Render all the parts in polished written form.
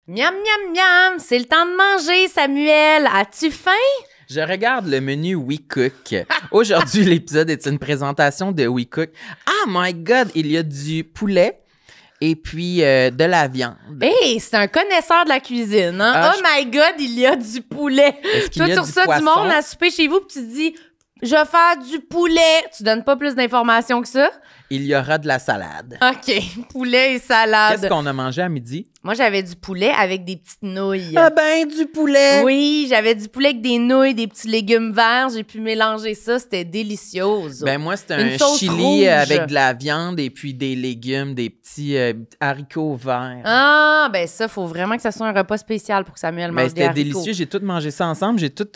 Miam, miam, miam! C'est le temps de manger, Samuel! As-tu faim? Je regarde le menu WeCook. Aujourd'hui, l'épisode est une présentation de WeCook. Ah, my God! Il y a du poulet et puis de la viande. Hey, c'est un connaisseur de la cuisine, hein? Ah, oh my God, il y a du poulet! Est-ce qu'il Toi, y a tu du reçois du poisson? monde à souper chez vous, puis tu te dis, je vais faire du poulet. Tu donnes pas plus d'informations que ça? Il y aura de la salade. OK, poulet et salade. Qu'est-ce qu'on a mangé à midi? Moi, j'avais du poulet avec des petites nouilles. Ah ben, du poulet! Oui, j'avais du poulet avec des nouilles, des petits légumes verts. J'ai pu mélanger ça. C'était délicieux. Ben moi, c'était Une un sauce chili rouge. avec de la viande et puis des légumes, des petits haricots verts. Ah, ben ça, faut vraiment que ça soit un repas spécial pour que Samuel mange Ben, des c'était haricots. délicieux. J'ai tout mangé ça ensemble. J'ai tout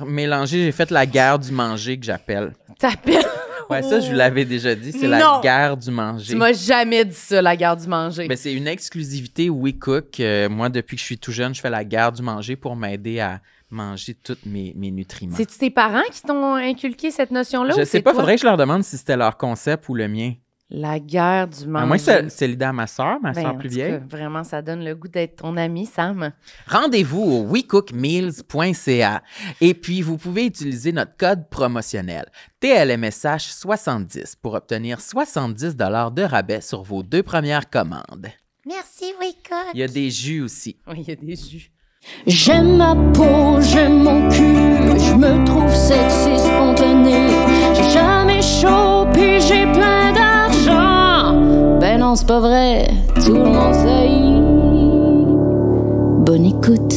mélangé. J'ai fait la guerre du manger que j'appelle. T'appelles? Ouais, ça, je vous l'avais déjà dit. C'est Non. la guerre du manger. Tu m'as jamais dit ça, la guerre du manger. Ben, c'est une exclusivité WeCook. Moi, depuis que je suis tout jeune, je fais la guerre du manger pour m'aider à manger tous mes nutriments. C'est-tu tes parents qui t'ont inculqué cette notion-là? Je ou sais c'est pas, toi? faudrait que je leur demande si c'était leur concept ou le mien. La guerre du manger. À moins que c'est l'idée à ma soeur Ben, soeur en plus tout vieille. cas, vraiment, ça donne le goût d'être ton ami, Sam. Rendez-vous au wecookmeals.ca et puis vous pouvez utiliser notre code promotionnel TLMSH70 pour obtenir 70 $ de rabais sur vos 2 premières commandes. Merci, WeCook. Il y a des jus aussi. Oui, il y a des jus. J'aime ma peau, j'aime mon cul, je me trouve sexy spontané. J'ai jamais chaud, puis j'ai plein d'argent. Ben non, c'est pas vrai, tout le monde sait. Bonne écoute.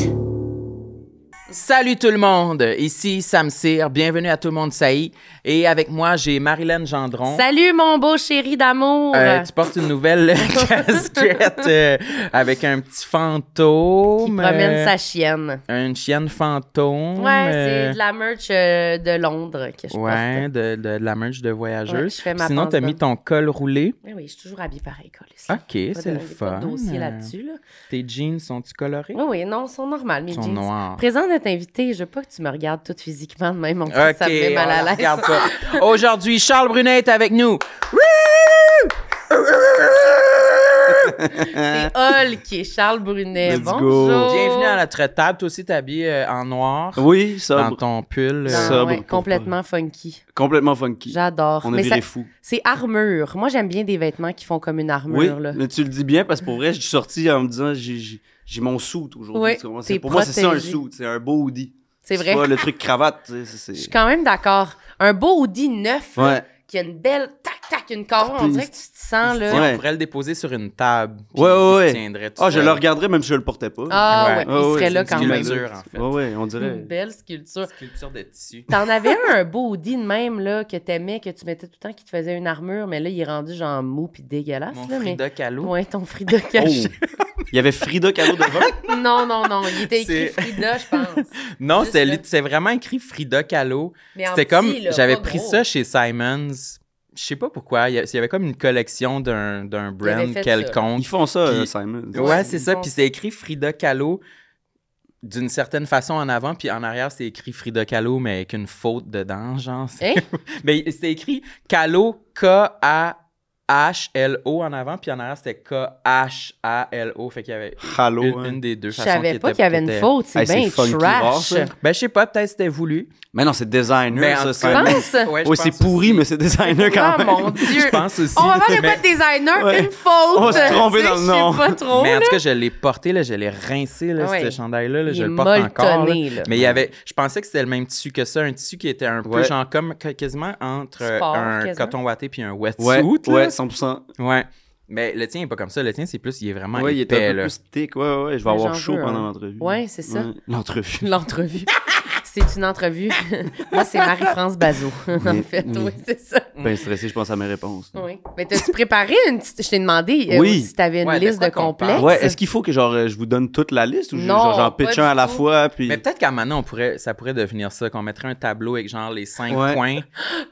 Salut tout le monde, ici Sam Cyr, bienvenue à Tout le monde saillit. Et avec moi, j'ai Marilyn Gendron. Salut, mon beau chéri d'amour. Tu portes une nouvelle casquette avec un petit fantôme. Qui promène sa chienne. Une chienne fantôme. Ouais, c'est de la merch de Londres que je Ouais, porte. de la merch de voyageuse. Ouais, je fais ma Sinon, passe t'as mis bonne. ton col roulé. Oui, oui, je suis toujours habillée pareil, Colis. OK, Pas c'est de- le pas fun. de dossier là-dessus, là. Tes jeans sont-ils colorés? Oui, oui, non, ils sont normales, mes Ils sont jeans. noirs. Présent d'être invité, je veux pas que tu me regardes toute physiquement de même, mon OK, ça me met mal à on la l'aise. regarde pas. Aujourd'hui, Charles Brunet est avec nous. C'est Hall qui est Charles Brunet. Let's go. Bonjour. Bienvenue à notre table. Toi aussi, t'es habillé en noir. Oui, Dans sobre. ton pull. Non, sobre ouais, pour complètement funky. Complètement funky. J'adore. On a Mais viré ça- fou. c'est armure. Moi, j'aime bien des vêtements qui font comme une armure. Oui, Là. mais tu le dis bien parce que pour vrai, je suis sorti en me disant j'ai mon suit aujourd'hui. Oui, Tu comprends? t'es Pour moi, c'est ça un protégé. suit. C'est un beau hoodie. C'est vrai. Pas le truc cravate. Tu sais, Je suis quand même d'accord. Un beau hoodie neuf, là, Ouais. qui a une belle tac-tac, une carreau. On dirait que tu te sens, là. Ouais. On pourrait le déposer sur une table. puis Ouais, ouais, il ouais. se tiendrait tout Ah, je seul. le regarderais même si je le portais pas. Ah ouais, Ouais. il Ouais, serait ouais, là c'est quand une même. sculpture, en fait. Ouais, ouais, on dirait. Une belle sculpture. Sculpture de tissu. T'en avais un beau hoodie de même, là, que t'aimais, que tu mettais tout le temps, qui te faisait une armure, mais là, il est rendu genre mou pis dégueulasse, Mon là. Frida Kahlo. Ouais, ton Frida Oh! caché. Il y avait Frida Kahlo devant. Non, non, non, il était écrit C'est- Frida, je pense. Non, Juste là. c'est vraiment écrit Frida Kahlo. Mais en C'était petit, comme, là, j'avais pas pris gros. ça chez Simons. Je sais pas pourquoi. Il y avait comme une collection d'un brand fait ça. quelconque. Ils font ça, Puis- Simon. Ouais, c'est ils ça. font Puis ça. c'est écrit Frida Kahlo d'une certaine façon en avant, puis en arrière, c'est écrit Frida Kahlo, mais avec une faute dedans, genre. Hein? Mais c'était écrit Kahlo, K-A-H-L-O en avant, puis en arrière, c'était K-H-A-L-O. Fait qu'il y avait Halo. une des deux Je façons savais qui pas était- qu'il y avait une qui était- faute, c'est Hey, c'est bien funky rare, trash. ça. Ben, je sais pas, peut-être c'était voulu. Mais non, c'est designer, Mais en ça, tout Tu Simon. penses? Ouais, je Oui, c'est pense pourri, aussi. mais c'est designer quand Oh même. mon Dieu! Je pense aussi. On va faire le Mais- code designer, Ouais. une faute! On va se tromper Tu sais, dans le nom. Je sais pas trop, Mais en là. tout cas, je l'ai porté, là, je l'ai rincé, là, Ah ouais. ce chandail-là. Là, Il je est le porte encore. Là. molletonné, là. Mais il y avait, je pensais que c'était le même tissu que ça, un tissu qui était un peu Ouais. genre comme quasiment entre Sport, un quasiment. coton watté puis un wetsuit. Ouais, là. ouais, 100%. Ouais. Mais le tien est pas comme ça. Le tien, c'est plus, il est vraiment Ouais, il est épais, un peu là. plus thick. Ouais, ouais, je vais Mais avoir j'en chaud veux pendant un. l'entrevue. Ouais, c'est ça. Ouais, l'entrevue. L'entrevue. C'est une entrevue. Moi, c'est Marie-France Bazot, en Mais- fait. mais- Oui, c'est ça. Ben stressé, je pense à mes réponses. Oui. Mais t'as-tu préparé une petite... Je t'ai demandé Oui. si t'avais une Ouais, de liste quoi de qu'on complexes. parle? Ouais, est-ce qu'il faut que genre je vous donne toute la liste ou Non, genre j'en pas pitch du un à la tout. fois puis Mais peut-être qu'à maintenant, ça pourrait devenir ça, qu'on mettrait un tableau avec genre les 5 Ouais. points.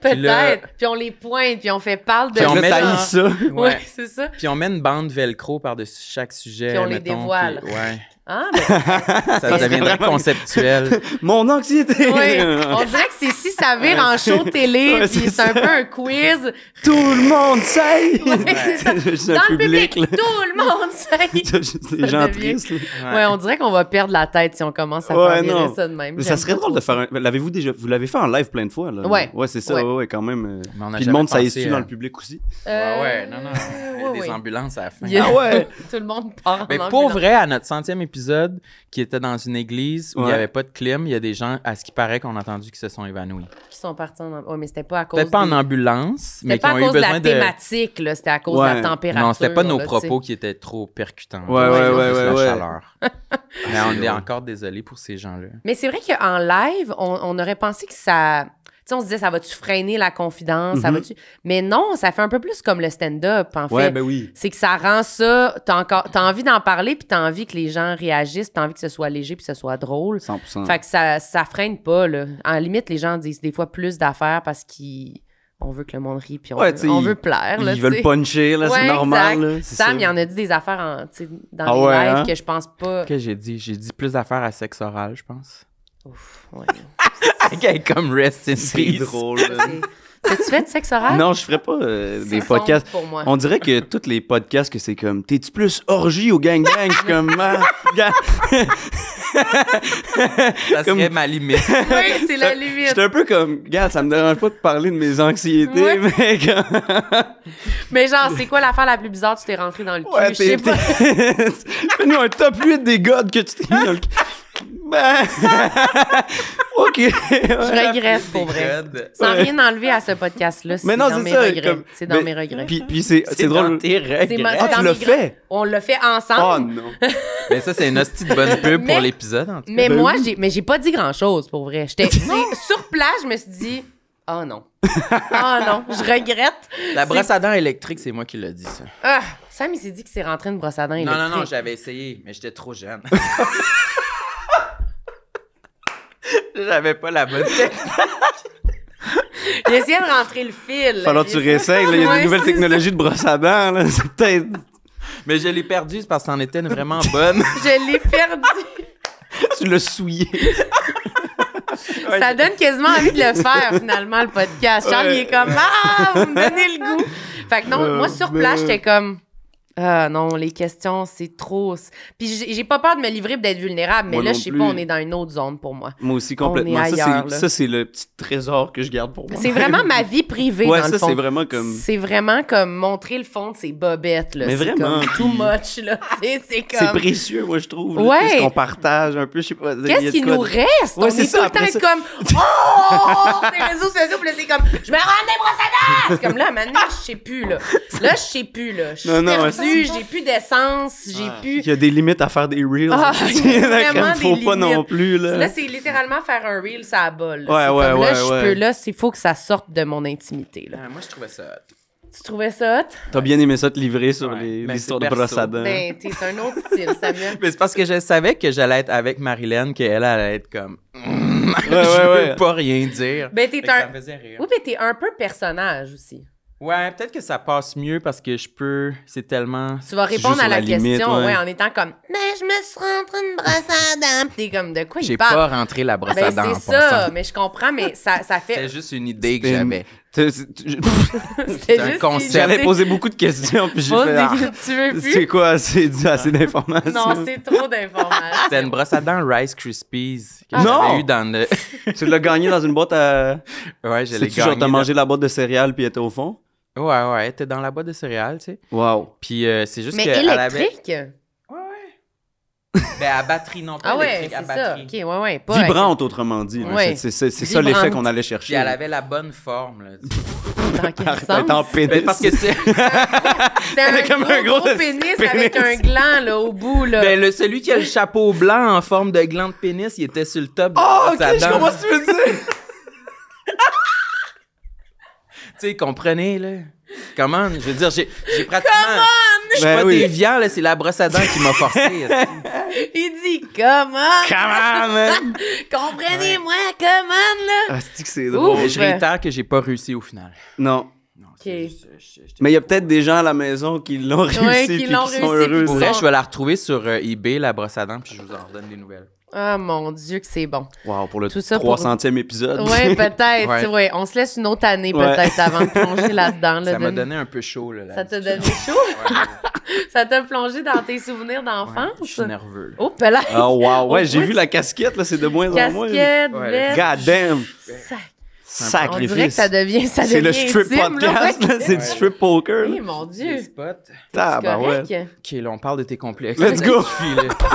Peut-être. là- Puis on les pointe, puis on fait parle de Puis on on met met dans- ça. Ouais, c'est ça. Puis on met une bande velcro par-dessus chaque sujet. Puis on les mettons, dévoile. puis- ouais. Ah, ben, Ça deviendrait conceptuel. Mon anxiété! oui. On dirait que c'est si ça vire en show télé, Ouais, puis c'est c'est un peu un quiz. Tout le monde sait! Ouais, c'est ça. Juste Dans un le public, là. tout le monde sait. Juste des Ça gens devient- tristes. Là. Ouais, on dirait qu'on va perdre la tête si on commence à Ouais, faire virer non. ça de même. Mais ça J'aime serait pas drôle de trop faire un... L'avez-vous déjà... Vous l'avez fait en live plein de fois, là? Ouais. Ouais, c'est ça, Ouais. ouais, quand même. Mais on a Puis le jamais monde, ça pensé est su à- dans le public aussi. ça. Ouais, non. Il y a oui, des oui. ambulances à la fin. Il y a- Ah ouais? Tout le monde part Mais en pour ambulance. vrai, à notre 100e épisode, qui était dans une église où il n'y Ouais. avait pas de clim, il y a des gens, à ce qui paraît, qu'on a entendu qui se sont évanouis. Qui sont partis en ambulance. Ouais, mais c'était pas à cause Peut-être pas en des- ambulance, mais C'était qui pas à ont eu cause de besoin la de... thématique, là. C'était à cause de Ouais. la température. Non, c'était pas nos là, propos tu qui étaient trop percutants. Ouais, ouais, C'était ouais, juste ouais, la ouais. chaleur. Mais on est drôle. encore désolé pour ces gens-là. sais. Mais c'est vrai qu'en live, on aurait pensé que ça... Tu sais, on se disait, ça va-tu freiner la confidence? Ça Mhm. va-tu... Mais non, ça fait un peu plus comme le stand-up, en fait. Ouais, ben oui. C'est que ça rend ça... T'as envie d'en parler, puis t'as envie que les gens réagissent, puis t'as envie que ce soit léger, puis que ce soit drôle. 100%. Fait que ça freine pas, là. En limite, les gens disent des fois plus d'affaires parce qu'on veut que le monde rie, puis Ouais, veut, tu sais, on veut plaire, là, Ils tu veulent sais. puncher, là, c'est Ouais, normal. exact. Là, c'est Sam, ça. il en a dit des affaires tu sais, dans Ah les ouais, lives hein? que je pense pas... Qu'est-ce que j'ai dit? J'ai dit plus d'affaires à sexe oral, je pense. Ouf, ouais. Comme rest in C'est peace. drôle. là. T'as-tu fait de sexe oral? Non, je ferais pas C'est des sombre podcasts. pour moi. On dirait que tous les podcasts, que c'est comme, t'es-tu plus orgie ou gang-gang? Je suis comme, ah, Ça Comme- serait ma limite. Oui, c'est la limite. J'étais un peu comme, gars, ça me dérange pas de parler de mes anxiétés, Ouais. mais comme... Mais genre, c'est quoi l'affaire la plus bizarre que tu t'es rentré dans le cul? Ouais, je sais pas. Fais-nous un top 8 des gods que tu t'es mis dans le... Ben... OK. Je regrette, pour vrai. Sans Ouais. rien enlever à ce podcast-là, c'est Mais non, dans c'est mes ça, regrets. comme- C'est dans mais- mes regrets. Puis c'est drôle. Dans tes regrets. C'est ma- Ah, dans tu mes l'as grands- fait? On l'a fait Oh ensemble. non. Mais ça, c'est une hostie de bonne pub Mais- pour l'épisode, en tout cas. Mais Ben moi, oui. j'ai pas dit grand-chose, pour vrai. J'étais sur place, je me suis dit, oh non. Oh non, je regrette. La brosse à dents électrique, c'est moi qui l'ai dit, ça. Ah, Sam, il s'est dit que c'est rentré une brosse à dents électrique. Non, j'avais essayé, mais j'étais trop jeune. J'avais pas la bonne tête. Il essayait de rentrer le fil. Falloir que tu réessayes, là, il y a Ouais, des nouvelles c'est technologies de brosse à dents, là. C'est peut-être... Mais je l'ai perdue c'est parce que c'en était une vraiment bonne. Je l'ai perdu. Tu l'as souillé. Ça donne quasiment envie de le faire, finalement, le podcast. Charles, Ouais. il est comme, ah, vous me donnez le goût. Fait que non, moi, sur place, j'étais comme, ah non, les questions, c'est trop. Puis j'ai pas peur de me livrer et d'être vulnérable, mais Moi là, non je sais plus. pas, on est dans une autre zone pour moi. Moi aussi, complètement. On est ailleurs, là. Ça, c'est le petit trésor que je garde pour moi. C'est vraiment ma vie privée, Ouais, dans ça, le fond. c'est vraiment comme... C'est vraiment comme montrer le fond de ses bobettes, là. Mais C'est vraiment, comme too much, là. C'est comme... C'est précieux, moi, je trouve. là, Ouais. Qu'est-ce qu'on partage un peu, je sais pas. il y a Qu'est-ce de qui quoi nous de- reste? Ouais, On c'est est ça, tout le après temps ça. comme oh, les réseaux sociaux, puis là, c'est comme je me rends des brosses à dents! C'est comme là, maintenant, je sais plus, là. Là, je sais plus, là. Je suis Non, non, ouais, perdue, j'ai plus d'essence, j'ai plus. Il y a des limites à faire des reels. Ah, il y a Là, vraiment comme faut des pas non limites. plus, là. Là, c'est littéralement faire un reel, ça bol. Ouais, ouais, là, ouais, je ouais. peux, là, il faut que ça sorte de mon intimité, là. Moi, je trouvais ça hot. Tu trouvais ça hot? T'as bien aimé ça te livrer sur Ouais, mais l'histoire c'est de brosse à perso. dents. Ben, t'es un autre style, Samuel. Mais c'est parce que je savais que j'allais être avec Marilyn, qu'elle allait être comme... je ouais. veux pas rien dire. Ben, t'es Fait que ça un. me faisait rire. Oui, mais t'es un peu personnage aussi. Ouais, peut-être que ça passe mieux parce que je peux... C'est tellement... Tu vas Tu répondre joues à sur la la limite, question, ouais. ouais, en étant comme « Mais je me suis rentré une brosse à dents. » Puis t'es comme « De quoi il J'ai parle? pas rentré la » brosse à Ben, dents en c'est ça, passant. mais je comprends, mais ça fait... C'est juste une idée que C'était j'avais. C'était un juste concept. une J'allais idée. poser beaucoup de questions, puis j'ai Pose fait... des- ah, Tu veux c'est plus? quoi? C'est assez d'informations. Non, c'est trop d'informations. C'était une brosse à dents Rice Krispies que Non! j'avais eu dans le... Tu l'as gagné dans une boîte à... Ouais, je l'ai C'est-tu genre gagné. t'as mangé la boîte de céréales puis elle était au fond? Ouais, t'es dans la boîte de céréales, tu sais. Wow. Puis c'est juste Mais qu'elle avait... électrique? Ben, à batterie, non pas Ah ouais, électrique, à c'est ça. batterie. OK, ouais, pas... Vibrante, autrement dit. là. Ouais. C'est ça l'effet Vibrante. qu'on allait Puis chercher. elle avait la bonne forme, là. Dans quel Arrête d'être sens? en pénis. Ben, parce que c'est... C'était un, comme gros, un gros gros pénis avec un gland, là, au bout, là. Ben, celui qui a le chapeau blanc en forme de gland de pénis, il était sur le top de Oh, sa ok, je dent. comprends ce que tu veux dire. Tu sais, comprenez, là. Comment? Je veux dire, j'ai pratiquement... Je suis Ben pas oui. déviant, là, c'est la brosse à dents qui m'a forcé. Il dit « Comment? Come on, man. Comprenez-moi, comment, là? Ah, c'est que c'est drôle. Ouf. Mais je réitère que j'ai pas réussi au final. Non. OK, Mais il y a peut-être des gens à la maison qui l'ont réussi qui puis l'ont qui sont réussi, heureux. puis Pour Ils vrai, sont- je vais la retrouver sur eBay, la brosse à dents, puis je vous en redonne des nouvelles. Ah, mon Dieu, que c'est bon. Wow, pour le Tout ça pour- 300e épisode. Ouais, peut-être. Ouais. Ouais. On se laisse une autre année, Ouais. peut-être, avant de plonger là-dedans. Là, Ça m'a de- donné un peu chaud, là. la Ça t'a discussion. donné chaud? Ouais, Ça t'a plongé dans tes souvenirs ouais, d'enfance? je suis nerveux. là. Oh, là. Oh wow, ouais, j'ai Ouais. vu la casquette, là, c'est de moins en moins. Casquette, Ouais. veste. God damn! Sac. On Sacrifice. dirait que ça devient C'est le strip intime, là, podcast, ouais. là, c'est du strip poker. Eh, Là. mon Les Dieu. spots. Ah, bah ouais. Correct? OK, là, on parle de tes complexes. Let's go.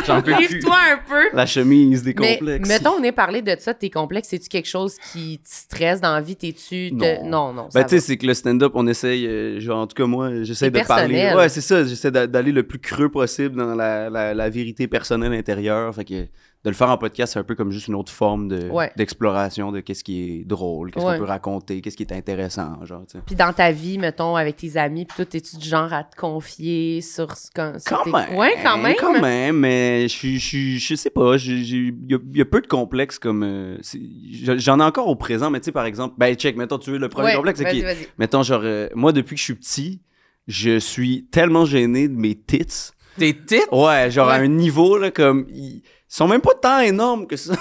J'en peux plus. Livre-toi un peu. La chemise des Mais complexes. mettons, on est parlé de ça, de tes complexes. C'est-tu quelque chose qui te stresse dans la vie? T'es-tu... Non, ça Ben, tu sais, va. c'est que le stand-up, on essaye, genre, en tout cas, moi, j'essaie C'est de parler. personnel. Ouais, c'est ça, j'essaie d'aller le plus creux possible dans la vérité personnelle intérieure. Fait que de le faire en podcast, c'est un peu comme juste une autre forme Ouais. d'exploration de qu'est-ce qui est drôle, qu'est-ce Ouais. qu'on peut raconter, qu'est-ce qui est intéressant, genre, tu sais. Puis dans ta vie, mettons, avec tes amis, puis tout, es-tu du genre à te confier sur ce Quand tes... même. Ouais, quand même. Quand même, mais je sais pas. Il y a peu de complexes comme. J'en ai encore au présent, mais tu sais, par exemple, ben, check, mettons, tu veux, le premier Ouais, complexe, c'est vas-y, que, vas-y. mettons, genre, moi, depuis que je suis petit, je suis tellement gêné de mes tits. Tes titres? Ouais, genre, à Ouais. un niveau, là, comme. Ils sont même pas tant énormes que ça.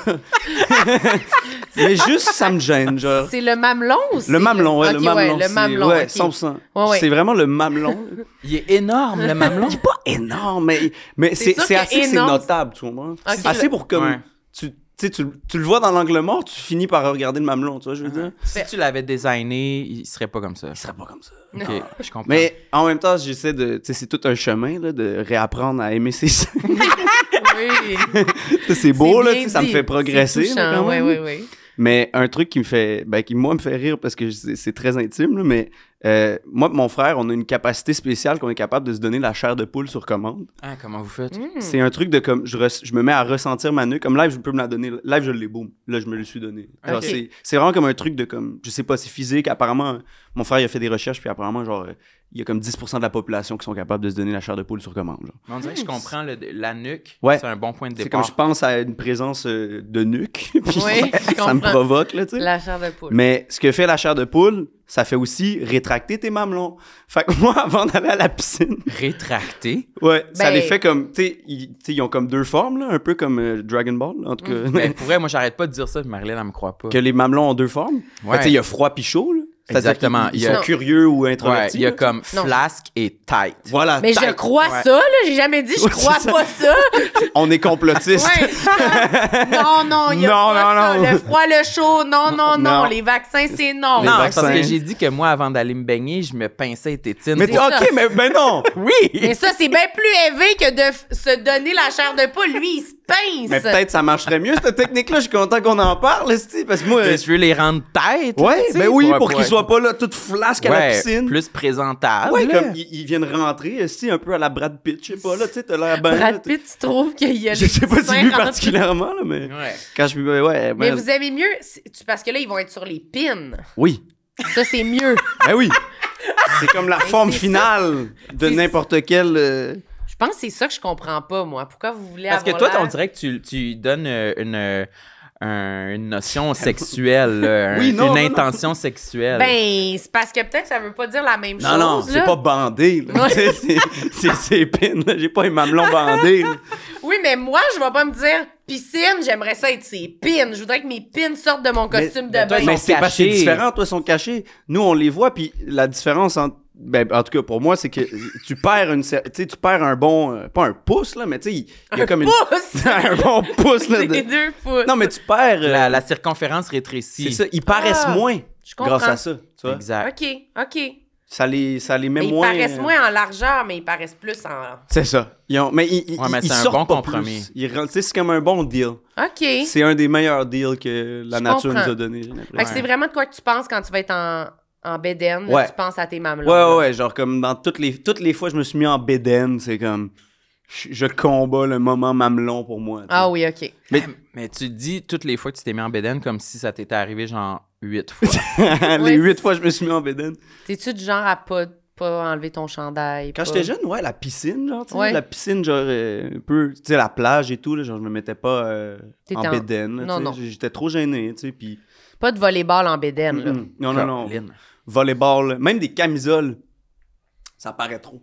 Mais juste, ça me gêne, genre. C'est le mamelon ou c'est Le mamelon, ouais, Ok, le mamelon. le mamelon, Ouais, ok. 100%. Ouais, ouais. C'est vraiment le mamelon. Il est énorme, le mamelon. Il est pas énorme, mais C'est sûr c'est que assez que c'est énorme, notable, tu comprends? Ok. Assez pour comme... Ouais. Tu sais, tu le vois dans l'angle mort, tu finis par regarder le mamelon, tu vois, je veux dire? Si tu l'avais designé, il serait pas comme ça. Il serait pas comme ça. OK, je comprends. Mais en même temps, j'essaie de... Tu sais, c'est tout un chemin, là, de réapprendre à aimer ses seins. Oui. Ça, c'est beau, là, bien tu sais, ça me dit. fait progresser, C'est là, touchant, quand même. oui. Mais un truc qui me fait... Ben, qui, moi, me fait rire, parce que c'est très intime, là, mais... moi et mon frère, on a une capacité spéciale qu'on est capable de se donner la chair de poule sur commande. Ah, comment vous faites? C'est un truc de comme je me mets à ressentir ma nuque comme live je peux me la donner live je l'ai boum là je me le suis donné. Genre, Ok. c'est vraiment comme un truc de comme je sais pas c'est physique apparemment mon frère il a fait des recherches puis apparemment genre il y a comme 10% de la population qui sont capables de se donner la chair de poule sur commande genre. Mais on dirait que je comprends la nuque. Ouais. C'est un bon point de C'est départ. comme je pense à une présence de nuque puis Oui, je ça me comprends. provoque là tu sais. La chair de poule. Mais ce que fait la chair de poule ça fait aussi rétracter tes mamelons. Fait que moi avant d'aller à la piscine Rétracté. ouais, ça Ben- les fait comme, tu sais, ils ont comme deux formes, là, un peu comme Dragon Ball, là, en tout cas. Mais pour vrai, moi, j'arrête pas de dire ça, Marilyn, elle me croit pas. Que les mamelons ont deux formes. Ouais. Tu sais, il y a froid puis chaud, là. C'est-à-dire Exactement. qu'ils Il y a- sont curieux ou Ouais, introvertis. il y a là, comme Non. flasque et tight. Voilà. Mais je tac. crois Ouais. ça, là. J'ai jamais dit je Ouais, crois c'est ça. pas ça. On est complotistes. Ouais. Non, il y a Non, pas non, ça. non. Le froid, le chaud, non. Non. Les vaccins, c'est non. Les Non, vaccins. parce que j'ai dit que moi, avant d'aller me baigner, je me pinçais les tétines. Mais C'est tu- ça. OK, mais ben non. Oui! Mais ça, c'est bien plus élevé que de se donner la chair de poule. Lui, il se pince. Mais peut-être ça marcherait mieux, cette technique-là. Je suis content qu'on en parle, esti, parce que moi... Je veux les rendre têtes. Ouais, tu sais, ben oui, pour ouais. qu'ils soient pas là, toute flasque à la Ouais, piscine. plus présentable. Ouais, là. comme ils viennent rentrer, esti, un peu à la Brad Pitt, je sais pas, là, tu sais, t'as l'air ben... Brad Pitt, tu trouves qu'il y a Je sais pas si seins lui rentrés? particulièrement, là, mais... Ouais. Quand je... Ouais, Mais ben- vous aimez mieux, parce que là, ils vont être sur les pins. Oui. Ça, c'est mieux. Ben oui. C'est comme la forme c'est finale de C'est- n'importe quel... Je pense que c'est ça que je comprends pas, moi. Pourquoi vous voulez Parce que avoir toi, on l'air- dirait que tu donnes une notion sexuelle, là, Oui, non, une non, intention sexuelle. Ben, c'est parce que peut-être que ça veut pas dire la même Non, chose. non, c'est là. pas bandé. là. Ouais. Tu sais, c'est épine. là. J'ai pas un mamelon bandé. là. Oui, mais moi, je vais pas me dire piscine, j'aimerais ça être ses pins. Je voudrais que mes pins sortent de mon costume mais de toi, bain. ils Mais sont c'est parce que c'est cachés. différent. Toi, ils sont cachés. Nous, on les voit. Puis la différence entre... Ben, en tout cas, pour moi, c'est que tu perds tu perds un bon... pas un pouce, là, mais tu sais, il y a comme une... pouce! un bon pouce, là. Les de- deux pouces. Non, mais tu perds... La circonférence rétrécie. c'est ça. Ils paraissent Ah, moins je comprends. grâce à ça. Tu vois? Exact. OK. Ça les met Mais ils moins... paraissent moins en largeur, mais ils paraissent plus en... C'est ça. Mais ils, Ouais, mais ils c'est un sortent bon pas compromis. plus. Tu sais, c'est comme un bon deal. OK. C'est un des meilleurs deals que la Je nature comprends. nous a donné, j'ai l'impression. Fait que c'est vraiment de quoi que tu penses quand tu vas être en bédaine. là, Ouais. Tu penses à tes mamelons. Ouais, genre comme dans toutes les fois que je me suis mis en bédaine, c'est comme je combats le moment mamelon pour moi. tu sais. Ah oui, OK. Mais tu dis toutes les fois que tu t'es mis en bédaine comme si ça t'était arrivé genre 8 fois. Les Ouais, 8 fois que je me suis mis en bédaine. T'es-tu du genre à pas enlever ton chandail? Quand pas- j'étais jeune, ouais, la piscine, genre, tu sais, Ouais. la piscine, genre, un peu, tu sais, la plage et tout, là, genre, je me mettais pas T'étais en en- bédaine, là, Non, tu sais, non. j'étais trop gêné, tu sais, puis... Pas de volleyball en bédaine, là. Non, non, non. Caroline. volleyball, même des camisoles, ça paraît trop.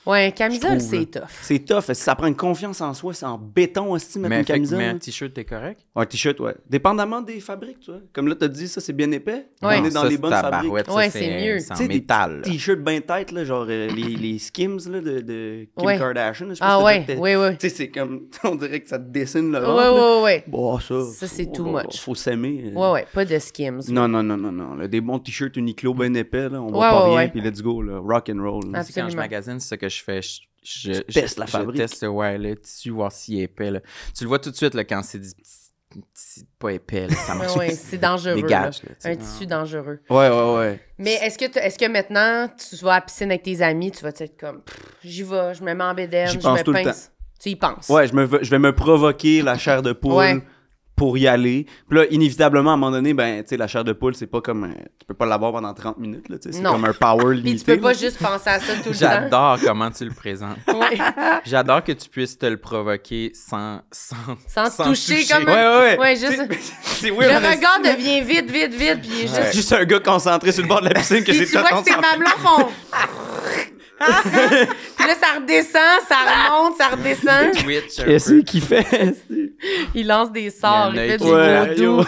Ouais, camisole, Je trouve, c'est tough. C'est tough. Ça prend une confiance en soi. C'est en béton aussi, mettre Mais, une camisole. mais un t-shirt, t'es correct? Ouais, un t-shirt, ouais. Dépendamment des fabriques, tu vois. Comme là, t'as dit, ça, c'est bien épais. Ouais. On est dans Ça, les c'est bonnes fabriques. tabarouette, ça, Ouais, c'est mieux. C'est en Tu sais, des métal. petits t-shirts bien têtes, là, genre les Skims là, de Kim Ouais. Kardashian. Je sais pas Ah si ouais, t'as déjà- oui. Tu sais, c'est comme, on dirait que ça te dessine le ventre. là. Ouais. Bon, ça c'est too much. Faut s'aimer. Ouais, pas de Skims. Non. Là, des bons t-shirts Uniqlo bien épais, là, on voit Ouais, pas ouais, rien, ouais. puis let's go, là, rock and roll. là. Absolument. Tu sais, quand je magasine, c'est ce que je fais. Je testes la fabrique. Je teste, ouais, le tissu, voir s'il est épais. Là. Tu le vois tout de suite là, quand c'est du petit, pas épais. Là, ça marche. Ouais, c'est dangereux. Dégage, là. là, tu sais. Un tissu dangereux. Ouais. Mais est-ce que maintenant, tu vas à la piscine avec tes amis, tu vas être comme, j'y vais, je me mets en bédaine, J'y je pense me tout le pince. Tu y penses. Ouais, je vais me provoquer la chair de poule Ouais. pour y aller. Puis là, inévitablement, à un moment donné, ben, tu sais, la chair de poule, c'est pas comme... tu peux pas l'avoir pendant 30 minutes, là, tu sais. C'est Non. comme un power Puis limité. tu peux pas là. juste penser à ça tout le temps. J'adore comment tu le présentes. Ouais. J'adore que tu puisses te le provoquer sans Sans te toucher comme Ouais. Ouais, juste. C'est Le weird, mais regard devient vite, puis il est juste. c'est juste un gars concentré sur le bord de la piscine que Puis j'ai tu vois que ses mamelons font. Puis là, ça redescend, ça remonte, ça redescend. Twitch un Qu'est-ce peu. qu'il fait? Il lance des sorts, Il y a un il fait œil du qui- Ouais, vaudou. yo.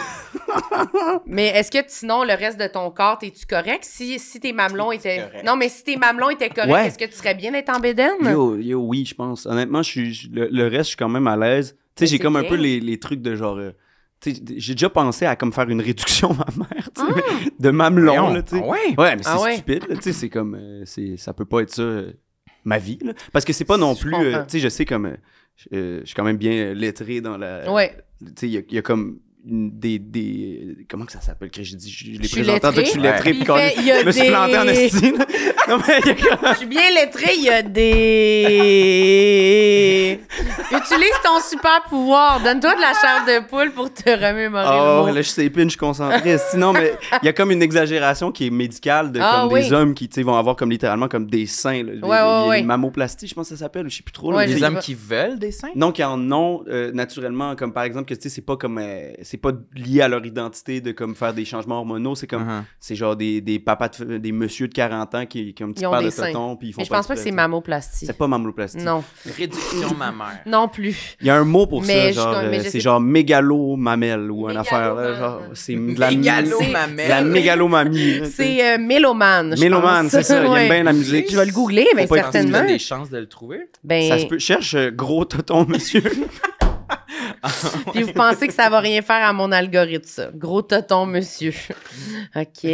Mais est-ce que sinon, le reste de ton corps, t'es-tu correct? Si tes mamelons étaient. correct. Non, mais si tes mamelons étaient corrects, Ouais. est-ce que tu serais bien d'être en bédaine? Yo, oui, je pense. Honnêtement, le reste, je suis quand même à l'aise. Tu sais, Mais j'ai c'est comme un bien. peu les trucs de genre... tu sais, j'ai déjà pensé à comme faire une réduction mammaire, tu sais, de mamelon, Voyons. là, tu sais. Ah ouais? Ouais, mais c'est Ah ouais. stupide, là, tu sais, c'est comme... ça peut pas être ça, ma vie, là. Parce que c'est pas non Je plus... comprends. tu sais, je sais comme... je suis quand même bien lettré dans la... Ouais. Tu sais, il y a comme... des comment que ça s'appelle que j'ai dit je l'ai Je suis présenté en disant que je suis lettré. lettré Puis puis il fait, il y a je me suis des- planté en esti là. Non mais il y a comme- Je suis bien lettrée, il y a des. Utilise ton super pouvoir. Donne-toi de la chair de poule pour te remémorer le oh mot. là je sais plus je suis concentré sinon mais il y a comme une exagération qui est médicale de Ah, comme oui. des hommes qui tu sais vont avoir comme littéralement comme des seins là. Ouais. Les mammoplasties je pense que ça s'appelle je sais plus trop là, Ouais, mais Les je sais hommes pas. qui veulent des seins? non qui en ont naturellement comme par exemple que tu sais c'est pas comme c'est pas lié à leur identité de comme faire des changements hormonaux c'est comme Uh-huh. c'est genre des papas des messieurs de 40 ans qui ont un petit Ils ont paire des de seins. totons puis ils font Mais je pense pas que c'est exprès, mammoplastie. c'est pas mammoplastie Non. Réduction mammaire. Non plus. il y a un mot pour Mais ça, genre, mais je c'est sais- genre mégalomamelle ou une affaire, là, genre, c'est de la, Mégalomamelle. la mégalomamie. là, tu sais. C'est mélomane. je Mélomane, pense. c'est ça, il Ouais. aime bien la musique. Je vais le googler, mais Faut pas être Penses-tu que certainement. t'as des chances de le trouver? Ben, Ça se peut. Cherche gros tonton, monsieur. puis vous pensez que ça va rien faire à mon algorithme, ça. Gros toton, monsieur. OK.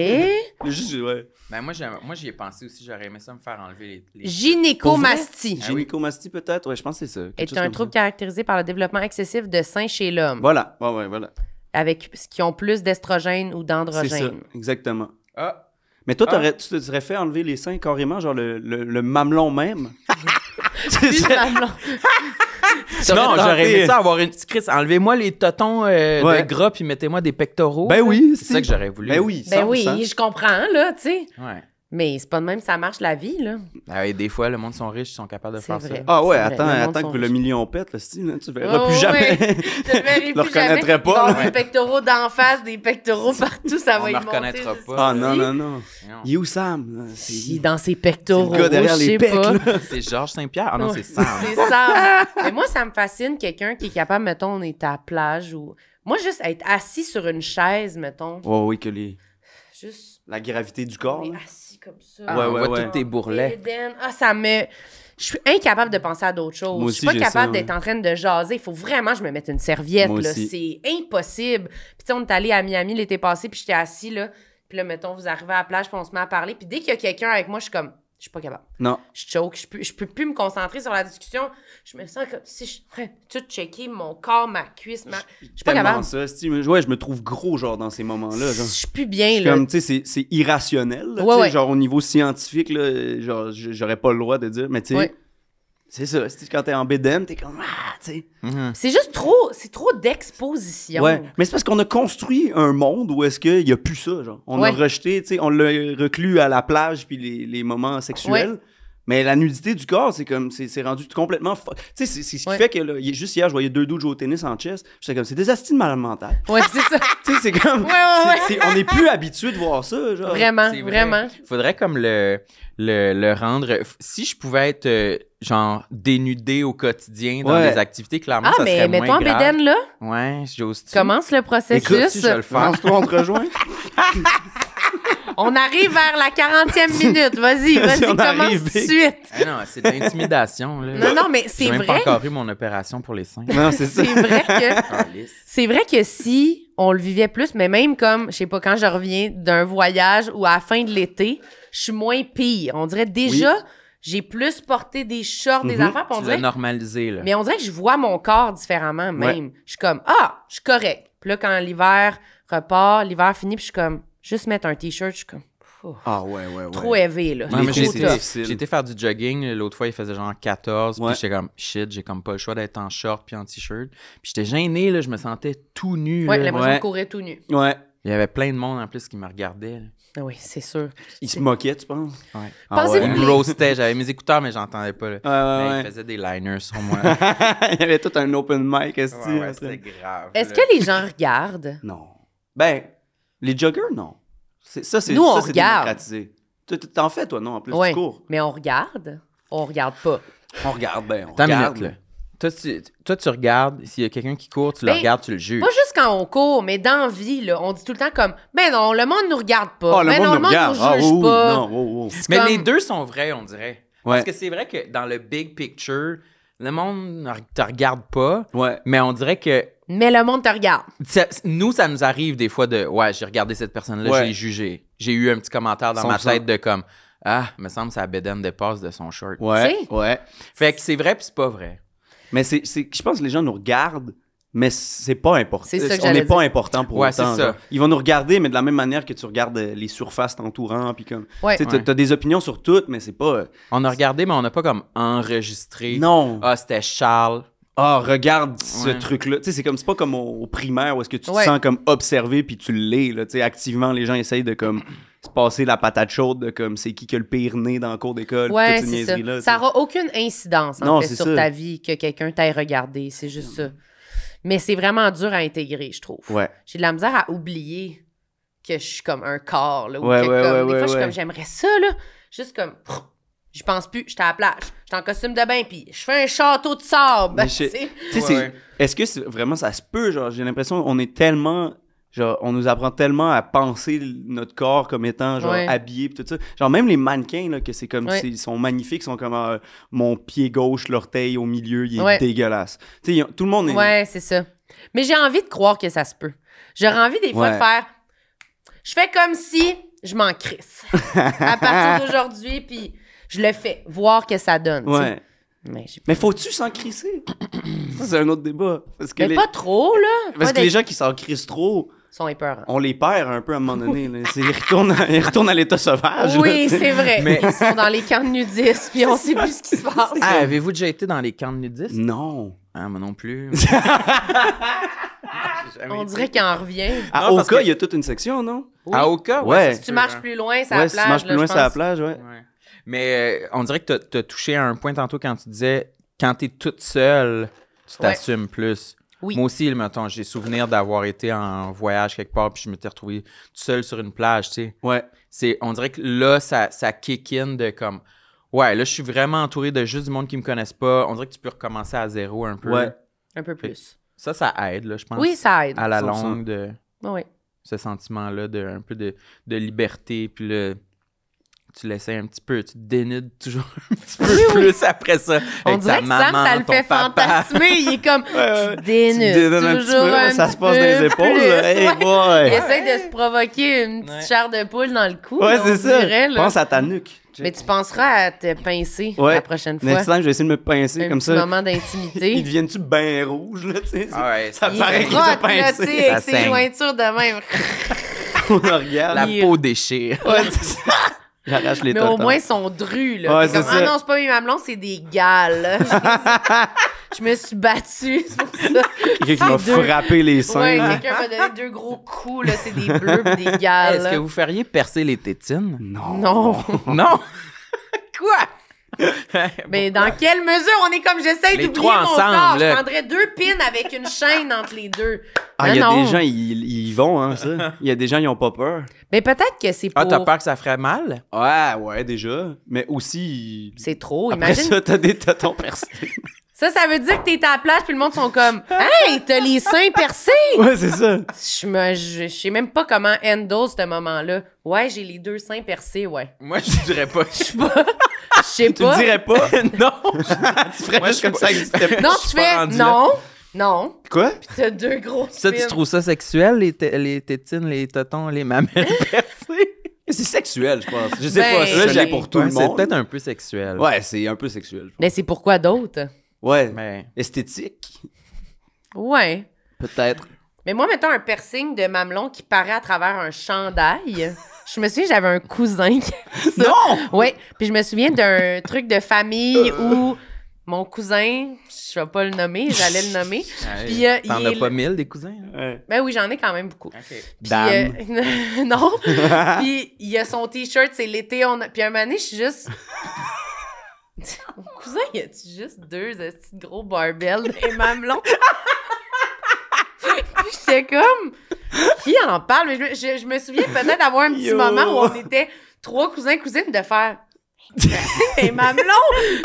Juste, ouais. Ben moi j'y ai pensé aussi, j'aurais aimé ça me faire enlever les... Gynécomastie Ah oui. Gynécomastie, peut-être, ouais, je pense que c'est ça. quelque est chose un comme trouble ça. caractérisé par le développement excessif de seins chez l'homme, Voilà, ouais, voilà. avec qui ont plus d'estrogène ou C'est ça, d'androgène. exactement. Ah! Mais toi, Ah. tu te serais fait enlever les seins carrément, genre le mamelon même? Plus mamelon. Non, j'aurais tenté. aimé ça avoir une petite crise. Enlevez-moi les totons Ouais. de gras puis mettez-moi des pectoraux. Ben oui, C'est ça que j'aurais voulu. Ben oui, Ben 100%. oui, je comprends, là, tu sais. Ouais. Mais c'est pas de même, ça marche la vie, là. Ah oui, des fois, le monde sont riches, ils sont capables de C'est faire vrai. ça. Ah ouais, C'est vrai, le monde attends sont que le riches. million pète, là, style, là, tu verras Oh, plus jamais. ouais. Je le verrai Le plus jamais. reconnaîtrais pas, Il va avoir là. des pectoraux d'en face, des pectoraux partout, ça On va y me monter. reconnaîtra juste pas. Ah ici. non. Non. Il est où Sam? Si, dans ses pectoraux, C'est le gars derrière je les sais pecs, pas. là. C'est Georges Saint-Pierre? Ah non, Ouais. c'est Sam. C'est ça. Mais moi, ça me fascine quelqu'un qui est capable, mettons, on est à la plage ou... Moi, juste être assis sur une chaise, mettons, Oh oui, que juste... la gravité du corps. On est là. assis comme ça. Ah, Ouais, on ouais, voit ouais. tous tes bourrelets. Eden. Ah, ça me... Je suis incapable de penser à d'autres choses. Moi Je suis aussi, pas j'ai capable ça, d'être en train de jaser. Il faut vraiment que je me mette une serviette. Moi Là. aussi. C'est impossible. Puis tu sais, on est allé à Miami l'été passé, puis j'étais assis là. Puis là, mettons, vous arrivez à la plage, puis on se met à parler. Puis dès qu'il y a quelqu'un avec moi, je suis comme... Je suis pas capable. Non. Je choke. Je peux plus me concentrer sur la discussion. Je me sens comme si je suis en train de tout checker, mon corps, ma cuisse, Je suis pas Tellement capable. ça. Ouais, je me trouve gros, genre, dans ces moments-là. Je Genre. suis plus bien, Je suis là. comme, tu sais, c'est irrationnel. Là, Ouais, tu sais, ouais. Genre, au niveau scientifique, là, genre, j'aurais pas le droit de dire. Mais tu sais, Ouais. c'est ça. C'est quand t'es en bédaine, t'es comme, ah, tu sais. Mhm. C'est juste trop... C'est trop d'exposition. Ouais. Mais c'est parce qu'on a construit un monde où est-ce qu'il y a plus ça, genre. On Ouais. a rejeté, tu sais, on l'a reclus à la plage puis les moments sexuels. Mais la nudité du corps, c'est comme, c'est rendu complètement... Tu sais, c'est ce qui fait que, là, juste hier, je voyais 2 dudes jouer au tennis en chess. J'étais comme, c'est des astis de malade mental. Ouais, c'est ça. Tu sais, c'est comme... Ouais. on n'est plus habitué de voir ça, genre. Vraiment, C'est vrai. vraiment. Faudrait comme le rendre... Si je pouvais être, genre, dénudé au quotidien dans des activités, clairement, ça serait moins mets-toi en grave. bédaine, là. Ouais, j'ose-tu? Commence le processus. Écoute, si je vais le faire. Pense-toi, on te rejoint. On arrive vers la 40e minute. Vas-y, Si on commence arrive, tout de suite. Ah non, c'est de l'intimidation, là. Non, mais c'est J'ai même vrai. pas encore eu mon opération pour les seins. Non, c'est ça. C'est vrai que... Calisse. C'est vrai que si on le vivait plus, mais même comme, je sais pas, quand je reviens d'un voyage ou à la fin de l'été, je suis moins pire. On dirait déjà, j'ai plus porté des shorts, des affaires, puis on Tu l'as dirait... normalisé, là. Mais on dirait que je vois mon corps différemment même. Je suis comme, je suis correct. Puis là, quand l'hiver repart, l'hiver finit, puis je suis comme, juste mettre un T-shirt, je suis comme, Ah ouais. trop élevé, là. Ouais, mais Trop j'ai tough. difficile. été faire du jogging. L'autre fois, il faisait genre 14. Ouais. Puis j'étais comme, shit, j'ai comme pas le choix d'être en short puis en t-shirt. Puis j'étais gêné, là. Je me sentais tout nu. Ouais, là. l'impression de courir tout nu. Ouais. Il y avait plein de monde en plus qui me regardait. là. Ah oui, c'est sûr. Il se moquait, tu penses? Ouais. Pensez-vous Il que me les- roastait. J'avais mes écouteurs, mais j'entendais pas. Là. Mais Ouais. il faisait des liners sur moi. Il y avait tout un open mic, est-ce C'était grave. Est-ce là. que les gens regardent? Non. Ben, les joggers, non. Ça, c'est Nous, on c'est regarde. démocratisé. T'en fais, toi, non? En plus, Ouais. tu cours. Mais on regarde? On regarde pas. On regarde, ben, on Attends une regarde. minute, là. Toi, tu regardes. S'il y a quelqu'un qui court, tu le Ben, regardes, tu le juges. Pas juste quand on court, mais dans la vie, là, on dit tout le temps comme, ben non, le monde nous regarde pas. Ah, le ben non, monde nous regarde. nous juge oui, pas. non, wow. Mais comme- les deux sont vrais, on dirait. Ouais. Parce que c'est vrai que dans le big picture, le monde ne te regarde pas, Ouais. mais on dirait que Mais le monde te regarde. nous, ça nous arrive des fois de ouais, j'ai regardé cette personne-là, Ouais. j'ai jugé. J'ai eu un petit commentaire dans ma 100%. tête de comme me semble que sa bédaine dépasse de son short. Ouais. Tu sais? Ouais. Fait que c'est vrai puis c'est pas vrai. Mais je pense que les gens nous regardent, mais c'est pas important. C'est ça que On j'allais n'est pas dire. important pour Ouais, autant. c'est ça. genre. Ils vont nous regarder, mais de la même manière que tu regardes les surfaces t'entourant, puis comme... Ouais. Tu sais, t'as des opinions sur toutes, mais c'est pas... On a regardé, mais on n'a pas comme enregistré. Non. Ah, c'était Charles. Ah, regarde ce Ouais. truc-là. Tu sais, c'est pas comme au primaire où est-ce que tu te Ouais. sens comme observé puis tu l'es, là. Tu sais, activement, les gens essayent de comme se passer la patate chaude de comme c'est qui a le pire nez dans le cours d'école. puis Ouais, toutes ces c'est ça. niaiseries-là, tu Ça sais. n'aura aucune incidence, en Non, fait, c'est sur ça. ta vie que quelqu'un t'aille regardé. C'est juste ça. Mais c'est vraiment dur à intégrer, je trouve. Ouais. J'ai de la misère à oublier que je suis comme un corps, là. Ou Ouais, que ouais, comme, ouais, des fois, ouais, je suis ouais. comme, j'aimerais ça, là. Juste comme, je pense plus, j'étais à la plage. J'étais en costume de bain, puis je fais un château de sable. Mais tu sais. Tu sais, Ouais. est-ce que vraiment ça se peut? Genre, j'ai l'impression qu'on est tellement. Genre, on nous apprend tellement à penser notre corps comme étant, genre, Ouais. habillé pis tout ça. Genre, même les mannequins, là, que c'est comme, Ouais. ils sont magnifiques, ils sont comme, mon pied gauche, l'orteil au milieu, il est Ouais. dégueulasse. Tu sais, tout le monde est... Ouais, c'est ça. Mais j'ai envie de croire que ça se peut. J'aurais envie des fois Ouais. de faire. Je fais comme si je m'en crisse. À partir d'aujourd'hui, puis je le fais. Voir que ça donne. tu sais. Ouais. Mais, j'ai- Mais faut-tu s'en crisser? Ça, c'est un autre débat. Parce que, Mais pas trop, là. parce Pas que les d'être- gens qui s'en crissent trop, sont épeurants. on les perd un peu à un moment donné. Là. Ils retournent à l'état sauvage. Oui, là, tu sais. c'est vrai. Mais- Ils sont dans les camps de nudistes, puis on sait plus ce qui se passe. Ah, avez-vous déjà été dans les camps de nudistes? Non. Ah, moi non plus. On dirait qu'il en revient. À Non, parce Oka, que- il y a toute une section, non? Oui. À Oka, Ouais. Si tu marches plus loin, c'est à Ouais, la si plage. tu marches plus là, loin, je c'est à la pense. plage, ouais. Ouais. Mais on dirait que t'as touché à un point tantôt quand tu disais quand t'es toute seule, tu t'assumes plus. Oui. Moi aussi, mettons, j'ai souvenir d'avoir été en voyage quelque part puis je m'étais retrouvé tout seul sur une plage, tu sais. Ouais. On dirait que là, ça kick in de comme ouais, là, je suis vraiment entouré de juste du monde qui me connaissent pas. On dirait que tu peux recommencer à zéro un peu. Ouais. Un peu plus. Ça aide, là, je pense. Oui, ça aide. À la 100%. longue de Oui. ce sentiment-là de un peu de liberté puis là tu l'essaies un petit peu, tu te dénudes toujours un petit peu plus après ça. On avec dirait ta que Sam, maman, ça le ton fait papa. fantasmer. Il est comme, ouais. tu dénudes. Tu dénudes un petit toujours peu, un ça petit se passe dans les peu épaules, plus. là. Hey, Ouais. boy. Il essaie de se provoquer une petite Ouais. chair de poule dans le cou. Ouais, là, c'est on ça. dirait, là. Pense à ta nuque. Mais tu penseras à te pincer Ouais. la prochaine fois. Next time, je vais essayer de me pincer Un comme petit ça. moment Ils d'intimité. deviennent-tu bien rouges, là, tu sais? Ah ouais, Ça Il paraît qu'ils ont frotte, là, tu sais, pincé. avec Ça ses saigne. jointures de même. On le regarde. la Il- peau déchire. Ouais, c'est ça. J'arrache les Mais totons. au moins, ils sont drus, là. Ouais, C'est comme, c'est ça. ah non, c'est pas mes mamelons, c'est des gales, là. Je me suis battue, c'est pour ça. Quelqu'un qui m'a C'est deux. frappé les seins. Ouais, là. quelqu'un m'a donné 2 gros coups, là. C'est des bleus pis des gales. Est-ce que vous feriez percer les tétines? Non. Non. Non. Quoi? Mais dans quelle mesure? On est comme, j'essaye Les d'oublier trois mon ensemble, corps. là. Je prendrais 2 pins avec une chaîne entre les deux. Ah, il y a des gens, ils vont, hein, ça. Il y a des gens, ils ont pas peur. Mais peut-être que c'est pour... Ah, t'as peur que ça ferait mal? Ouais, déjà. Mais aussi... C'est trop, Après imagine. ça, t'as des tétons percés. Ça veut dire que t'es à la plage puis le monde sont comme « Hey, t'as les seins percés! Ouais, c'est ça. » Je sais même pas comment handle ce moment-là. Ouais, j'ai les 2 seins percés, ouais. Moi, je dirais pas. Je sais pas. Je sais Tu le pas. dirais pas? Non! Tu ferais Moi, juste je comme ça. existait. Non, je suis tu pas fais rendu non. Non. Quoi? T'as 2 gros Ça, tu spins. trouves ça sexuel, les tétines, les tétons, les mamelles percées? C'est sexuel, je pense. Je sais Ben, pas, là, c'est j'ai- pour tout Ouais, le c'est monde. peut-être un peu sexuel. Ouais, c'est un peu sexuel. Mais c'est pourquoi d'autres? Ouais. Mais... Esthétique, Ouais. peut-être. Mais moi, mettons un piercing de mamelon qui paraît à travers un chandail. Je me souviens, j'avais un cousin qui avait ça. Non! Ouais. Puis je me souviens d'un truc de famille où mon cousin, je vais pas le nommer, j'allais le nommer. Puis, T'en il as est- pas 1000 des cousins? Hein? Ouais. Ben oui, j'en ai quand même beaucoup. OK. Puis, Dan. non. Puis il a son t-shirt, c'est l'été. Puis un moment donné, je suis juste. Mon cousin, il a-tu juste 2 petits gros barbells et mamelons? Puis j'étais comme. Qui en parle? Mais je me souviens peut-être d'avoir un petit Yo. moment où on était 3 cousins-cousines de faire. Et mamelons!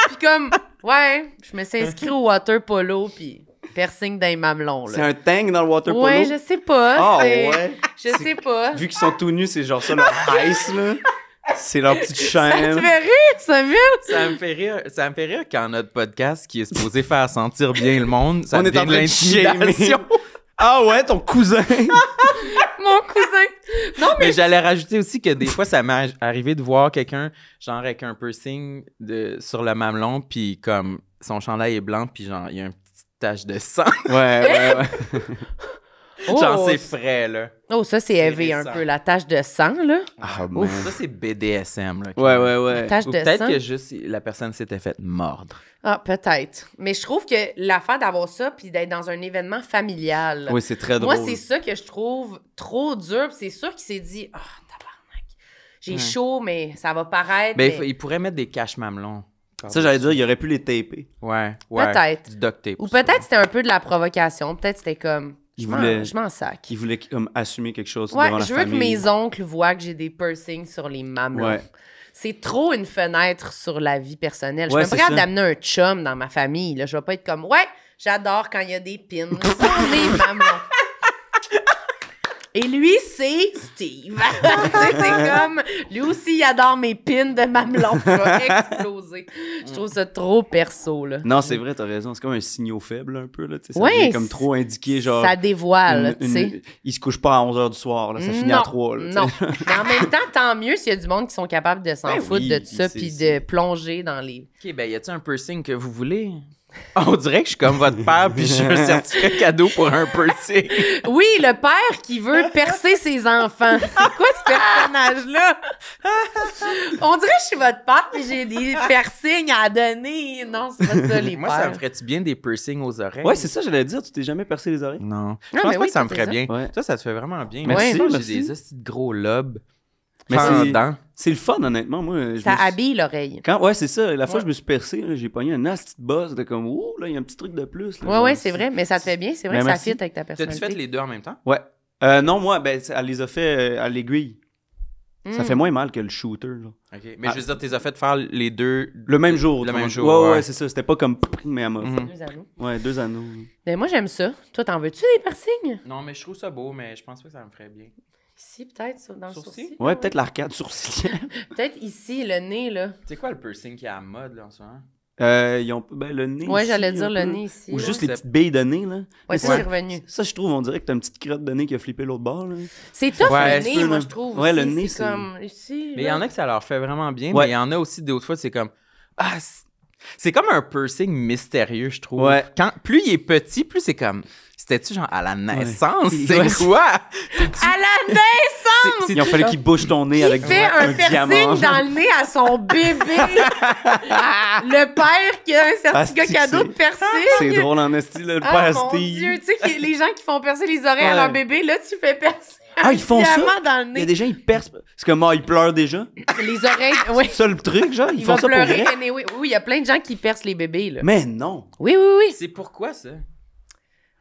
Puis comme. Ouais, je me suis inscrite au water polo, puis piercing dans les mamelons, là. C'est un tang dans le water polo? Ouais, je sais pas. Ah, c'est- ouais. Je sais pas. Vu qu'ils sont tout nus, c'est genre ça leur ice, là. C'est leur petite Ça te chaîne. fait rire, Samuel? Ça me fait rire quand notre podcast qui est supposé faire sentir bien le monde, ça On est devient en de train de shamer. l'intimidation. Ah ouais, ton cousin. Mon cousin. Non, mais Mais j'allais rajouter aussi que des fois, ça m'est arrivé de voir quelqu'un, genre avec un piercing sur le mamelon, puis comme son chandail est blanc, puis genre, il y a une petite tache de sang. Ouais. Genre, c'est frais, là. Oh, ça, c'est élevé un récent. peu. La tache de sang, là. Ah, Ouf. man. Ça, c'est BDSM, là. Ouais. Tache Ou de peut-être sang. que juste la personne s'était faite mordre. Ah, peut-être. Mais je trouve que l'affaire d'avoir ça puis d'être dans un événement familial, Oui, c'est très drôle. moi, c'est ça que je trouve trop dur. Puis c'est sûr qu'il s'est dit « Ah, tabarnak, j'ai chaud, mais ça va paraître. Ben, mais- il pourrait mettre des caches mamelons. Ça, j'allais dire, il aurait pu les taper. Ouais. Peut-être. Du duct tape. Ou peut-être c'était un peu de la provocation. Peut-être c'était comme Il je voulait- m'en sac. Qui voulait comme assumer quelque chose Ouais, devant la je veux famille. que mes oncles voient que j'ai des piercings sur les mamelons. Ouais. C'est trop une fenêtre sur la vie personnelle. Je Ouais, suis même c'est pas capable ça. d'amener un chum dans ma famille. Là. Je vais pas être comme, ouais, j'adore quand il y a des pins sur les mamelons. Et lui, c'est Steve. Tu sais, c'est comme, lui aussi, il adore mes pins de mamelons. Je vais exploser. Je trouve ça trop perso, là. Non, c'est vrai, t'as raison. C'est comme un signal faible, un peu. Là, tu sais, ça Ouais, devient comme trop indiqué, genre... Ça dévoile, tu sais. Il se couche pas à 11h du soir, là, ça finit à 3. Là, tu sais. Non. Mais en même temps, tant mieux s'il y a du monde qui sont capables de s'en Ben foutre oui, de ça c'est- puis c'est- de plonger dans les... OK, ben, y a-t-il un piercing que vous voulez? On dirait que je suis comme votre père, puis j'ai un certificat cadeau pour un piercing. Oui, le père qui veut percer ses enfants. C'est quoi ce personnage-là? On dirait que je suis votre père puis j'ai des piercings à donner. Non, c'est pas ça, les Moi, ça me pères. ferait-tu bien des piercings aux oreilles? Ouais, c'est ça, j'allais dire. Tu t'es jamais percé les oreilles? Non. Je Ah, pense mais pas oui, que ça me toi, ferait t'es bien. ça. Ouais. Ça te fait vraiment bien. Merci, Moi, merci. j'ai des hosties de gros lobes. Mais Pendant. c'est le fun, honnêtement. Moi, je Ça me suis- habille l'oreille. Ouais, c'est ça. La fois Ouais. que je me suis percé, là, j'ai pogné un nasty de boss. C'était comme, ouh, là, il y a un petit truc de plus. là, Ouais, genre, ouais, c'est vrai, mais ça te fait bien. C'est vrai Mais que ça merci. fit avec ta T'as-tu personnalité. fait les deux en même temps? Ouais. Non, moi, ben, elle les a fait à l'aiguille. Ça fait moins mal que le shooter. Genre. OK. Mais je veux dire, t'es as fait faire les deux... Le même jour. Le autrement même dit. jour, Ouais, ouais. c'est ça. C'était pas comme, mais elle m'a Mhm. fait. 2 anneaux. Ouais, 2 anneaux. Mais moi, j'aime ça. Toi, t'en veux-tu des piercings? Non, mais je trouve ça beau, mais je pense pas que ça me ferait bien. Ici, peut-être, dans le Sourcil? sourcil. Ouais, peut-être l'arcade sourcilière. Peut-être ici, le nez, là. C'est quoi le piercing qui est à la mode, là, en ce moment? Ils ont ben, le nez. Ouais, ici, j'allais un dire le peu. nez ici. Ou là. juste les C'est- petites billes de nez, là. Ouais, Mais ça, ça- c'est revenu. Ça, je trouve, on dirait que t'as une petite crotte de nez qui a flippé l'autre bord, là. C'est tough, Ouais, le c'est nez, peu, moi, là. je trouve. Ouais, le aussi. nez, c'est c'est- comme ici. Mais il y en a que ça leur fait vraiment bien, Ouais. mais il y en a aussi d'autres fois, c'est comme... Ah, c'est comme un piercing mystérieux, je trouve. Ouais. Plus il est petit, plus c'est comme... C'était-tu genre à la naissance? Ouais. C'est Ouais. quoi? À la naissance! Il a fallu qu'il bouche ton nez Qui avec fait un diamant. piercing dans le nez à son bébé? Le père qui a un certificat Asti, cadeau de c'est- piercing? C'est drôle en esti, là, le Ah, père mon Steve. Dieu, tu sais, les gens qui font percer les oreilles à Ouais. leur bébé, là, tu fais percer Ah, ils font ça? Diamant dans le Il y a nez. des gens, ils percent. C'est comme, ils pleurent déjà. Les oreilles, oui. C'est ça le truc, genre? Ils Ils font vont ça pour pleurer. vrai? Oui, il y a plein de gens qui percent les bébés, là. Mais non. Oui, oui, oui. C'est pourquoi, ça?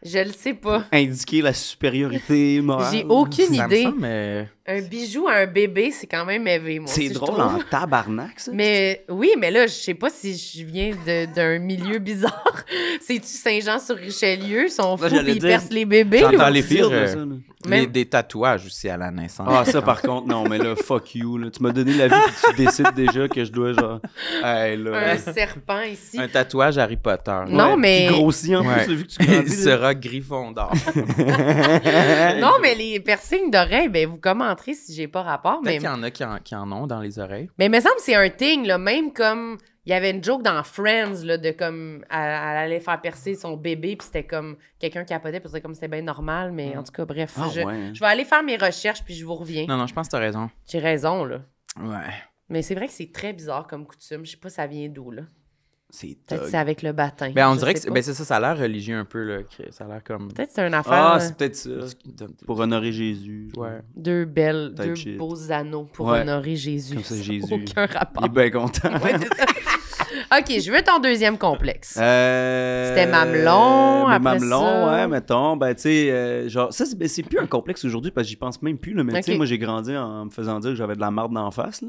Je le sais pas. Indiquer la supériorité morale. J'ai aucune Ça me idée. semble, Un bijou à un bébé, c'est quand même élevé, moi. C'est aussi, je drôle trouve. en tabarnak, ça. Mais oui, mais là, je sais pas si je viens d'un milieu bizarre. C'est-tu Saint-Jean-sur-Richelieu? Ils sont fous Là, j'allais et ils dire, percent les bébés? J'entends ou- les pires de dire, ça, là. Même- des tatouages aussi à la naissance. Ah, ça, par contre, non, mais là, fuck you, là. Tu m'as donné la vie puis tu décides déjà que je dois, genre... Hey, là... Un serpent ici. Un tatouage Harry Potter. Non, mais- Qui grossit en Ouais. plus, vu que tu grandis. Il là. sera Gryffondor. Non, mais les piercings d'oreilles, ben vous commenterez si j'ai pas rapport. Peut-être Mais, qu'il y en a qui en ont dans les oreilles. mais il me semble que c'est un thing, là. Même comme... Il y avait une joke dans Friends, là, de comme... Elle allait faire percer son bébé, puis c'était comme... Quelqu'un capotait, puis c'était comme c'était bien normal. Mais en tout cas, bref. Ah, je, ouais. je vais aller faire mes recherches, puis je vous reviens. Non, je pense que t'as raison. J'ai raison, là. Ouais. Mais c'est vrai que c'est très bizarre comme coutume. Je sais pas ça vient d'où, là. C'est Peut-être que thug. c'est avec le baptême. Ben, on je dirait que sais pas. c'est ça, ça a l'air religieux un peu, là. Ça a l'air comme... Peut-être que c'est une affaire. Ah, c'est peut-être ça. Pour honorer Jésus. Ouais. Deux Type deux shit. beaux anneaux pour Ouais. honorer Jésus. Comme ça, n'a Jésus. Aucun rapport. Il est bien content. Ouais, c'est ça. OK, je veux ton deuxième complexe. C'était C'était mamelon, après mamelon, ça. ouais, mettons. Ben, tu sais, genre, ça, c'est plus un complexe aujourd'hui parce que j'y pense même plus, là. Mais tu sais, Ok. moi, j'ai grandi en me faisant dire que j'avais de la marde d'en face, là.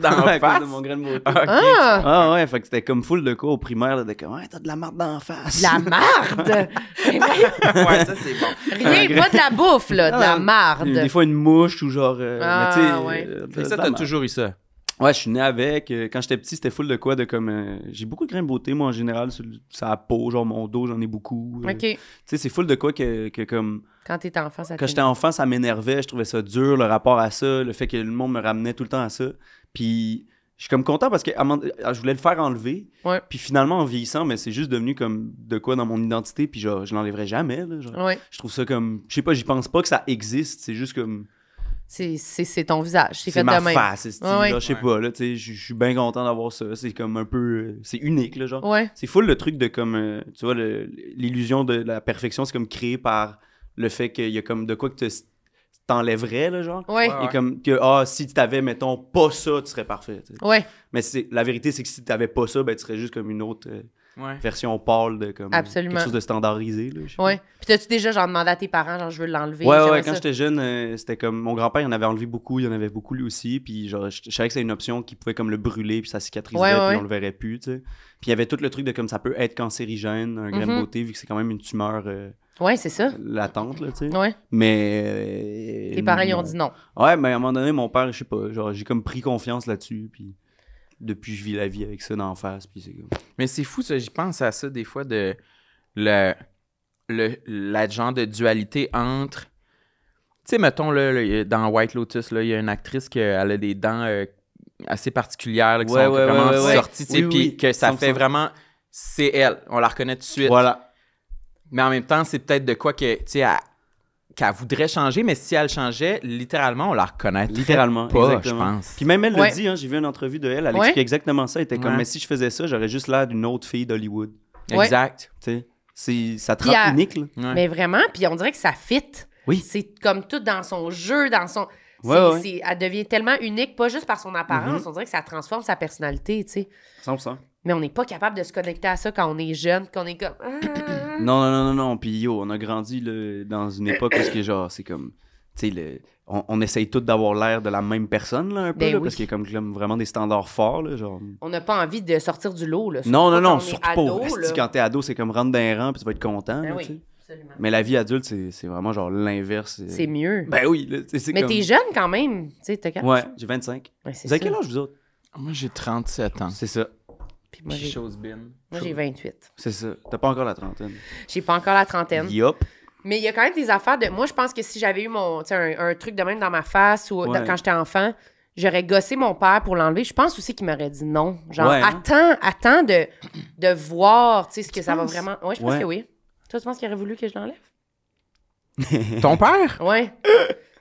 Dans Ouais, à la cause face? de mon grain de beauté. Ah! Ah ouais, fait que c'était comme full de quoi au primaire, là, de comme, ouais, t'as de la marde d'en face. De la marde! Mais voyons, Ouais, ça, c'est bon. rien, pas de la bouffe, là, de la Ah, marde. Des fois, une mouche ou genre. Ah, mais tu sais, ouais. de Et ça, la t'as marde. toujours eu ça. Ouais, je suis né avec. Quand j'étais petit, c'était full de quoi, de comme. J'ai beaucoup de grains de beauté, moi, en général, sur la peau, genre mon dos, j'en ai beaucoup. OK. Tu sais, c'est full de quoi que comme. Quand t'es enfant, ça Quand j'étais enfant, ça m'énervait, je trouvais ça dur, le rapport à ça, le fait que le monde me ramenait tout le temps à ça. Puis je suis comme content parce que je voulais le faire enlever. Ouais. Puis finalement, en vieillissant, mais c'est juste devenu comme de quoi dans mon identité, puis genre, je l'enlèverai jamais. Là, genre. Ouais. Je trouve ça comme. Je sais pas, j'y pense pas que ça existe, c'est juste comme. C'est ton visage. C'est C'est fait ma de même. face, c'est style, Ouais, ouais. genre, je sais pas, là, tu sais, je suis bien content d'avoir ça. C'est comme un peu. C'est unique, là, genre. Ouais. C'est full le truc de comme. Tu vois, l'illusion de la perfection, c'est comme créé par le fait qu'il y a comme de quoi que t'enlèverais, là, genre. Ouais. Et comme que, si tu t'avais, mettons, pas ça, tu serais parfait. Tu sais. Ouais. Mais la vérité, c'est que si t'avais pas ça, ben, tu serais juste comme une autre Ouais. version pâle de comme. Absolument. Quelque chose de standardisé, là. je sais pas. Ouais. Puis t'as-tu déjà genre demandé à tes parents, genre je veux l'enlever? Ouais, j'aimerais ouais, quand ça. j'étais jeune, c'était comme. Mon grand-père, il en avait enlevé beaucoup, il en avait beaucoup lui aussi. Puis, genre, je savais que c'était une option qui pouvait comme le brûler, puis ça cicatriserait, Ouais, puis ouais. on le verrait plus, tu sais. Puis, il y avait tout le truc de comme ça peut être cancérigène, un grain de Mhm. beauté, vu que c'est quand même une tumeur Ouais, c'est ça. latente, là, tu sais. Ouais. Mais. Tes parents, ils ont non. dit non. Ouais, mais à un moment donné, mon père, je sais pas, genre, j'ai comme pris confiance là-dessus, puis depuis, je vis la vie avec ça d'en face, puis c'est comme. Mais c'est fou, ça. J'y pense à ça des fois de la genre de dualité entre. Tu sais, mettons, là, dans White Lotus, là, il y a une actrice qui elle a des dents assez particulières là, qui Ouais, sont ouais, vraiment ouais, ouais. sorties, tu sais, Oui, puis oui, que ça 100%. fait vraiment. C'est elle. On la reconnaît tout de suite. Voilà. Mais en même temps, c'est peut-être de quoi que, tu sais, qu'elle voudrait changer, mais si elle changeait, littéralement, on la reconnaîtrait Littéralement, pas, exactement. je pense. Puis même elle Ouais. le dit, hein, j'ai vu une entrevue de elle, elle Ouais. expliquait exactement ça. Elle était comme, Ouais. mais si je faisais ça, j'aurais juste l'air d'une autre fille d'Hollywood. Ouais. Exact. Tu sais, ça te Puis rend elle- unique, là. Ouais. Mais vraiment, puis on dirait que ça fit. Oui. C'est comme tout dans son jeu, dans son... Ouais, ouais. Elle devient tellement unique, pas juste par son apparence, on dirait que ça transforme sa personnalité, tu sais. 100%. Mais on n'est pas capable de se connecter à ça quand on est jeune, qu'on est comme... Non. Puis yo, on a grandi là, dans une époque où c'est comme, tu sais, on essaye tous d'avoir l'air de la même personne, là, un peu, Ben là, oui. parce qu'il y a comme vraiment des standards forts, là, genre. On n'a pas envie de sortir du lot, là. Non, Surtout quand on est surtout ado, pas. là. Quand t'es ado, c'est comme rentre dans un rang, puis tu vas être content, Ben là, oui, tu sais. absolument. Mais la vie adulte, c'est vraiment genre l'inverse. C'est mieux. Ben oui, là, tu sais, c'est Mais comme... t'es jeune quand même, tu sais, t'as quel Ouais, âge? j'ai 25. Ouais, c'est Vous avez ça. quel âge, vous autres? Moi, j'ai 37 ans. C'est ça. Puis moi, j'ai... Chose bin. Moi, j'ai 28. C'est ça. T'as pas encore la trentaine. J'ai pas encore la trentaine. Yup. Mais il y a quand même des affaires de... Moi, je pense que si j'avais eu mon, tu sais, un truc de même dans ma face ou Ouais. quand j'étais enfant, j'aurais gossé mon père pour l'enlever. Je pense aussi qu'il m'aurait dit non. Genre, Ouais, hein? attends de voir, tu sais, ce que ça va penses? vraiment... Ouais, je pense Ouais. que oui. Toi, tu penses qu'il aurait voulu que je l'enlève? Ton père? Ouais.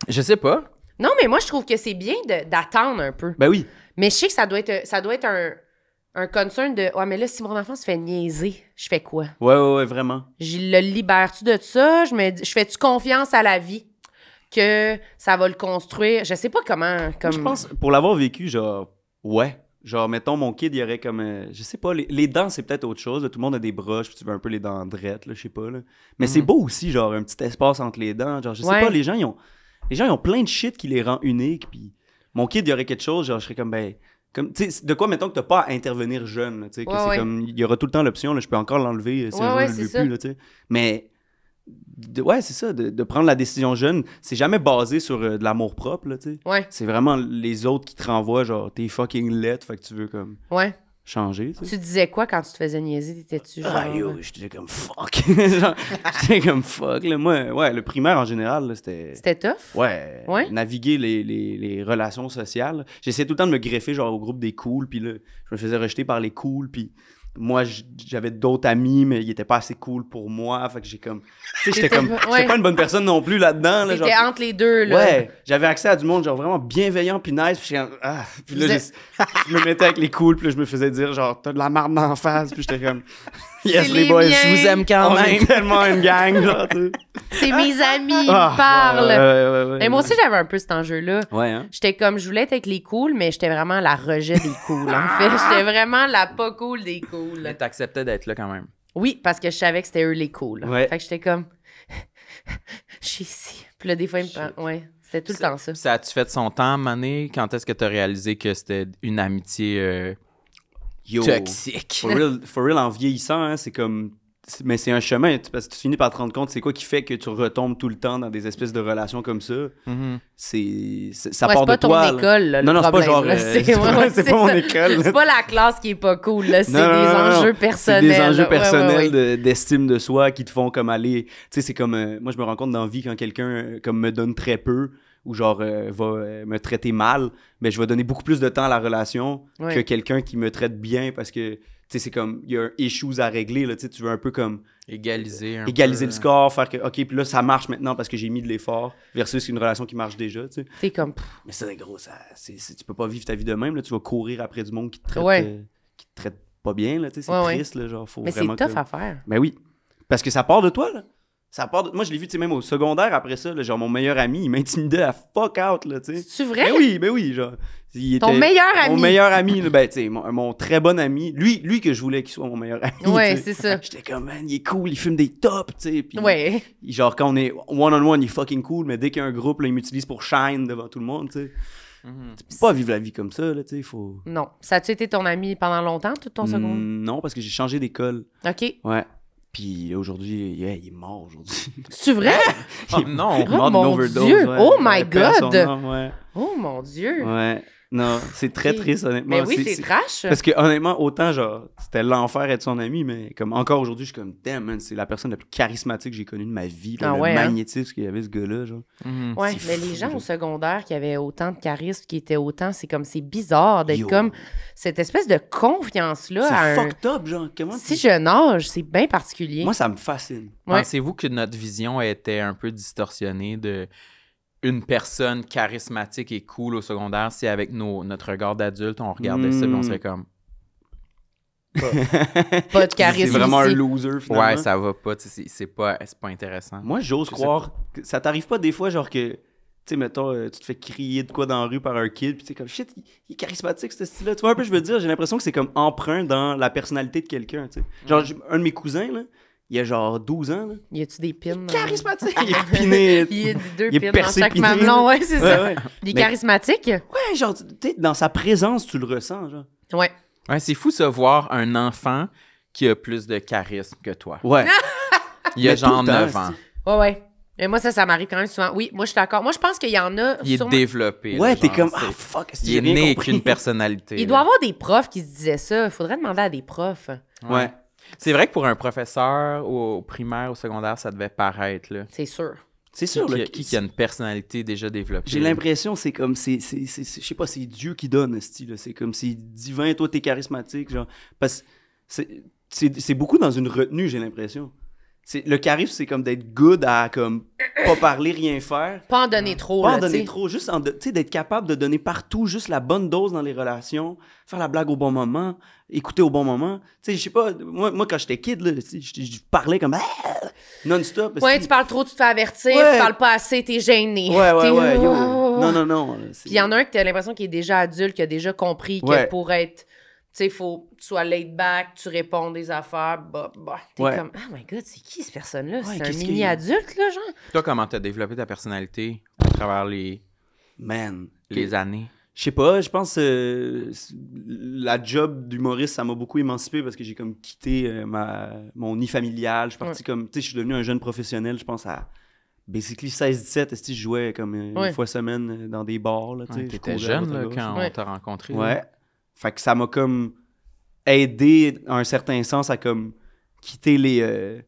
Je sais pas. Non, mais moi, je trouve que c'est bien d'attendre un peu. Ben oui. Mais je sais que ça doit être un concern de... Ouais, mais là, si mon enfant se fait niaiser, je fais quoi? Ouais, vraiment. Je le libère-tu de ça? Je fais-tu confiance à la vie? que ça va le construire? Je sais pas comment... Moi, je pense, pour l'avoir vécu, genre, ouais. Genre, mettons, mon kid, il y aurait comme... je sais pas, les dents, c'est peut-être autre chose. Là. Tout le monde a des broches, puis tu veux un peu les dents drettes, là, je sais pas. Là. Mais c'est beau aussi, genre, un petit espace entre les dents. Genre, je sais pas, les gens, ils ont plein de shit qui les rend uniques. Puis mon kid, il y aurait quelque chose, genre, je serais comme, tu sais, de quoi, mettons, que t'as pas à intervenir jeune, tu sais, que c'est comme... Il y aura tout le temps l'option, là, je peux encore l'enlever si un jour je le veux plus, là, tu sais. Mais... c'est ça, de prendre la décision jeune, c'est jamais basé sur de l'amour-propre, là, tu sais. Ouais. C'est vraiment les autres qui te renvoient, genre, t'es fucking laid, fait que tu veux, comme, changer, tu sais. Tu disais quoi quand tu te faisais niaiser? T'étais-tu genre... Ah, yo, j'étais comme fuck. Genre, j'étais comme fuck, là. Moi, ouais, le primaire, en général, là, c'était... C'était tough? Ouais. Naviguer les relations sociales. J'essayais tout le temps de me greffer, genre, au groupe des cools, puis là, je me faisais rejeter par les cools, puis... Moi, j'avais d'autres amis, mais ils étaient pas assez cool pour moi. Fait que j'ai comme... Tu sais, j'étais pas une bonne personne non plus là-dedans. Là, t'étais genre... entre les deux, là. Ouais, j'avais accès à du monde, genre, vraiment bienveillant puis nice. Puis puis là, je me mettais avec les cools, puis là, je me faisais dire, genre, t'as de la marde d'en face. Puis j'étais comme... Yes, les boys, je vous aime quand même. On est tellement une gang, genre, tu sais. C'est mes amis, ils me parlent. Ouais. Et moi aussi, j'avais un peu cet enjeu-là. Ouais, hein? J'étais comme, je voulais être avec les cools, mais j'étais vraiment la rejet des cools, en fait. J'étais vraiment la pas cool des cools. Mais t'acceptais d'être là quand même. Oui, parce que je savais que c'était eux les cools. Ouais. Fait que j'étais comme, je suis ici. Puis là, des fois, ils me prennent. Ouais, c'était tout le temps ça. Ça a-tu fait son temps, Mané? Quand est-ce que t'as réalisé que c'était une amitié toxique? For real, en vieillissant, hein, c'est comme... Mais c'est un chemin, parce que tu finis par te rendre compte c'est quoi qui fait que tu retombes tout le temps dans des espèces de relations comme ça. Ça part de toi. C'est pas ton école, là, non, c'est pas genre... c'est pas mon école. C'est pas la classe qui est pas cool, là. C'est des enjeux personnels. C'est des enjeux personnels d'estime de soi qui te font comme aller... Tu sais, c'est comme... moi, je me rends compte dans la vie quand quelqu'un comme me donne très peu ou genre va me traiter mal, mais je vais donner beaucoup plus de temps à la relation que quelqu'un qui me traite bien parce que... Tu sais, c'est comme, il y a un issues à régler, là, tu sais, tu veux un peu comme... Égaliser le score, faire que, OK, puis là, ça marche maintenant parce que j'ai mis de l'effort, versus une relation qui marche déjà, tu sais. T'es comme... Mais ça, gros, tu peux pas vivre ta vie de même, là, tu vas courir après du monde qui te traite pas bien, là, tu sais, c'est triste, là, genre, faut mais vraiment... Mais c'est tough à faire. Ben oui, parce que ça part de toi, là. Moi, je l'ai vu, tu sais, même au secondaire, après ça, là, genre, mon meilleur ami, il m'intimidait à fuck out, là, tu sais. C'est vrai? Ben oui, genre... Ton meilleur ami? Mon meilleur ami, là, ben, tu sais, mon très bon ami. Lui que je voulais qu'il soit mon meilleur ami. Ouais, c'est ça. J'étais comme, man, il est cool, il fume des tops, tu sais. Puis, ouais. Genre, quand on est one-on-one, il est fucking cool, mais dès qu'il y a un groupe, là, il m'utilise pour shine devant tout le monde, tu sais. Tu peux pas vivre la vie comme ça, là, tu sais, faut... Non. Ça a-tu été ton ami pendant longtemps, tout ton secondaire? Non, parce que j'ai changé d'école. OK. Ouais. Puis aujourd'hui, il est mort aujourd'hui. C'est vrai? Oh non! Oh mon Dieu! Ouais. Oh my God! Ouais. Oh mon Dieu! Ouais. Non, c'est très triste, honnêtement. Mais oui, c'est trash. Parce que, honnêtement, autant, genre, c'était l'enfer être son ami, mais comme encore aujourd'hui, je suis comme, damn, man, c'est la personne la plus charismatique que j'ai connue de ma vie. Là, le magnétisme qu'il y avait, ce gars-là, genre. Ouais, mais les gens au secondaire qui avaient autant de charisme, qui étaient autant, c'est comme, c'est bizarre d'être comme cette espèce de confiance-là. C'est fucked up, genre. Si jeune âge, c'est bien particulier. Moi, ça me fascine. Ouais. Pensez-vous que notre vision était un peu distorsionnée de une personne charismatique et cool au secondaire si avec notre regard d'adulte, on regardait ça et on serait comme... Pas de charisme. C'est vraiment un loser, finalement. Ouais, ça va pas, c'est pas intéressant. Moi, j'ose croire que ça t'arrive pas des fois, genre que, tu sais, mettons, tu te fais crier de quoi dans la rue par un kid, puis tu sais, comme, shit, il est charismatique, ce style-là. Tu vois un peu, je veux dire, j'ai l'impression que c'est comme emprunt dans la personnalité de quelqu'un, tu sais. Genre, un de mes cousins, là, il y a genre 12 ans, là. Y a-tu des pins? Charismatique! Il est piné. Il y a deux pins dans chaque mamelon, ouais, c'est ça. Ouais. Il est charismatique? Ouais, genre, tu sais, dans sa présence, tu le ressens, genre. Ouais. Ouais, c'est fou ça, voir un enfant qui a plus de charisme que toi. Ouais. Il a genre 9 ans. Ouais. Et moi, ça m'arrive quand même souvent. Oui, moi, je suis d'accord. Moi, je pense qu'il y en a... Il est développé. Ouais, là, t'es genre, comme, ah, fuck, il est né qu'une personnalité. Il doit y avoir des profs qui se disaient ça. Il faudrait demander à des profs. Ouais. C'est vrai que pour un professeur au primaire, au secondaire, ça devait paraître, là. C'est sûr. C'est sûr, là. Qui a une personnalité déjà développée. J'ai l'impression, c'est comme, je sais pas, c'est Dieu qui donne, style. C'est comme, c'est divin, toi, t'es charismatique, genre. Parce que c'est beaucoup dans une retenue, j'ai l'impression. Le charisme, c'est comme d'être good à, comme, pas parler, rien faire. Pas en donner trop, Pas là, en donner trop, juste, tu sais, d'être capable de donner partout juste la bonne dose dans les relations, faire la blague au bon moment, écouter au bon moment. Tu sais, je sais pas, moi quand j'étais kid, là, je parlais comme... Non-stop. Ouais, tu parles trop, tu te fais avertir, Ouais. tu parles pas assez, t'es gêné. Ouais, yo. Oh. Non. Puis il y en a un que t'as l'impression qu'il est déjà adulte, qui a déjà compris que Ouais. pour être... Tu sais, faut que tu sois laid back, tu réponds des affaires, t'es Ouais. comme, oh my God, c'est qui cette personne-là? Ouais, C'est un qu'est-ce qu'il- mini-adulte, là, genre? Toi, comment t'as développé ta personnalité à travers les Man. années? Je sais pas, je pense la job d'humoriste, ça m'a beaucoup émancipé parce que j'ai comme quitté mon nid familial. Je suis parti comme, tu sais, je suis devenu un jeune professionnel, je pense à basically 16-17, je jouais comme une fois semaine dans des bars. Là, Ouais, je t'étais courais à jeune droite, à là, gauche. quand Ouais. on t'a rencontré. Ouais. là. Fait que ça m'a comme aidé, à un certain sens, à comme quitter les...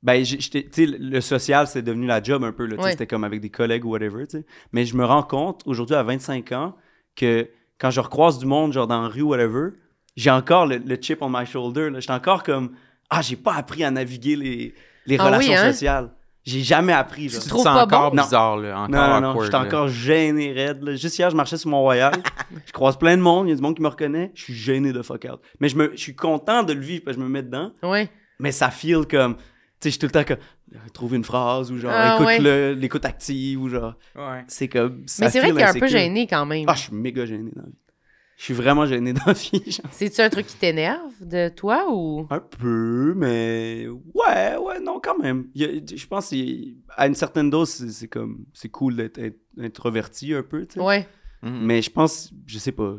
Ben, tu sais, le social, c'est devenu la job un peu. Là, tu sais, Ouais. c'était comme avec des collègues ou whatever. Tu sais. Mais je me rends compte, aujourd'hui, à 25 ans, que quand je recroise du monde, genre dans la rue ou whatever, j'ai encore le chip on my shoulder. J'étais encore comme, j'ai pas appris à naviguer les Ah relations oui, hein? sociales. J'ai jamais appris. Genre. Tu te trouves sens pas encore bon? bizarre, là, encore Non, awkward. j'étais là. encore gêné, raide. Là. Juste hier, je marchais sur Mont-Royal. Je croise plein de monde. Il y a du monde qui me reconnaît. Je suis gêné de fuck out. Mais je suis content de le vivre parce que je me mets dedans. Ouais. Mais ça feel comme... Tu sais, je suis tout le temps comme... Trouve une phrase ou genre, Ah, écoute-le, l'écoute active ou genre... Ouais. C'est comme... ça Mais c'est vrai feel qu'il est un peu insécure. gêné quand même. Ah, je suis méga gêné dans la vie. Je suis vraiment gêné dans la vie. Genre. C'est-tu un truc qui t'énerve de toi ou... Un peu, mais... Ouais, non, quand même. Je pense qu'à une certaine dose, c'est comme... C'est cool d'être introverti un peu, tu sais. Ouais. Mhm. Mais je pense... Je sais pas,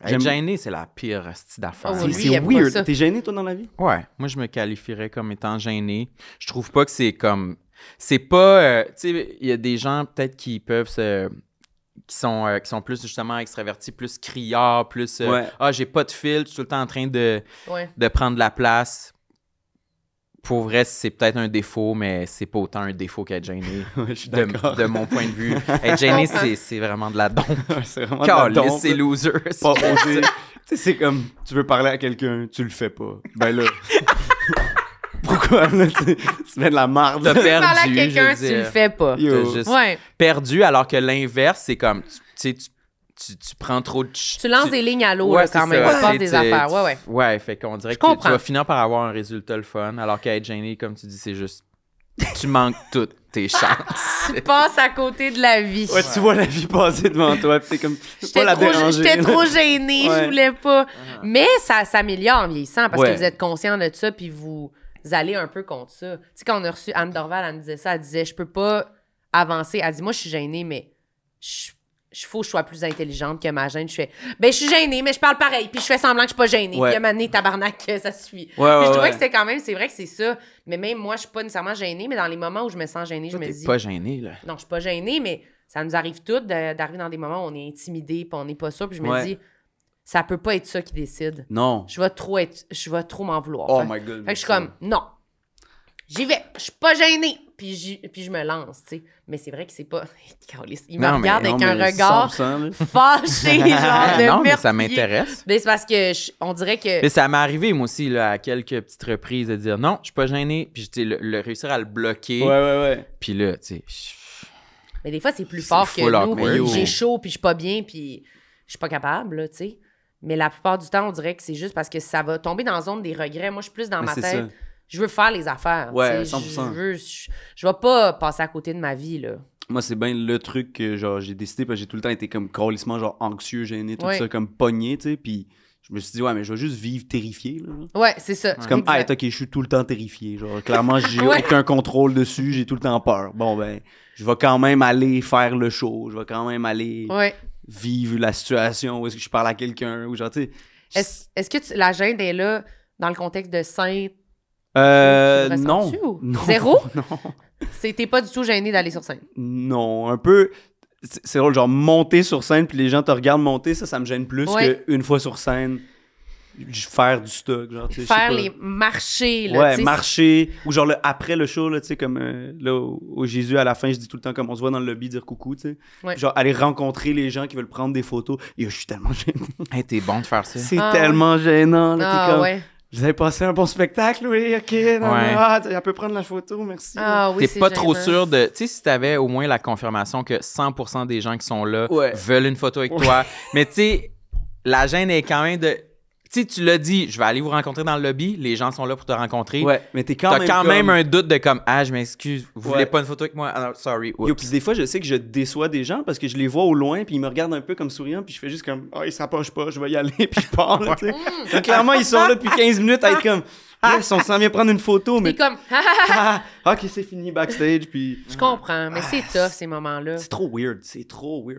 Être gêné, c'est la pire style d'affaire. Oh, lui, C'est il aime pas weird. ça. T'es gêné, toi, dans la vie? Ouais, moi je me qualifierais comme étant gêné. Je trouve pas que c'est comme... C'est pas... tu sais, il y a des gens peut-être qui peuvent se... Qui sont plus justement extravertis, plus criards, plus... Ouais. j'ai pas de filtre, je suis tout le temps en train de Ouais. prendre de la place. Pour vrai, c'est peut-être un défaut, mais c'est pas autant un défaut qu'être gêné. Ouais, je suis d'accord. de mon point de vue. Être gêné, c'est vraiment de la dompe. C'est vraiment de la Calisse, dompe, c'est là. loser. Pas oser. Tu sais, c'est comme, tu veux parler à quelqu'un, tu le fais pas. Ben là... Pourquoi, là? Tu mets de la marde. T'as Tu parles à perdu, quelqu'un, je veux tu le dire. fais pas. Yo. T'as juste Ouais. perdu, alors que l'inverse, c'est comme, tu sais, tu prends trop de... Tu lances des lignes à l'eau, Ouais, là, quand c'est même. ça. Tu passes C'est- des tu- affaires. Ouais. Ouais, fait qu'on dirait Je que tu comprends. vas finir par avoir un résultat le fun, alors qu'être gêné, comme tu dis, c'est juste... Tu manques toutes tes chances. Tu passes à côté de la vie. Ouais, tu vois la vie passer devant toi, pis t'es comme, pas la déranger. J'étais trop gênée, Ouais. je voulais pas. Mais ça s'améliore en vieillissant parce Ouais. que vous êtes conscient de ça puis vous allez un peu contre ça. Tu sais, quand on a reçu Anne Dorval, elle me disait ça, elle disait, je peux pas avancer. Elle dit, moi, je suis gênée, mais faut que je sois plus intelligente que ma gêne. Je fais, ben, je suis gênée, mais je parle pareil, puis je fais semblant que je suis pas gênée. Ouais. Puis à un moment donné, tabarnak, ça suffit. Ouais, Puis je ouais, trouvais ouais. que c'était quand même, c'est vrai que c'est ça. Mais même moi, je suis pas nécessairement gênée, mais dans les moments où je me sens gênée, je me T'es dis, pas gêné, là. non, je suis pas gênée, mais ça nous arrive toutes d'arriver dans des moments où on est intimidé, puis on n'est pas sûr, puis je me Ouais. dis, ça peut pas être ça qui décide. Non. Je vais trop m'en vouloir. Oh Fait- my God. fait que je suis comme, non, j'y vais, je suis pas gênée, puis je me lance, tu sais. Mais c'est vrai que c'est pas... Calisse, il me Non, mais- regarde avec Non, un mais regard 100%, là. fâché, genre de non, mais ça meurtrier. m'intéresse. Mais c'est parce que on dirait que... Mais ça m'est arrivé, moi aussi, là, à quelques petites reprises, de dire non, je suis pas gêné, puis tu sais, le réussir à le bloquer. Ouais. Puis là, tu sais, Mais des fois, c'est plus C'est fort que full nous. awkward, puis mais- j'ai chaud, puis je suis pas bien, puis je suis pas capable, là, tu sais. Mais la plupart du temps, on dirait que c'est juste parce que ça va tomber dans la zone des regrets. Moi, je suis plus dans Mais ma c'est tête. ça. Je veux faire les affaires. Ouais, tu sais. 100%. Je vais pas passer à côté de ma vie, là. Moi, c'est bien le truc que genre j'ai décidé parce que j'ai tout le temps été comme calissement genre anxieux, gêné, tout Ouais. ça, comme pogné, tu sais. Puis je me suis dit, ouais, mais je vais juste vivre terrifié, là. Ouais, c'est ça. C'est comme, Exact. ok, je suis tout le temps terrifié. Genre, clairement, j'ai Ouais. aucun contrôle dessus, j'ai tout le temps peur. Bon, ben, je vais quand même aller faire le show, je vais quand même aller Ouais. vivre la situation où est-ce que je parle à quelqu'un, ou genre, tu sais. Est-ce que la gêne est là dans le contexte de scène? Tu le Non. ressens-tu ou- Non. Zéro? Non. T'es pas du tout gêné d'aller sur scène. Non, un peu. C'est drôle, genre monter sur scène puis les gens te regardent monter, ça me gêne plus Ouais. qu'une fois sur scène, faire du stock. Genre, tu sais, je sais Faire pas. les marchés, là. Ouais, tu sais, marcher. Ou genre après le show, là, tu sais, comme là, au Jésus, à la fin, je dis tout le temps comme on se voit dans le lobby dire coucou, tu sais. Ouais. Genre aller rencontrer les gens qui veulent prendre des photos. Et je suis tellement gêné. hey, t'es bon de faire ça. C'est Ah, tellement gênant. Là, t'es Ah, comme, ouais. vous avez passé un bon spectacle, oui, ok. Non, Ouais. non, elle peut prendre la photo, merci. Ah oui, T'es c'est pas trop gênant. sûr de... Tu sais, si t'avais au moins la confirmation que 100% des gens qui sont là Ouais. veulent une photo avec toi, mais tu sais, la gêne est quand même de... Tu sais, tu l'as dit, je vais aller vous rencontrer dans le lobby, les gens sont là pour te rencontrer. Ouais, mais t'as Quand même un doute de comme, je m'excuse, vous voulez pas une photo avec moi? Ah non, sorry. Yo, puis des fois, je sais que je déçois des gens parce que je les vois au loin, puis ils me regardent un peu comme souriant, puis je fais juste comme, ils s'approchent pas, je vais y aller, puis je pars, là, tu sais. Donc, clairement, ils sont là depuis 15 minutes à être comme, yes, on s'en vient prendre une photo, mais. C'est comme, Ok, c'est fini backstage, puis. je comprends, mais c'est tough, ces moments-là. C'est trop weird.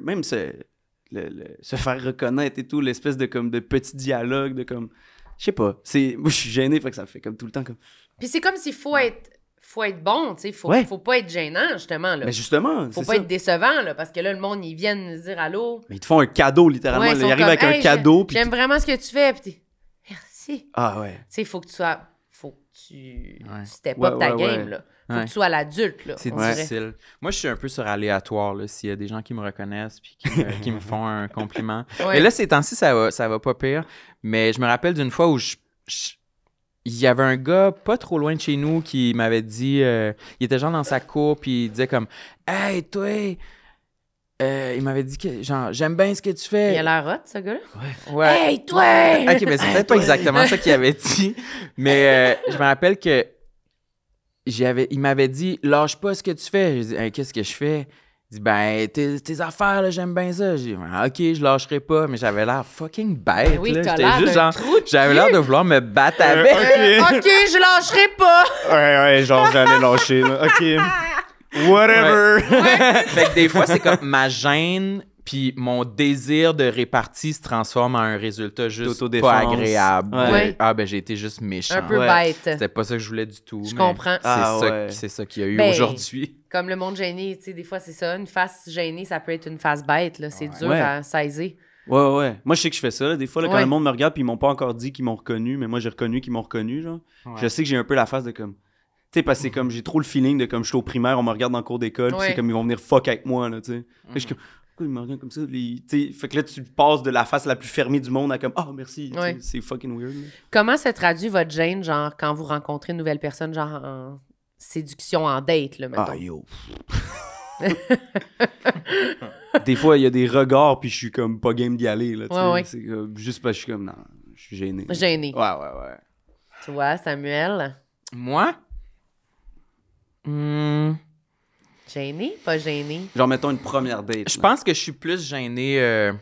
Même se faire reconnaître et tout, l'espèce de comme de petit dialogue, de comme. Je sais pas. Moi, je suis gêné, fait que ça fait comme tout le temps comme. Puis c'est comme s'il faut être bon, tu sais. Faut pas être gênant, justement, là. Mais justement, Faut c'est pas ça. être décevant, là, parce que là, le monde, ils viennent nous dire allô. Mais ils te font un cadeau, littéralement. Ouais, Là, sont ils arrivent comme, avec un Hey, cadeau, puis. J'aime vraiment ce que tu fais, puis t'es, merci. Ah ouais. Tu sais, faut que tu step Ouais, up ta ouais, game, ouais. là. Faut Ouais. que tu sois l'adulte, là. C'est on dirait. difficile. Moi, je suis un peu sur aléatoire, là, s'il y a des gens qui me reconnaissent puis qui me font un compliment. Ouais. Mais là, ces temps-ci, ça va pas pire. Mais je me rappelle d'une fois où il y avait un gars pas trop loin de chez nous qui m'avait dit... il était genre dans sa cour, puis il disait comme « Hey, toi! Il m'avait dit que, genre, j'aime bien ce que tu fais. Il a l'air hot, ce gars-là. Ouais. Hey, toi! Ok, mais c'est peut-être pas exactement ça qu'il avait dit. Mais je me rappelle que il m'avait dit, lâche pas ce que tu fais. J'ai dit, hey, qu'est-ce que je fais? Il dit, ben, tes affaires, là, j'aime bien ça. J'ai dit, ok, je lâcherai pas. Mais j'avais l'air fucking bête. Oui, là. t'as J'étais l'air juste d'un genre, trou de j'avais cul. l'air de vouloir me battre avec. Ok, je lâcherai pas! Ouais, genre, j'allais lâcher, là. Ok. Whatever. Fait que des fois, c'est comme ma gêne puis mon désir de répartie se transforme en un résultat juste D'autodéfense. pas agréable. Ouais. Ben j'ai été juste méchant. Un peu Ouais. bête. C'était pas ça que je voulais du tout. Je mais comprends. C'est ça qu'il y a eu Ben, aujourd'hui. Comme le monde gêné, tu sais, des fois, c'est ça. Une face gênée, ça peut être une face bête, là. C'est dur Ouais. à saisir. Ouais. Moi, je sais que je fais ça. Là. Des fois, là, quand Ouais. le monde me regarde puis ils m'ont pas encore dit qu'ils m'ont reconnu, mais moi, j'ai reconnu qu'ils m'ont reconnu, genre. Ouais. Je sais que j'ai un peu la face de comme... Tu sais, parce que c'est comme, j'ai trop le feeling de comme je suis au primaire, on me regarde dans le cours d'école, puis Ouais. c'est comme ils vont venir fuck avec moi, là, tu sais. Fait que je suis comme, pourquoi ils me regardent comme ça? Tu sais, fait que là, tu passes de la face la plus fermée du monde à comme, merci, tu sais, Ouais. c'est fucking weird. Là. Comment se traduit votre gêne, genre, quand vous rencontrez une nouvelle personne, genre, en séduction, en date, là, mettons? Yo. Des fois, il y a des regards, puis je suis comme pas game d'y aller, là, tu sais. Ouais. C'est comme, juste parce que je suis comme, non, je suis gêné. Gêné. Ouais. Tu vois, Samuel? Moi? Gêné? Pas gêné? Genre, mettons une première date. Je là. pense que je suis plus gêné.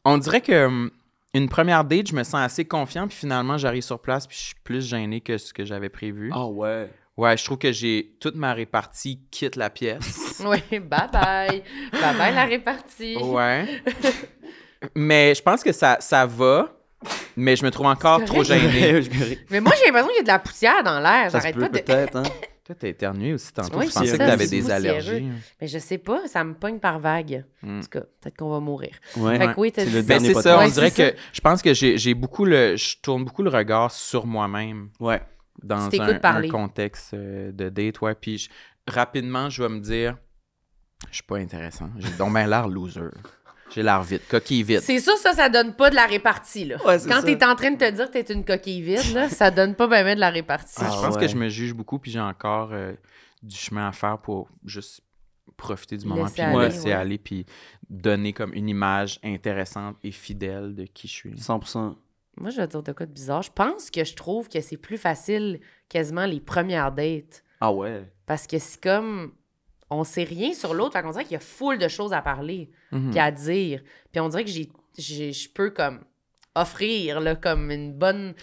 On dirait que une première date, je me sens assez confiant, puis finalement, j'arrive sur place, puis je suis plus gêné que ce que j'avais prévu. Ah ouais. Ouais, je trouve que j'ai toute ma répartie quitte la pièce. Oui, bye-bye. Bye-bye, la répartie. Ouais. Mais je pense que ça va, mais je me trouve encore C'est trop correct. gêné. Mais moi, j'ai l'impression qu'il y a de la poussière dans l'air. Ça se J'arrête peut pas de... peut-être, hein. Toi, t'as éternué aussi tantôt. Oui, Je pensais c'est que ça, t'avais c'est des poussiéreux. allergies. Mais je sais pas, ça me pogne par vague. En tout cas, peut-être qu'on va mourir. Ouais. Fait que oui, t'as C'est dit le ça. Ben, dernier c'est podcast. ça, on Ouais, dirait c'est que je pense que je tourne beaucoup le regard sur moi-même Ouais. dans Tu t'écoutes un parler. contexte de date, ouais. Puis rapidement, je vais me dire, je suis pas intéressant. J'ai donc bien l'air loser. J'ai l'air vide, coquille vide. C'est sûr, ça donne pas de la répartie, là. Ouais, c'est Quand ça. t'es en train de te dire que t'es une coquille vide, là, ça donne pas bien de la répartie. Je pense ouais. que je me juge beaucoup, puis j'ai encore du chemin à faire pour juste profiter du moment, Laisser puis me aller, laisser ouais. aller, puis donner comme une image intéressante et fidèle de qui je suis. 100%. Moi, je vais te dire de quoi de bizarre. Je pense que je trouve que c'est plus facile quasiment les premières dates. Ah ouais. Parce que c'est comme... On sait rien sur l'autre, fait qu'on dirait qu'il y a full de choses à parler Mhm. puis à dire. Puis on dirait que je peux comme offrir là, comme une bonne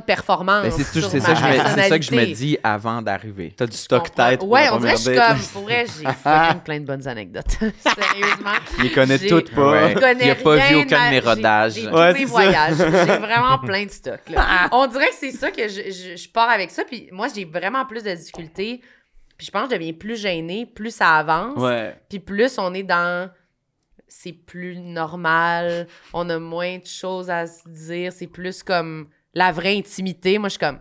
performance. Ben, c'est sur c'est ma ça, c'est ça que je me personnalité. dis avant d'arriver. T'as du stock tête pour Ouais, la on dirait première que je suis date, comme... là. Pour vrai, j'ai fucking plein de bonnes anecdotes. Sérieusement. Il les connaît J'ai- toutes pas. Ouais. Je connais Il a pas rien vu aucun de mes j'ai- rodages. J'ai tous Ouais, mes c'est ça. voyages. J'ai vraiment plein de stock. Là. On dirait que c'est ça que je pars avec ça. Puis moi, j'ai vraiment plus de difficultés. Puis je pense que je deviens plus gênée, plus ça avance. Ouais. Puis plus on est dans... C'est plus normal. On a moins de choses à se dire. C'est plus comme la vraie intimité. Moi, je suis comme...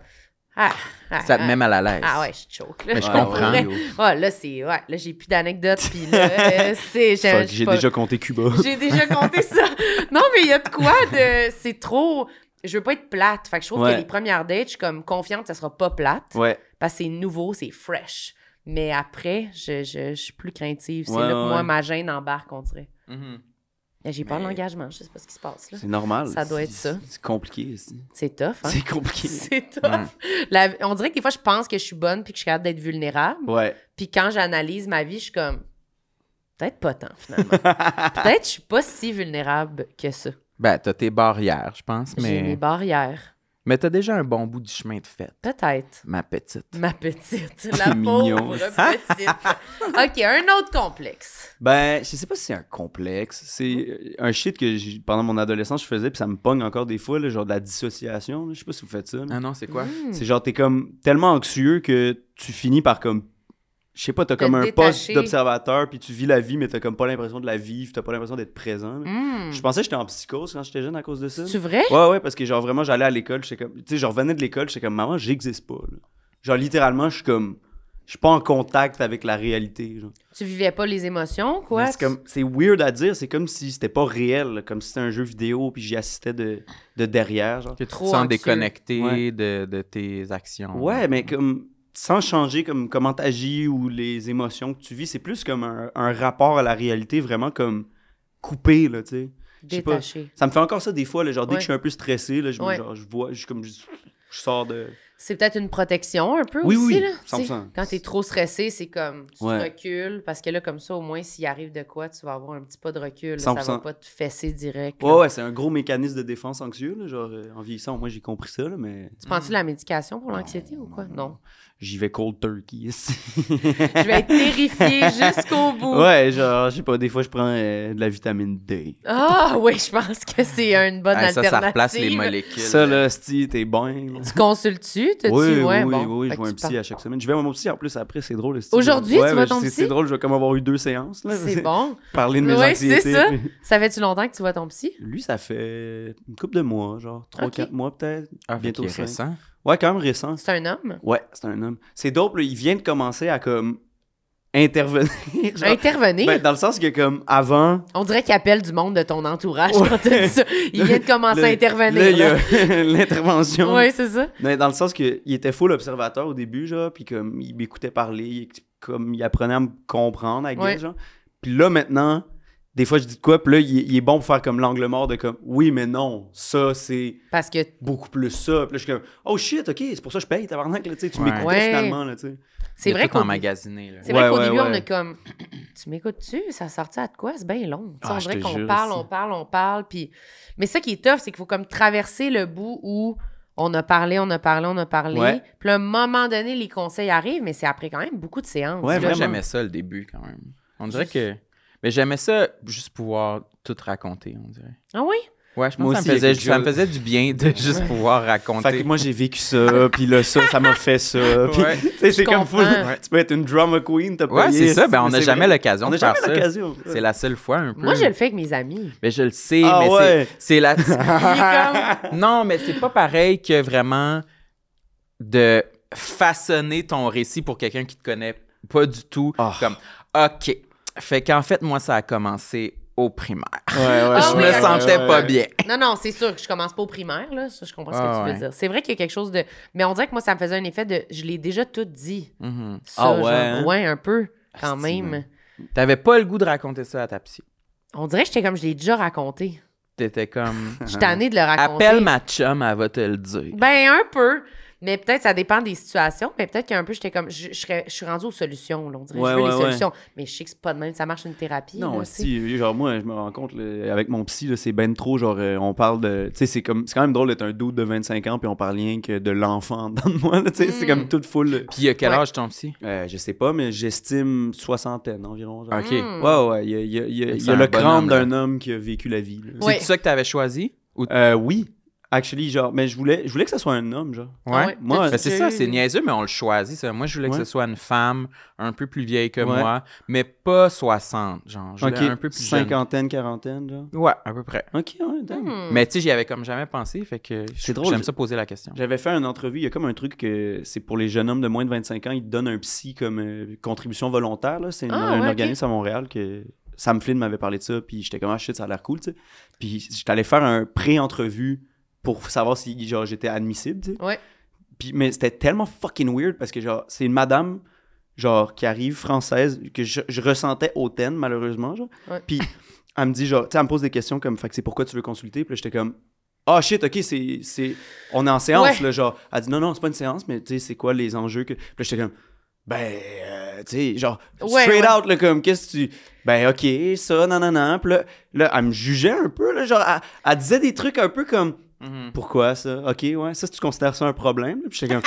Ça te met mal à l'aise. Ah ouais, je choke. Là. Mais je Ouais, comprends. Pour vrai. yo. Ouais, là, c'est... Ouais, là, j'ai plus d'anecdotes. Puis là, c'est... Fuck, je suis j'ai pas- déjà compté Cuba. j'ai déjà compté ça. Non, mais il y a de quoi de... C'est trop... Je veux pas être plate. Fait que je trouve Ouais. que les premières dates, je suis comme confiante que ça sera pas plate. Ouais. Parce que c'est nouveau, c'est fresh. Mais après, je suis plus craintive. C'est Ouais, là que ouais, moi, ouais. ma gêne embarque, on dirait. Mhm. J'ai peur de l'engagement, je sais pas ce qui se passe là. C'est normal. Ça doit être ça. C'est compliqué. C'est tough, hein? C'est compliqué. C'est tough. On dirait que des fois, je pense que je suis bonne puis que je suis capable d'être vulnérable. Ouais. Puis quand j'analyse ma vie, je suis comme, peut-être pas tant, finalement. Peut-être que je suis pas si vulnérable que ça. Ben, t'as tes barrières, je pense, J'ai mes mais... barrières. Mais t'as déjà un bon bout du chemin de fait, Peut-être. ma petite. Ma petite. La Mignon. pauvre petite. OK, un autre complexe. Ben, je sais pas si c'est un complexe. C'est un shit que pendant mon adolescence, je faisais, puis ça me pogne encore des fois, là, genre de la dissociation. Là. Je sais pas si vous faites ça. Là. Ah non, c'est quoi? C'est genre, t'es comme tellement anxieux que tu finis par comme. Je sais pas, t'as comme un détacher. poste d'observateur, puis tu vis la vie, mais t'as comme pas l'impression de la vivre, t'as pas l'impression d'être présent. là. Je pensais que j'étais en psychose quand j'étais jeune à cause de ça. C'est vrai? Ouais, parce que genre vraiment, j'allais à l'école, j'étais comme. Tu sais, je revenais de l'école, j'étais comme, maman, j'existe pas. Là. Genre, littéralement, je suis comme. Je suis pas en contact avec la réalité. Genre. Tu vivais pas les émotions, quoi? Mais c'est weird à dire, c'est comme si c'était pas réel, là, comme si c'était un jeu vidéo, puis j'y assistais de derrière. Genre. Que tu te Trop sens anxieux. déconnecté Ouais. de tes actions. Ouais, mais comme sans changer comme comment t'agis ou les émotions que tu vis, c'est plus comme un rapport à la réalité vraiment comme coupé, là, tu sais. Je sais pas. Détaché. Ça me fait encore ça des fois, là, genre dès Ouais. que je suis un peu stressé, là, Ouais. genre, je vois, je sors de... C'est peut-être une protection un peu Oui, aussi, oui, là. 100%. Tu sais, quand t'es trop stressé, c'est comme, tu Ouais. te recules, parce que là, comme ça, au moins, s'il arrive de quoi, tu vas avoir un petit pas de recul. Là, ça 100%. va pas te fesser direct. là. Ouais, c'est un gros mécanisme de défense anxieux, là, genre en vieillissant, moi j'ai compris ça, là, mais Tu prends-tu de la médication pour l'anxiété ou quoi? Non. j'y vais cold turkey. ici. Je vais être terrifiée jusqu'au bout. Ouais, genre, je sais pas, des fois je prends de la vitamine D. Ah oui, je pense que c'est une bonne Ah, ça alternative. replace les molécules. Ça, là, sti, t'es bon. Tu consultes-tu? T'as-tu? Oui, Ouais, oui, bon. oui, Fait je vois que un tu psy pars- à chaque semaine. Je vais à mon psy en plus après, c'est drôle. Aujourd'hui, tu vas à ton psy? C'est drôle, je vais comme avoir eu 2 séances. Là. C'est bon. Parler de mes Oui, anxiétés. c'est ça. puis- Ça fait-tu longtemps que tu vois ton psy? Lui, ça fait une couple de mois, genre 3-4 Ok. mois peut-être. Ah, bientôt bientôt 5. récent. Ouais, quand même récent. C'est un homme? Ouais, c'est un homme. C'est dope, là, il vient de commencer à comme intervenir. genre. Intervenir? Ben, dans le sens que comme avant... On dirait qu'il appelle du monde de ton entourage quand t'as dit ça. Il vient de commencer à intervenir. Là, il y Là. a l'intervention. Oui, c'est ça. Mais dans le sens qu'il était full observateur au début, genre, puis comme il m'écoutait parler, comme il apprenait à me comprendre, à Ouais. genre. Puis là, maintenant, des fois, je dis de quoi, puis là, il est bon pour faire comme l'angle mort de comme, oui, mais non, ça, c'est Parce que beaucoup plus ça. Puis là, je suis comme, oh shit, ok, c'est pour ça que je paye, tabarnak, là, tu sais, tu Ouais. m'écoutais Ouais. finalement, là, tu sais. c'est vrai tout qu'au emmagasiné, là. c'est vrai Ouais, qu'au ouais, début, ouais. on a comme... Tu m'écoutes-tu? Ça sortit à de quoi? C'est bien long. Tu sais, Ah, on je dirait te qu'on jure, parle, c'est- on parle. Puis... Mais ça qui est tough, c'est qu'il faut comme traverser le bout où on a parlé. Ouais. Puis à un moment donné, les conseils arrivent, mais c'est après quand même beaucoup de séances. Ouais, là. Moi, vraiment. j'aimais ça le début, quand même. On dirait que... Mais j'aimais ça juste pouvoir tout raconter, on dirait. Ah oui? Ouais, je pense Moi que aussi, il y a quelque ça me chose. faisait du bien de juste pouvoir raconter. Fait que moi, j'ai vécu ça, puis là, ça m'a fait ça. Puis, Ouais. tu sais, c'est comme fou. comprends. Tu peux être une drama queen, t'as Ouais, payé, c'est ça. Ben, on mais n'a c'est jamais vrai. l'occasion On de n'a faire jamais ça. l'occasion. C'est la seule fois, un peu. Moi, je le fais avec mes amis. Mais je le sais, Ah mais ouais. c'est la... Il est comme... Non, mais c'est pas pareil que vraiment de façonner ton récit pour quelqu'un qui te connaît pas du tout. Ah. Comme, OK. Fait qu'en fait, moi, ça a commencé au primaire. Ouais, Ah je oui, me ok. sentais pas bien. Non, c'est sûr que je commence pas au primaire, là. Ça, je comprends ce que Ah, tu veux ouais. dire. C'est vrai qu'il y a quelque chose de... Mais on dirait que moi, ça me faisait un effet de... Je l'ai déjà tout dit. Mhm. Ça, Ah ouais, genre. hein? Ouais, un peu, quand Asti, même. man. T'avais pas le goût de raconter ça à ta psy. On dirait que j'étais comme... Je l'ai déjà raconté. T'étais comme... Je suis tannée de le raconter. Appelle ma chum, elle va te le dire. Ben, un peu. Mais peut-être ça dépend des situations. Mais peut-être qu'un peu, j'étais comme... Je suis rendue aux solutions, là. On dirait Ouais, je veux les ouais, ouais. solutions. Mais je sais que c'est pas de même. Ça marche une thérapie. Non, là, tu sais. si, genre moi, je me rends compte, là, avec mon psy, là, c'est ben trop, genre, on parle de... Tu sais, c'est quand même drôle d'être un dude de 25 ans, puis on parle rien que de l'enfant dans moi, là, tu sais, c'est comme toute full... Puis à quel Ouais. âge ton psy? Je sais pas, mais j'estime soixantaine environ, genre. OK. Mm. Ouais, il y a C'est un le bon crâne homme, là. d'un homme qui a vécu la vie, là. Ouais. C'est ça que t'avais choisi? Ou... Oui, actually, genre, mais je voulais que ça soit un homme, genre. Ah ouais? Moi, T'as-tu Ben, c'est déjà ça, eu- c'est niaiseux, mais on le choisit. Ça. Moi, je voulais que Ouais. ce soit une femme un peu plus vieille que Ouais. moi, mais pas 60, genre. Je voulais Ok, un peu plus jeune. cinquantaine, quarantaine, genre. Ouais, à peu près. Ok, ouais, dingue. Hmm. Mais tu sais, j'y avais comme jamais pensé, fait que C'est drôle, j'aime ça poser la question. J'avais fait une entrevue, il y a comme un truc que c'est pour les jeunes hommes de moins de 25 ans, ils te donnent un psy comme contribution volontaire, là. C'est Ah, un ouais, organisme à Montréal que Sam Flynn m'avait parlé de ça, puis j'étais comme, ah shit, ça a l'air cool, tu sais. Puis j'étais allé faire un pré-entrevue pour savoir si, genre, j'étais admissible, tu sais. Ouais. Puis, mais c'était tellement fucking weird parce que, genre, c'est une madame, genre, qui arrive française, que je ressentais hautaine, malheureusement, genre. Ouais. Puis, elle me dit genre, tu sais, elle me pose des questions comme, fait que c'est pourquoi tu veux consulter? Puis là, j'étais comme, ah shit, ok, on est en séance, là, genre. Elle dit, non, c'est pas une séance, mais tu sais, c'est quoi les enjeux que. Puis là, j'étais comme, tu sais, genre, straight out, là, comme, qu'est-ce que tu. Ben, ok, ça, nanana. Puis là, elle me jugeait un peu, là, genre, elle disait des trucs un peu comme, pourquoi ça? Ok, ouais, ça, tu considères ça un problème? Puis j'étais comme,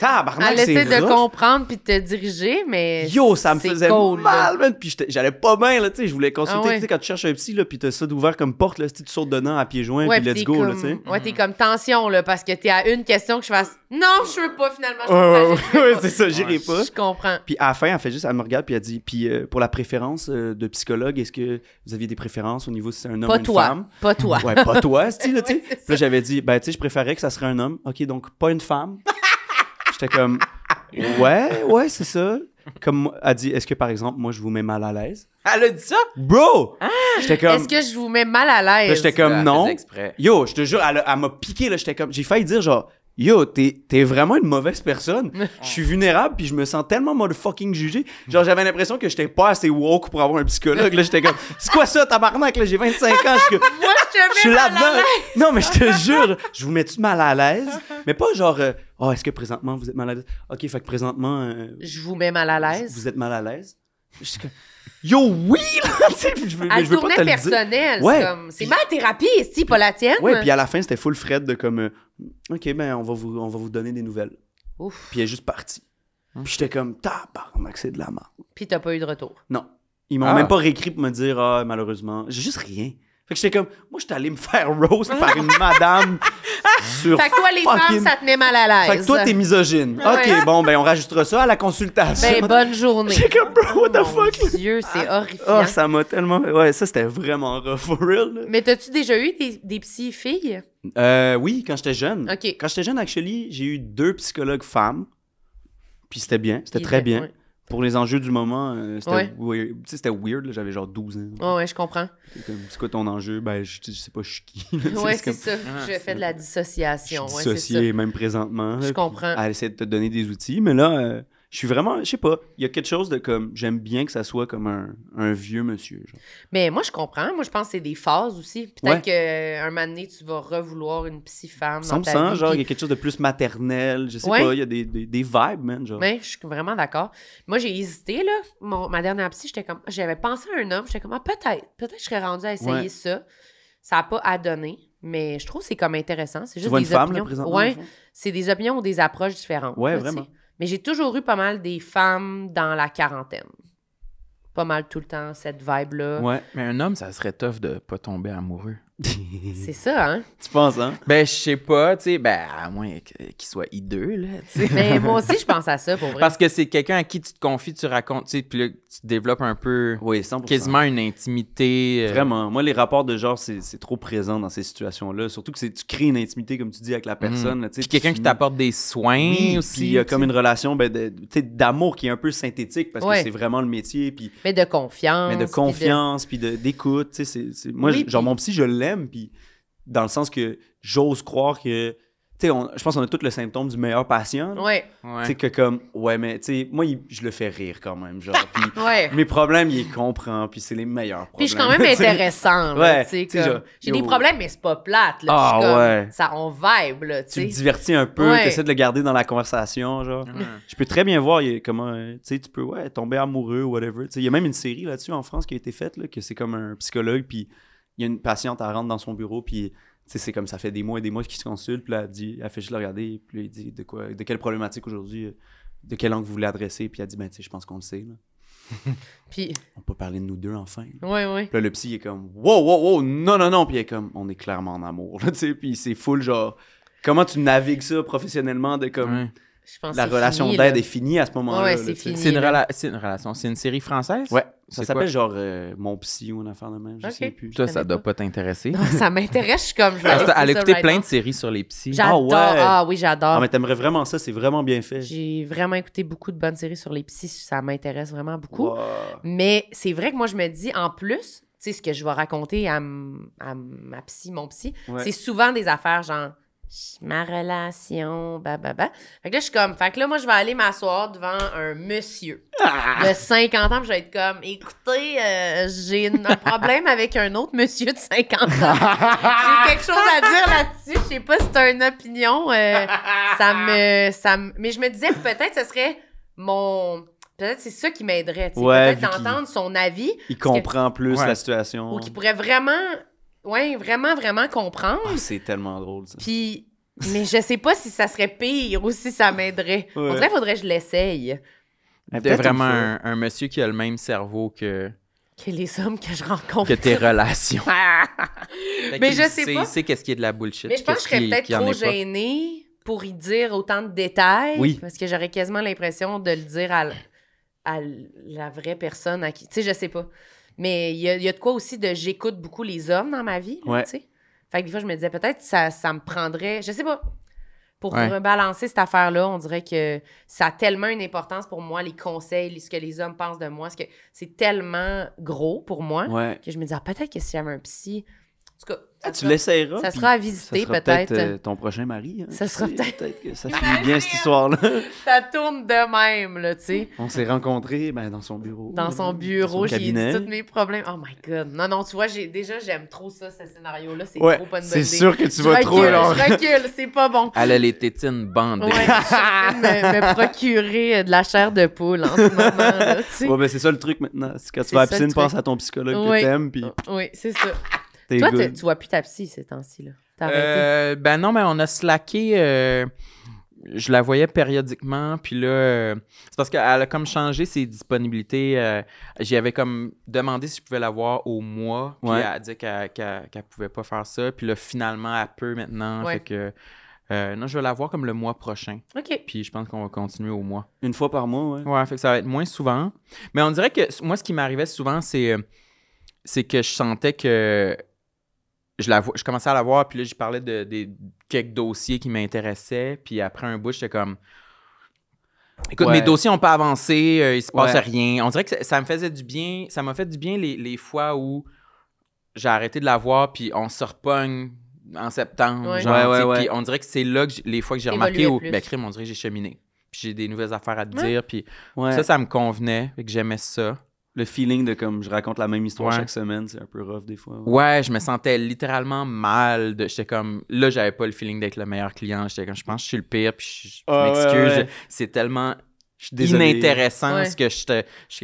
tabarnak, c'est Elle essaie de rough. comprendre puis de te diriger, mais Yo, ça me faisait cold, mal, man. Puis j'allais pas bien, là, tu sais. Je voulais consulter, ouais. tu sais, quand tu cherches un psy, là, puis t'as ça d'ouvert comme porte, là, tu sautes dedans à pieds joints, ouais, puis let's t'es go, comme... là, tu sais. Ouais, t'es comme tension, là, parce que t'es à une question que je fasse « Non, je veux pas, finalement. Ouais, c'est ça, j'irai pas. Je comprends. Puis à la fin, elle me regarde, puis elle dit, puis pour la préférence de psychologue, est-ce que vous aviez des préférences au niveau si c'est un homme Pas ou une toi. femme? Pas toi. Ouais, pas toi, style, là, tu sais. Ouais, c'est Puis là, j'avais dit, ben, tu sais, je préférais que ça serait un homme. Ok, donc pas une femme. J'étais comme, ouais, c'est ça. Comme, elle dit, est-ce que par exemple, moi, je vous mets mal à l'aise? Elle a dit ça? Bro! J'étais comme. Est-ce que je vous mets mal à Là, l'aise? j'étais comme, Elle non. faisait exprès. Yo, je te jure, elle m'a piqué, là. J'étais comme, j'ai failli dire, genre, yo, t'es vraiment une mauvaise personne. Je suis vulnérable, puis je me sens tellement motherfucking jugé. Genre, j'avais l'impression que j'étais pas assez woke pour avoir un psychologue. Là, j'étais comme, c'est quoi ça, tabarnak? Là, j'ai 25 ans. Moi, Je suis là-dedans. Non, mais je te jure, je vous mets-tu mal à l'aise? Mais pas genre, oh, est-ce que présentement vous êtes mal à l'aise? Ok, fait que présentement, Je vous mets mal à l'aise. vous êtes mal à l'aise? Je suis comme, yo, oui! Là, tu sais, je veux Elle pas tournait te le dire. personnel. Ouais. C'est ma thérapie, c'est pas la tienne. Ouais, puis à la fin, c'était full Fred de comme, ok, ben, on va vous donner des nouvelles. Ouf. Puis elle est juste partie. Puis j'étais comme, tabarnak, c'est de la merde. Puis t'as pas eu de retour. Non. Ils m'ont même pas réécrit pour me dire, ah, malheureusement. J'ai juste rien. Fait que j'étais comme, moi, j'étais allé me faire roast par une madame sur. Fait que toi, les femmes, ça te met mal à l'aise. Fait que toi, t'es misogyne. Ouais. Ok, bon, ben, on rajoutera ça à la consultation. Ben, bonne journée. J'étais comme, bro, what the Mon fuck? Dieu, c'est horrifiant. Oh, ça m'a tellement. Ouais, ça, c'était vraiment rough, for real. Là. Mais t'as-tu déjà eu des psy filles? Oui, quand j'étais jeune. OK. Quand j'étais jeune, actually, j'ai eu 2 psychologues femmes. Puis c'était bien, c'était Puis, très bien. ouais. Pour les enjeux du moment, c'était Ouais. weird. Tu sais, c'était weird, là, j'avais genre 12 ans. Ouais, je comprends. C'est comme, c'est quoi ton enjeu? Ben, je sais pas, je suis qui. là, tu sais, Ouais, c'est c'est comme, ça. Je fais de la dissociation. je Ouais, suis c'est dissocié, même présentement. Je là, comprends. puis Elle essaie de te donner des outils, mais là, je suis vraiment, je sais pas, il y a quelque chose de comme, j'aime bien que ça soit comme un vieux monsieur. Genre. Mais moi, je comprends. Moi, je pense que c'est des phases aussi. Peut-être qu'un moment donné, tu vas revouloir une psy-femme dans ta 100%, vie. genre, il y puis- a quelque chose de plus maternel, je sais Ouais. pas, il y a des vibes, man, genre. Ouais, je suis vraiment d'accord. Moi, j'ai hésité, là. Ma dernière psy, j'avais pensé à un homme. J'étais comme, peut-être je serais rendue à essayer Ouais. ça. Ça n'a pas à donner. Mais je trouve que c'est comme intéressant. C'est Tu juste vois des une femme, là, opinions. présentement, Ouais, au fond? c'est des opinions ou des approches différentes. Ouais, là, vraiment. tu sais. Mais j'ai toujours eu pas mal des femmes dans la quarantaine. Pas mal tout le temps, cette vibe-là. Ouais. Mais un homme, ça serait tough de pas tomber amoureux. C'est ça, hein? Tu penses, hein? Ben, je sais pas, tu sais, ben, à moins qu'il soit hideux, là, tu sais. Mais moi aussi, je pense à ça, pour vrai. Parce que c'est quelqu'un à qui tu te confies, tu racontes, tu sais, puis là, tu développes un peu, Oui, 100%. quasiment une intimité. Vraiment. Moi, les rapports de genre, c'est trop présent dans ces situations-là. Surtout que tu crées une intimité, comme tu dis, avec la personne. là, tu sais, Puis quelqu'un qui t'apporte des soins Oui, aussi. puis il y a tu comme sais. une relation tu sais, d'amour qui est un peu synthétique parce Ouais. que c'est vraiment le métier, puis Mais de confiance. mais de puis confiance, puis d'écoute. Tu sais, moi, Oui, genre, puis- mon psy, je l'aime, puis dans le sens que j'ose croire que. Tu sais, je pense qu'on a tous le symptôme du meilleur patient. là. Ouais, Ouais. Tu sais, que comme, ouais, mais tu sais, moi, je le fais rire quand même, genre. Puis ouais. mes problèmes, il les comprend, puis c'est les meilleurs problèmes. Puis je suis quand même tu sais. intéressant, là, Ouais, tu sais, tu sais, comme... genre, J'ai des yo. problèmes, mais c'est pas plate, là. Ah, Je suis comme... ouais. Ça, on vibe, là, tu Tu te sais. divertis un peu, Ouais. tu essaies de le garder dans la conversation, genre. Ouais. Je peux très bien voir comment, tu sais, tu peux tomber amoureux ou whatever. Tu sais, il y a même une série là-dessus en France qui a été faite, là, que c'est comme un psychologue, puis il y a une patiente, elle rentre dans son bureau, puis tu sais, c'est comme ça fait des mois et des mois qu'ils se consultent, puis là, elle fait juste le regarder, puis là, il dit de quelle problématique aujourd'hui, de quel angle vous voulez adresser, puis elle dit, ben, tu sais, je pense qu'on le sait, là. Puis, On peut parler de nous deux enfin. là. ouais. Puis là, le psy il est comme, wow, non, puis il est comme, on est clairement en amour, là, tu sais, puis c'est full, genre, comment tu navigues ça professionnellement, de comme, Ouais. Je pense la que c'est relation fini, d'aide là. est finie à ce moment-là. Ouais, là, c'est tu sais. fini. C'est une, là. c'est une relation, c'est une série française? Ouais, ça C'est s'appelle quoi? genre Mon psy ou une affaire de même, je Ok. sais plus. Toi, Je ça connais doit pas. pas t'intéresser. Non, ça m'intéresse, je suis comme... je vais Elle a écouter écouté ça plein right de séries sur les psys. J'adore. Ah ouais. Ah oui, j'adore. Ah, mais t'aimerais vraiment ça, c'est vraiment bien fait. J'ai vraiment écouté beaucoup de bonnes séries sur les psys. Ça m'intéresse vraiment beaucoup. Wow. Mais c'est vrai que moi, je me dis, en plus, tu sais, ce que je vais raconter à ma psy, mon psy, Ouais. c'est souvent des affaires, genre, ma relation, Fait que là, je suis comme, fait que là, moi, je vais aller m'asseoir devant un monsieur de 50 ans, puis je vais être comme, écoutez, j'ai un problème avec un autre monsieur de 50 ans. J'ai quelque chose à dire là-dessus. Je sais pas si t'as une opinion. Mais je me disais, peut-être, ce serait peut-être c'est ça qui m'aiderait, tu sais. Ouais, peut-être d'entendre son avis. Il comprend plus Ouais. la situation. Ou qu'il pourrait vraiment, vraiment comprendre. Ah, c'est tellement drôle, ça. Puis, mais je sais pas si ça serait pire ou si ça m'aiderait. Ouais. On dirait qu'il faudrait que je l'essaye. T'es Peut-être vraiment une fois. un monsieur qui a le même cerveau que Que les hommes que je rencontre. tes relations. Mais je sais pas. Il sait qu'est-ce qui est de la bullshit. Mais je pense que je serais peut-être trop gênée pour y dire autant de détails. Oui. Parce que j'aurais quasiment l'impression de le dire à la vraie personne à qui. Tu sais, je sais pas. Mais il y a de quoi aussi de j'écoute beaucoup les hommes dans ma vie. Là, Ouais. tu sais. Fait que des fois, je me disais peut-être ça me prendrait. Je sais pas. Pour Ouais. rebalancer cette affaire-là, on dirait que ça a tellement une importance pour moi, les conseils, ce que les hommes pensent de moi, c'est tellement gros pour moi Ouais. que je me dis, peut-être que si j'avais un psy, en tout cas, ça Tu sera- l'essayeras. ça puis sera à visiter, ça sera peut-être. ton prochain mari. Hein, Ça qui sera sait, peut-être- que ça finit bien, cette histoire-là. ça tourne de même, là, tu sais. On s'est rencontrés dans son bureau. Dans son bureau, son j'ai dit cabinet. tous mes problèmes. Oh my God. Non, tu vois, j'aime trop ça, ce scénario-là. C'est Ouais, trop pas une bonne c'est idée. sûr que tu Je vas trop... alors. recule, c'est pas bon. Elle a les tétines bandées. Ouais, je suis en train de me procurer de la chair de poule en ce moment, là, tu sais. Ouais, ben c'est ça le truc maintenant. C'est quand tu C'est vas à la ça, piscine, le pense truc. à ton psychologue Oui. que t'aimes, puis Oui, c'est ça. t'es Toi, good. tu vois plus ta psy ces temps-ci, là. T'as arrêté. Ben non, mais on a slacké. Je la voyais périodiquement, puis là, c'est parce qu'elle a comme changé ses disponibilités. J'y avais comme demandé si je pouvais la voir au mois, puis Ouais. elle a dit qu'elle pouvait pas faire ça, puis là, finalement, elle peut maintenant. Ouais. Fait que, non, je vais la voir comme le mois prochain, OK. puis je pense qu'on va continuer au mois. Une fois par mois, ouais. Ouais, fait que ça va être moins souvent. Mais on dirait que moi, ce qui m'arrivait souvent, c'est que je sentais que je commençais à la voir, puis là, je parlais de quelques dossiers qui m'intéressaient, puis après un bout, j'étais comme... Écoute, Ouais. mes dossiers n'ont pas avancé, il se passe Ouais. rien. On dirait que ça me faisait du bien, ça m'a fait du bien les fois où j'ai arrêté de la voir, puis on se repogne en septembre, Ouais. genre, Ouais, tu sais, ouais, puis ouais. on dirait que c'est là que les fois que j'ai remarqué, Évoluer oh, plus. ben crime, on dirait que j'ai cheminé. Puis j'ai des nouvelles affaires à te Ouais. dire, puis Ouais. ça me convenait, fait que j'aimais ça. Le feeling de comme je raconte la même histoire Ouais. chaque semaine, c'est un peu rough des fois. Ouais, je me sentais littéralement mal. J'étais comme... Là, j'avais pas le feeling d'être le meilleur client. J'étais comme, je pense que je suis le pire, puis je Ah, m'excuse. ouais, ouais. C'est tellement Je suis désolé. inintéressant Ouais. ce que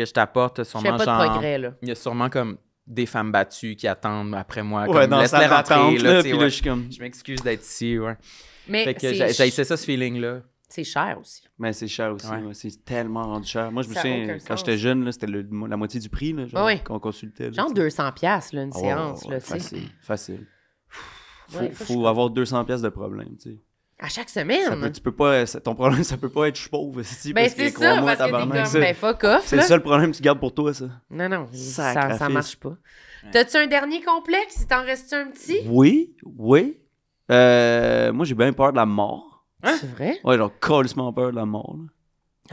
je t'apporte. Je Sûrement, fais pas genre... de progrès, là. Il y a sûrement comme des femmes battues qui attendent après moi. Ouais, comme, dans la laisse-les salle d'attente, rentrer, là, tu sais, puis là, ouais. je suis comme... Je m'excuse d'être ici, ouais. Mais Fait que j'haïssais ça, ce feeling-là. c'est cher aussi. Mais c'est cher aussi, Ouais. ouais, c'est tellement rendu cher. Moi, je me Ça a souviens, aucun quand sens. j'étais jeune, là, c'était la moitié du prix là, genre, Ouais. qu'on consultait. là, Genre tu sais. 200$, là, une Ah ouais, séance, ouais, là, tu sais. facile. Ouais, Faut avoir 200$ de problème, tu sais. À chaque Ça semaine. peut- tu peux pas, ton problème, ça peut pas être je suis pauvre. Si, Ben, parce c'est que, ça, crois-moi, parce que t'es tabarnak, comme, ça, ben, fuck off, c'est là. le seul problème que tu gardes pour toi, ça. Non, ça Sacrifice. marche pas. T'as-tu un dernier complexe? Si t'en restes un petit? Oui. Moi, j'ai bien peur de la mort. C'est vrai? Ouais, genre, calissement peur de la mort. Là.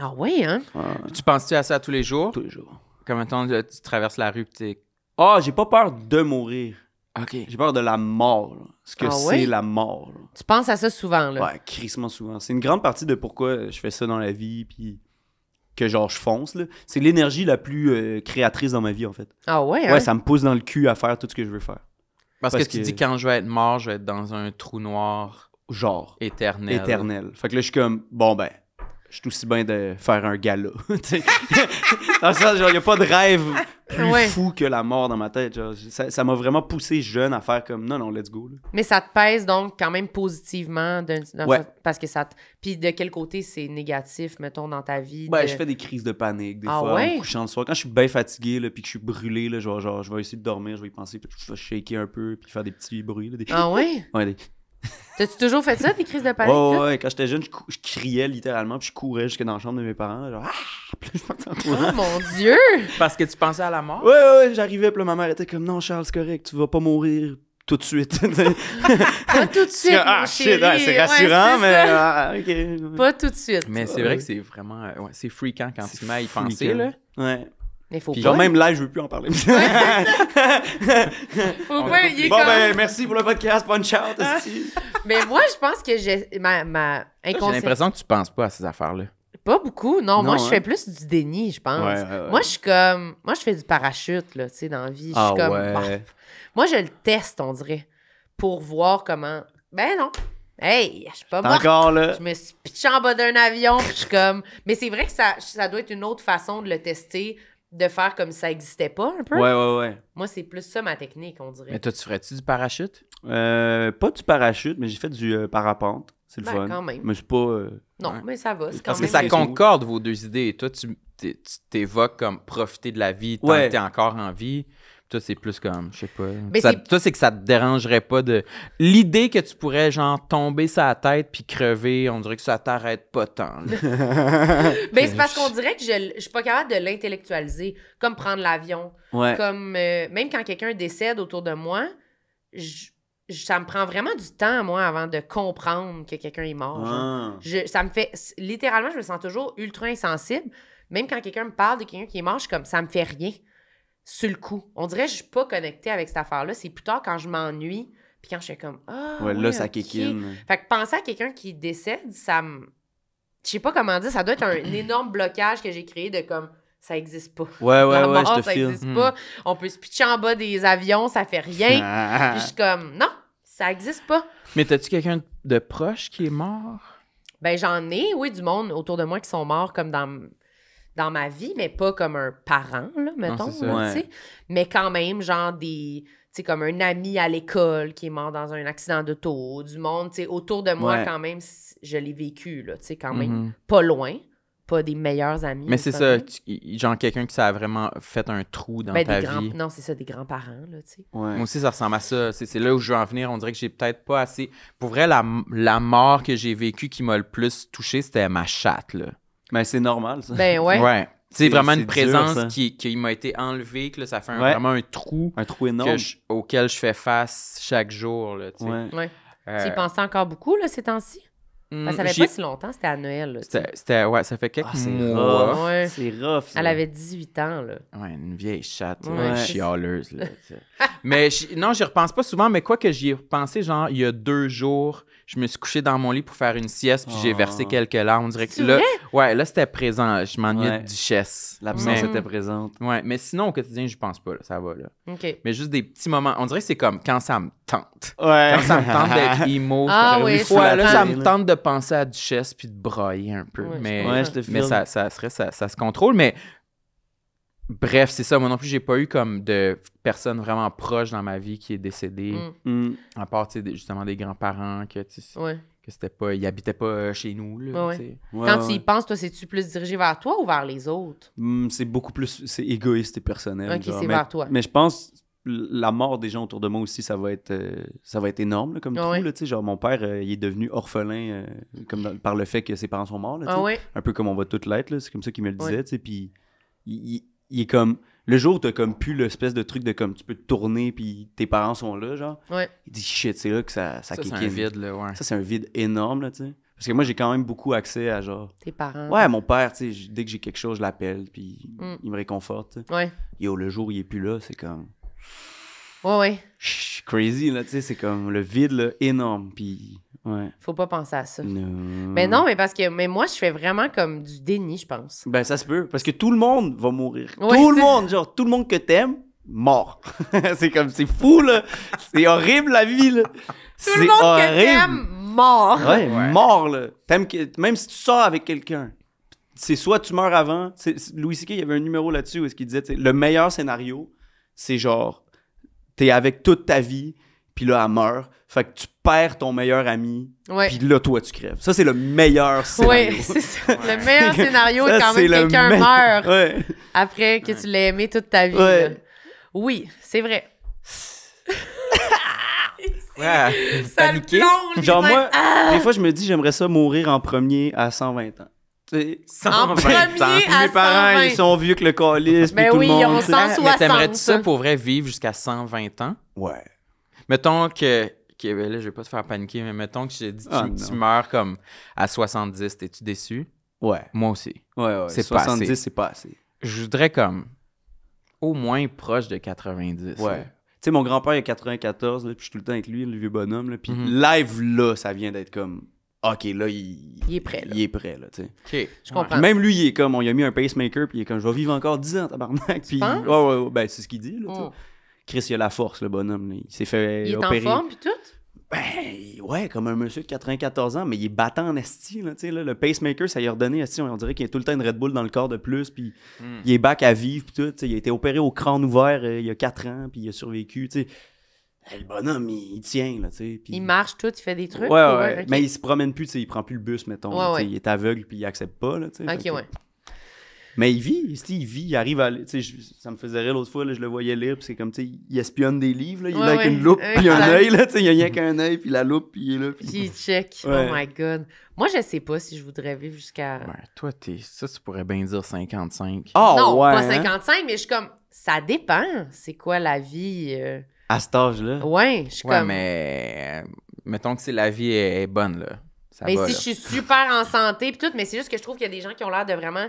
Ah oui, hein? Ouais, Tu penses-tu à ça tous les jours? tous les jours. Comme mettons, là, tu traverses la rue, puis t'es... Ah, j'ai pas peur de mourir. OK. J'ai peur de la mort. Là. Ce que Ah c'est ouais? la mort. Là. Tu penses à ça souvent, là? Ouais, crissement souvent. C'est une grande partie de pourquoi je fais ça dans la vie, puis que genre je fonce. Là. C'est l'énergie la plus créatrice dans ma vie, en fait. Ah ouais, hein? Ouais, ça me pousse dans le cul à faire tout ce que je veux faire. Parce Parce que tu que- dis, quand je vais être mort, je vais être dans un trou noir Genre, éternel. éternel. Fait que là, je suis comme, bon ben, je suis aussi bien de faire un gala. Tu sais. Dans le sens, genre, il a pas de rêve plus Ouais. fou que la mort dans ma tête. Genre, ça m'a vraiment poussé jeune à faire comme, non, let's go. Là. Mais ça te pèse donc quand même positivement Ouais. parce que ça te... Puis de quel côté c'est négatif, mettons, dans ta vie? Ouais, de- je fais des crises de panique des Ah fois en ouais? me couchant le soir. Quand je suis bien fatigué là, puis que je suis brûlé, là, je vais essayer de dormir, je vais y penser, puis je vais shaker un peu, puis faire des petits bruits. Là, des... Ah ouais? Ouais, des... T'as-tu toujours fait ça, des crises de panique? Ouais, là? ouais, quand j'étais jeune, je criais littéralement, puis je courais jusque dans la chambre de mes parents. Là, genre, ah! Puis là, je partais en courant. Oh mon Dieu! Parce que tu pensais à la mort? Ouais, j'arrivais, puis là, ma mère était comme, non, Charles, c'est correct, tu vas pas mourir tout de suite. Pas tout de suite, Ah, mon shit, chéri. ouais, c'est Ouais, rassurant, c'est mais. ça. Ah, ok. Pas tout de suite. Mais c'est vrai que c'est vraiment... ouais, c'est freakant quand tu te mets à y freakant. penser, là. Ouais. Mais faut Puis pas. Genre, même live, je veux plus en parler. Faut pas, il est Bon, comme... ben, merci pour le podcast. Punch out, esti. Mais moi, je pense que j'ai ma J'ai inconscience. l'impression que tu penses pas à ces affaires-là. Pas beaucoup. Non, moi, Non, je hein? fais plus du déni, je pense. Ouais. Moi, je suis comme... Moi, je fais du parachute, là, tu sais, dans la vie. Je suis comme... ouais. Bah. Moi, je le teste, on dirait, pour voir comment... Ben non. Hey, je suis pas T'es morte. encore là. Je me suis pitchée en bas d'un avion, puis je suis comme... Mais c'est vrai que ça doit être une autre façon de le tester, de faire comme si ça existait pas, un peu. Ouais. Moi, c'est plus ça, ma technique, on dirait. Mais toi, tu ferais-tu du parachute? Pas du parachute, mais j'ai fait du parapente. C'est le Ben, fun. quand même. Mais c'est pas... Non, Ouais. mais ça va, c'est quand Parce que même... ça des- concorde, vos deux idées. Toi, tu t'évoques comme profiter de la vie tant Ouais. que t'es encore en vie. Toi, c'est plus comme, je sais pas. Mais Toi, c'est que ça te dérangerait pas de... L'idée que tu pourrais, genre, tomber sa tête puis crever, on dirait que ça t'arrête pas tant. là. Ben, c'est parce qu'on dirait que je suis pas capable de l'intellectualiser, comme prendre l'avion. Ouais. Comme même quand quelqu'un décède autour de moi, ça me prend vraiment du temps, moi, avant de comprendre que quelqu'un est mort. genre. Ah. Ça me fait... Littéralement, je me sens toujours ultra insensible. Même quand quelqu'un me parle de quelqu'un qui est mort, je suis comme, ça me fait rien sur le coup. On dirait que je suis pas connectée avec cette affaire-là. C'est plus tard quand je m'ennuie, puis quand je fais comme, Ouais, là, ça ok. kick in. Fait que penser à quelqu'un qui décède, ça me... Je sais pas comment dire, ça doit être un énorme blocage que j'ai créé de comme, ça existe pas. Ouais, La mort, je te ça file. existe pas. On peut se pitcher en bas des avions, ça fait rien. Ah. Puis je suis comme, non, ça existe pas. Mais t'as-tu quelqu'un de proche qui est mort? Ben, j'en ai, oui, du monde autour de moi qui sont morts comme dans ma vie, mais pas comme un parent, là, mettons. c'est ça. là, Ouais. tu sais. Mais quand même, genre des... Tu sais, comme un ami à l'école qui est mort dans un accident d'auto, du monde, tu sais, autour de moi, Ouais. quand même, je l'ai vécu, là, tu sais, quand même. Mhm. Pas loin, pas des meilleurs amis. Mais c'est ça, nécessairement. genre quelqu'un qui ça a vraiment fait un trou dans Ben, ta des grands... vie. Non, c'est ça, des grands-parents, là, tu sais. Ouais. Moi aussi, ça ressemble à ça. C'est là où je veux en venir. On dirait que j'ai peut-être pas assez... Pour vrai, la mort que j'ai vécue qui m'a le plus touché, c'était ma chatte, là. Mais c'est normal, ça. Ben, ouais. Ouais. C'est vraiment une c'est dur, présence ça. qui m'a été enlevée, que là, ça fait Ouais. vraiment un trou Un trou énorme. auquel je fais face chaque jour, là, tu sais. Ouais. Ouais. Euh, Tu y pensais encore beaucoup, là, ces temps-ci? Parce que ça fait j'y- pas si longtemps, c'était à Noël, là, tu sais. Ouais, ça fait quelques Ah, c'est mois. rough. Ouais. C'est rough. ça. Elle avait 18 ans, là. Ouais, une vieille chatte, Ouais. une chialeuse, là, tu sais. Mais non, j'y repense pas souvent, mais quoi que j'y ai repensé, genre, il y a 2 jours, je me suis couché dans mon lit pour faire une sieste, puis j'ai Oh. versé quelques larmes. On dirait que C'est là, vrai? ouais, là, c'était présent. Je m'ennuyais Ouais. de duchesse. L'absence Mais- était présente. Ouais, mais sinon, au quotidien, je pense pas, là, ça va, là. OK. Mais juste des petits moments. On dirait que c'est comme quand ça me tente. Ouais. Quand ça me tente d'être emo. Ah comme oui, des fois, je là, comprends. ça me tente de penser à Duchesse puis de brailler un peu. Ouais, je mais comprends. Ouais, je te mais file. ça se contrôle. Mais bref, c'est ça. Moi non plus, j'ai pas eu comme de personne vraiment proche dans ma vie qui est décédée. Mm. À part, tu sais, justement, des grands-parents que, tu sais, Ouais. que c'était pas... Ils habitaient pas chez nous, là, Ouais. tu sais. Ouais, Quand tu ouais. y penses, toi, c'est-tu plus dirigé vers toi ou vers les autres? C'est beaucoup plus... C'est égoïste et personnel. Ok, genre. c'est mais, vers toi. Mais je pense... La mort des gens autour de moi aussi, ça va être énorme là, comme Ah trou. ouais. Là, tu sais, genre, mon père, il est devenu orphelin par le fait que ses parents sont morts. Là, tu Ah sais. ouais? Un peu comme on va tous l'être. Là, c'est comme ça qu'il me le disait. Ouais. Tu sais, puis il est comme... Le jour où t'as comme plus l'espèce de truc de comme tu peux te tourner puis tes parents sont là, genre, Ouais. il dit shit, c'est là que ça Ça, kick c'est un in. vide, là, ouais. Ça, c'est un vide énorme, là, tu sais. Parce que moi, j'ai quand même beaucoup accès à genre... Tes parents. Ouais, mon père, tu sais, dès que j'ai quelque chose, je l'appelle, puis Mm. il me réconforte. tu sais. Ouais. Yo, le jour où il est plus là, c'est comme... Ouais, ouais. Crazy, là, tu sais, c'est comme le vide, là, énorme, puis... Ouais. Faut pas penser à ça. Non. Mais non, mais parce que moi, je fais vraiment comme du déni, je pense. Ben, ça se peut, parce que tout le monde va mourir. Ouais, tout le c'est- monde, genre, tout le monde que t'aimes, mort. C'est comme, c'est fou, là. C'est horrible, la vie, là. Tout C'est le monde que horrible. t'aimes, mort. Ouais, mort, là. Même si tu sors avec quelqu'un, c'est soit tu meurs avant. Louis C.K., il y avait un numéro là-dessus où il disait, tu sais, le meilleur scénario, c'est genre, t'es avec toute ta vie, puis là, elle meurt. Fait que tu perds ton meilleur ami, Ouais. puis là, toi, tu crèves. Ça, c'est le meilleur scénario. Ouais, c'est ça. Le meilleur scénario Ça, est quand c'est même le quelqu'un meilleur. meurt Ouais. après que tu l'aies aimé toute ta vie. Ouais. là. Oui, c'est vrai. Ouais, vous Ça le paniquez. plonge. Genre, il est moi, même- Ah! des fois, je me dis, j'aimerais ça mourir en premier à 120 ans. Tu sais, 120 premier ans. puis à mes parents, 120. ils sont vieux que le calice, puis Ben tout oui, le ils monde. ont tu sais. 160. Mais t'aimerais-tu ça pour vrai vivre jusqu'à 120 ans? Ouais. Mettons ben là, je vais pas te faire paniquer, mais mettons que j'ai dit Ah, tu non. meurs comme à 70, t'es-tu déçu? Ouais. Moi aussi. Ouais. C'est pas 70, assez. c'est pas assez. Je voudrais comme au moins proche de 90. Ouais. là. sais, mon grand-père, il a 94, là, puis je suis tout le temps avec lui, le vieux bonhomme, là, puis live, là, ça vient d'être comme... OK, là, il est prêt, là. Il est prêt, là, tu sais. OK. Je comprends. Puis même lui, il est comme... On lui a mis un pacemaker, puis il est comme, je vais vivre encore 10 ans, tabarnak. Puis, penses? ouais, ben, c'est ce qu'il dit, là, tu sais. Mm. Chris, il a la force, le bonhomme, là. Il s'est fait Il est opérer. en forme, puis tout? Ben, ouais, comme un monsieur de 94 ans, mais il est battant en esti, là, tu sais, là. Le pacemaker, ça lui a redonné, esti, on dirait qu'il y a tout le temps une Red Bull dans le corps de plus, puis il est back à vivre, puis tout, tu sais. Il a été opéré au crâne ouvert il y a 4 ans, puis il a survécu, tu sais. Le bonhomme, il tient, là, tu sais. Puis... Il marche tout, il fait des trucs? Ouais. Ok. Mais il se promène plus, tu sais, il prend plus le bus, mettons. Ouais, là, tu sais, ouais. il est aveugle, puis il accepte pas, là, tu sais. Ok, Fait que- ouais. Mais il vit, il arrive à... Tu sais, ça me faisait rire l'autre fois, là, je le voyais lire, puis c'est comme, tu sais, il espionne des livres, là, il est là avec une loupe, puis un œil, là, tu sais, il y a rien qu'un œil, puis la loupe, puis il est là, puis... Puis il check. Ouais. Oh my God. Moi, je sais pas si je voudrais vivre jusqu'à... Ouais, toi, ça, tu pourrais bien dire 55. Oh, non, ouais, pas hein? 55, mais je suis comme... Ça dépend. C'est quoi la vie? À cet âge-là. Ouais, je suis Ouais, comme... mais mettons que si la vie est bonne, là. Ça Mais va, si là. je suis super en santé puis tout, mais c'est juste que je trouve qu'il y a des gens qui ont l'air de vraiment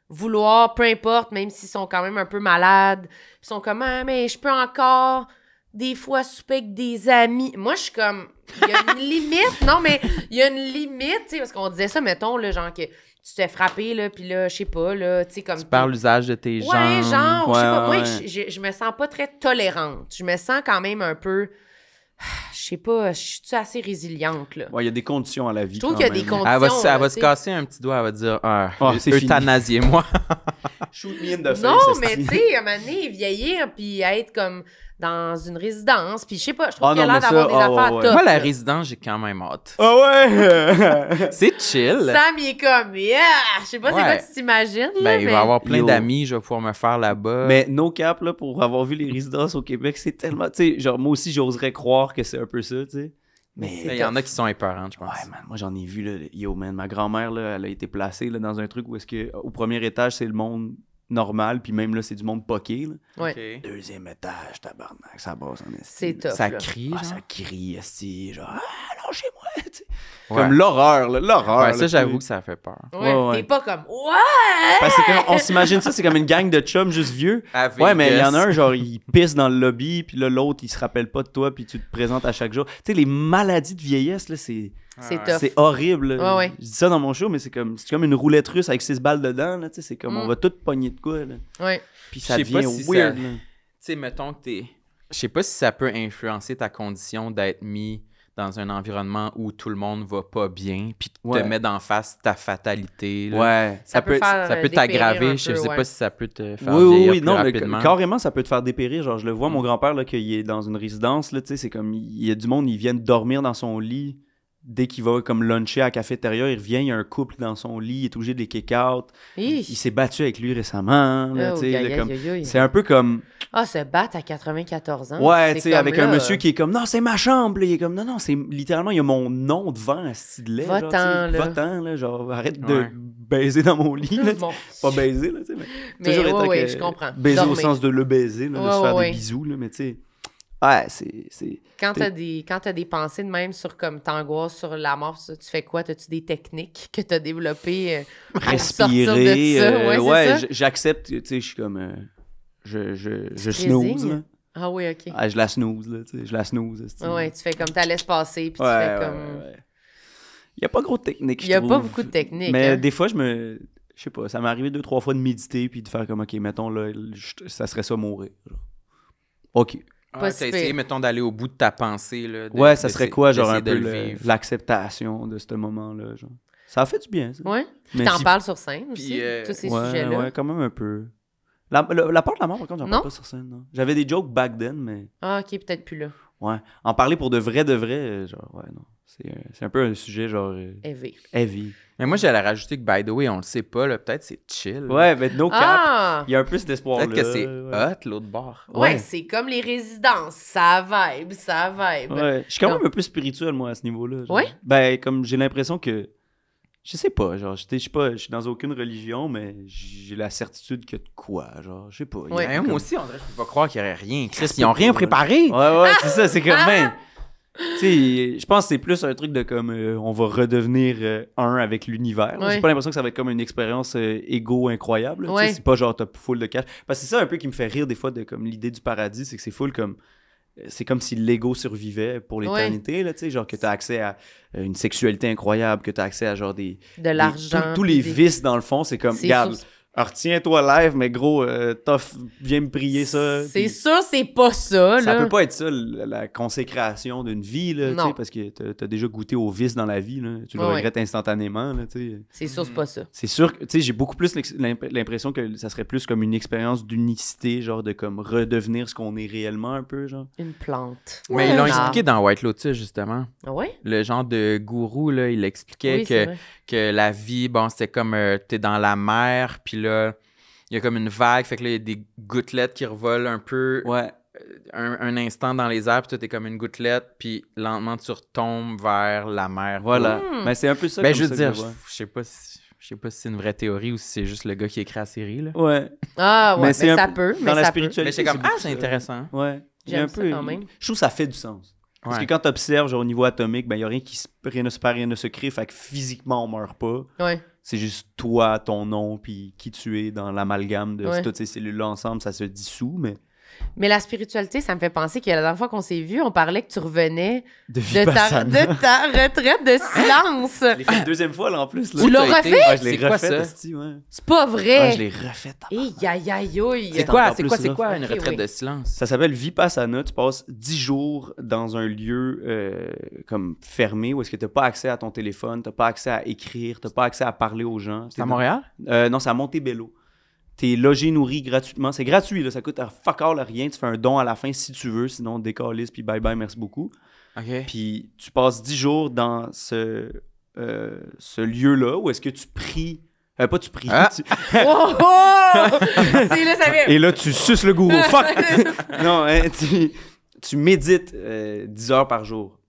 vouloir, peu importe, même s'ils sont quand même un peu malades, ils sont comme ah, mais je peux encore des fois souper avec des amis. Moi, je suis comme il y a une limite. Non, mais il y a une limite, tu sais, parce qu'on disait ça, mettons, là, genre que tu t'es frappé, là, puis là, je sais pas, là, tu sais, comme... Par l'usage de tes jambes. Ouais, genre, je sais pas, Ouais, moi, ouais. je me sens pas très tolérante. Je me sens quand même un peu... Je sais pas, je suis assez résiliente, là. Ouais, il y a des conditions à la vie. Je trouve quand qu'il y a même. des conditions. Elle va là, se tu sais. casser un petit doigt, elle va dire c'est fini. euthanasiez-moi. Shoot me in the face, Non, esti. mais tu sais, à un moment donné, vieillir, puis être comme dans une résidence, puis je sais pas, je trouve Ah qu'il y a non, l'air mais d'avoir ça, des ah, affaires ouais. tough. Moi, la là. résidence, j'ai quand même hâte. Ah ouais! C'est chill. Sam, il est comme, yeah! Je sais pas c'est quoi Ouais. tu t'imagines, là, Ben, il mais... va y avoir plein Yo. d'amis, je vais pouvoir me faire là-bas. Mais no cap, là, pour avoir vu les résidences au Québec, c'est tellement... Tu sais, genre, moi aussi, j'oserais croire que c'est un peu ça, tu sais. Mais... il y en a qui sont épeurantes, je pense. Ouais, man, moi j'en ai vu, là, yo, man, ma grand-mère, là, elle a été placée là, dans un truc où est-ce que au premier étage, c'est le monde normal, puis même là, c'est du monde poqué, là. Ouais. Ok. Deuxième étage, tabarnak, ça brasse en esti. C'est tough, Ça là. crie, Ah, genre. ça crie, esti, genre, ah, lâchez-moi, tu sais. Ouais. Comme l'horreur, là, l'horreur. Ouais, là, ça, j'avoue tu que ça fait peur. Ouais, Ouais. t'es pas comme, ouais! Parce que on s'imagine ça, c'est comme une gang de chums juste vieux. Ouais, mais il y en a un, genre, il pisse dans le lobby, puis là, l'autre, il se rappelle pas de toi, puis tu te présentes à chaque jour. Tu sais, les maladies de vieillesse, là, c'est tough. c'est horrible. là. Ouais, ouais. Je dis ça dans mon show, mais c'est comme une roulette russe avec 6 balles dedans, là, tu sais, c'est comme, on va tout pogner de quoi, là. Ouais. Puis ça Je sais pas devient si weird, ça- là. Tu sais, mettons que t'es... Je sais pas si ça peut influencer ta condition d'être mis dans un environnement où tout le monde va pas bien, puis Ouais. te mettre en face ta fatalité. là. Ouais. Ça peut faire Ça peut dépérir t'aggraver. un Je peu, sais ouais. pas si ça peut te faire Oui, vieillir oui, plus non, mais rapidement. carrément, ça peut te faire dépérir. Genre, je le vois, mon grand-père, là, qu'il est dans une résidence, là, tu sais, c'est comme, il y a du monde, ils viennent dormir dans son lit. Dès qu'il va comme luncher à la cafétéria, il revient, il y a un couple dans son lit, il est obligé de les kick out. Hi. Il s'est battu avec lui récemment. Là, Oh, tu sais, aïe, là, comme- aïe, aïe. c'est un peu comme, Ah, se battre à 94 ans. ouais, c'est tu sais, comme avec là, un monsieur qui est comme, non, c'est ma chambre. Là, il est comme, non, c'est littéralement, il y a mon nom devant à ce style-là. Va-t'en, là. Va-t'en, là, genre, arrête de Ouais. baiser dans mon lit. Là, Bon. pas baiser, là, tu sais, mais. Mais toujours ouais, été ouais, avec, je comprends. Baiser au Dormir. sens de le baiser, là, de Ouais, se faire ouais, des ouais. bisous, là, mais tu sais. Ouais, c'est. Quand t'as des pensées de même sur comme t'angoisses sur la mort, ça, tu fais quoi? T'as-tu des techniques que t'as développées pour sortir de Respirer. ça? Ouais, c'est ça? J'accepte, tu sais, je suis comme. Je te snooze, résignes? là. Ah oui, OK. Ah, je la snooze, là, tu sais, je la snooze. esti. Ouais, tu fais comme t'as laissé passer, puis tu Ouais, fais ouais, comme... ouais. Il n'y a pas gros de technique, Il y a pas beaucoup de techniques, Mais hein. des fois, je sais pas, ça m'est arrivé 2-3 fois de méditer puis de faire comme, OK, mettons, là, ça serait ça mourir. genre. OK. Ah, Pas t'as si essayé, pire. mettons, d'aller au bout de ta pensée. Là, Ouais, ça serait quoi, genre, un d'essayer peu de le vivre. l'acceptation de ce moment-là, genre. Ça a fait du bien, ça. Ouais? Mais T'en si- parles sur scène aussi, Puis, tous ces ouais, sujets-là? ouais, quand même un peu. La part de la mort, par contre, j'en Non? parle pas sur scène, non. J'avais des jokes back then, mais... Ah, OK, peut-être plus là. Ouais. En parler pour de vrai, genre, ouais, non. C'est un peu un sujet, genre, Élevé. heavy. Mais moi, j'allais rajouter que, by the way, on le sait pas, là, peut-être c'est chill. Ouais, mais no cap, Ah! il y a un peu cet espoir-là. Peut-être que c'est ouais. hot, l'autre bord. Ouais, Ouais. c'est comme les résidences. Ça vibe, ça vibe. Ouais. Je suis quand même un peu spirituel, moi, à ce niveau-là. genre. Ouais? Ben, comme j'ai l'impression que... Je sais pas, genre, je suis dans aucune religion, mais j'ai la certitude que de quoi, genre, je sais pas. il y a Ouais. Mais comme- moi aussi, on dirait que je peux pas croire qu'il y aurait rien. Chris, ils ont rien préparé. Ouais, c'est ça, c'est comme, ben... Tu sais, je pense que c'est plus un truc de comme, on va redevenir un avec l'univers. là. Ouais. J'ai pas l'impression que ça va être comme une expérience égo incroyable. là, tu sais, Ouais. c'est pas genre, t'as full de cash. Parce que c'est ça un peu qui me fait rire des fois de comme l'idée du paradis, c'est que c'est full comme... c'est comme si l'ego survivait pour l'éternité, là, tu sais, genre que t'as accès à une sexualité incroyable, que t'as accès à genre De l'argent. tous les vices, dans le fond, c'est comme, regarde, retiens-toi live, mais gros, tough, viens me prier ça. C'est sûr, c'est pas ça, là. Ça peut pas être ça, la consécration d'une vie, là, tu sais, Non. parce que t'as déjà goûté au vice dans la vie, là. Tu le regrettes instantanément, là, tu sais. C'est sûr, c'est pas ça. C'est sûr que, tu sais, j'ai beaucoup plus l'impression que ça serait plus comme une expérience d'unicité, genre de comme redevenir ce qu'on est réellement un peu, genre. Une plante. Mais ils l'ont Ah. expliqué dans White Lotus, justement. Ah ouais? Le genre de gourou, là, il expliquait Oui, c'est vrai. que la vie, bon, c'était comme t'es dans la mer, puis là, il y a comme une vague, fait que là, il y a des gouttelettes qui revolent un peu Ouais. un instant dans les airs, puis toi, t'es comme une gouttelette, puis lentement, tu retombes vers la mer. Voilà. Mais c'est un peu ça. Ben, comme je veux ça dire, que je vois. je sais pas si c'est une vraie théorie ou si c'est juste le gars qui écrit la série, là. Ouais. Ah ouais, Mais mais c'est un ça peu- peut. dans Mais la ça peut. spiritualité. Mais c'est comme, beaucoup c'est ça. intéressant. Ouais. Il y a J'aime un ça peu. quand même. Je trouve que ça fait du sens. Parce Ouais. que quand tu observes au niveau atomique, ben, il n'y a rien qui rien ne se perd, rien ne se crée, fait que physiquement, on meurt pas. Ouais. C'est juste toi, ton nom, puis qui tu es dans l'amalgame de Ouais. toutes ces cellules-là ensemble, ça se dissout, mais Mais la spiritualité, ça me fait penser que la dernière fois qu'on s'est vu, on parlait que tu revenais de de ta retraite de silence. Je l'ai fait une deuxième fois, là, en plus. Là. Tu l'as Où t'as refait? été? Ouais, je l'ai C'est quoi, refait, ça? esti, ouais. C'est pas Ouais, vrai. je l'ai refait. Aïe, aïe, aïe, aïe. C'est encore quoi, plus c'est quoi une Ok, retraite oui. de silence? Ça s'appelle Vipassana. Tu passes 10 jours dans un lieu comme fermé où est-ce que tu n'as pas accès à ton téléphone, tu n'as pas accès à écrire, tu n'as pas accès à parler aux gens. C'est à Montréal? Non, c'est à Montebello. T'es logé, nourri gratuitement. C'est gratuit, là. Ça coûte fuck all rien. Tu fais un don à la fin si tu veux. Sinon, décalisse, puis bye bye, merci beaucoup. OK. Puis tu passes 10 jours dans ce lieu-là où est-ce que tu pries. Pas tu pries. Ah! Oh, oh! C'est là, ça fait. Et là, tu suces le gourou. Fuck! Non, hein, tu médites 10 heures par jour.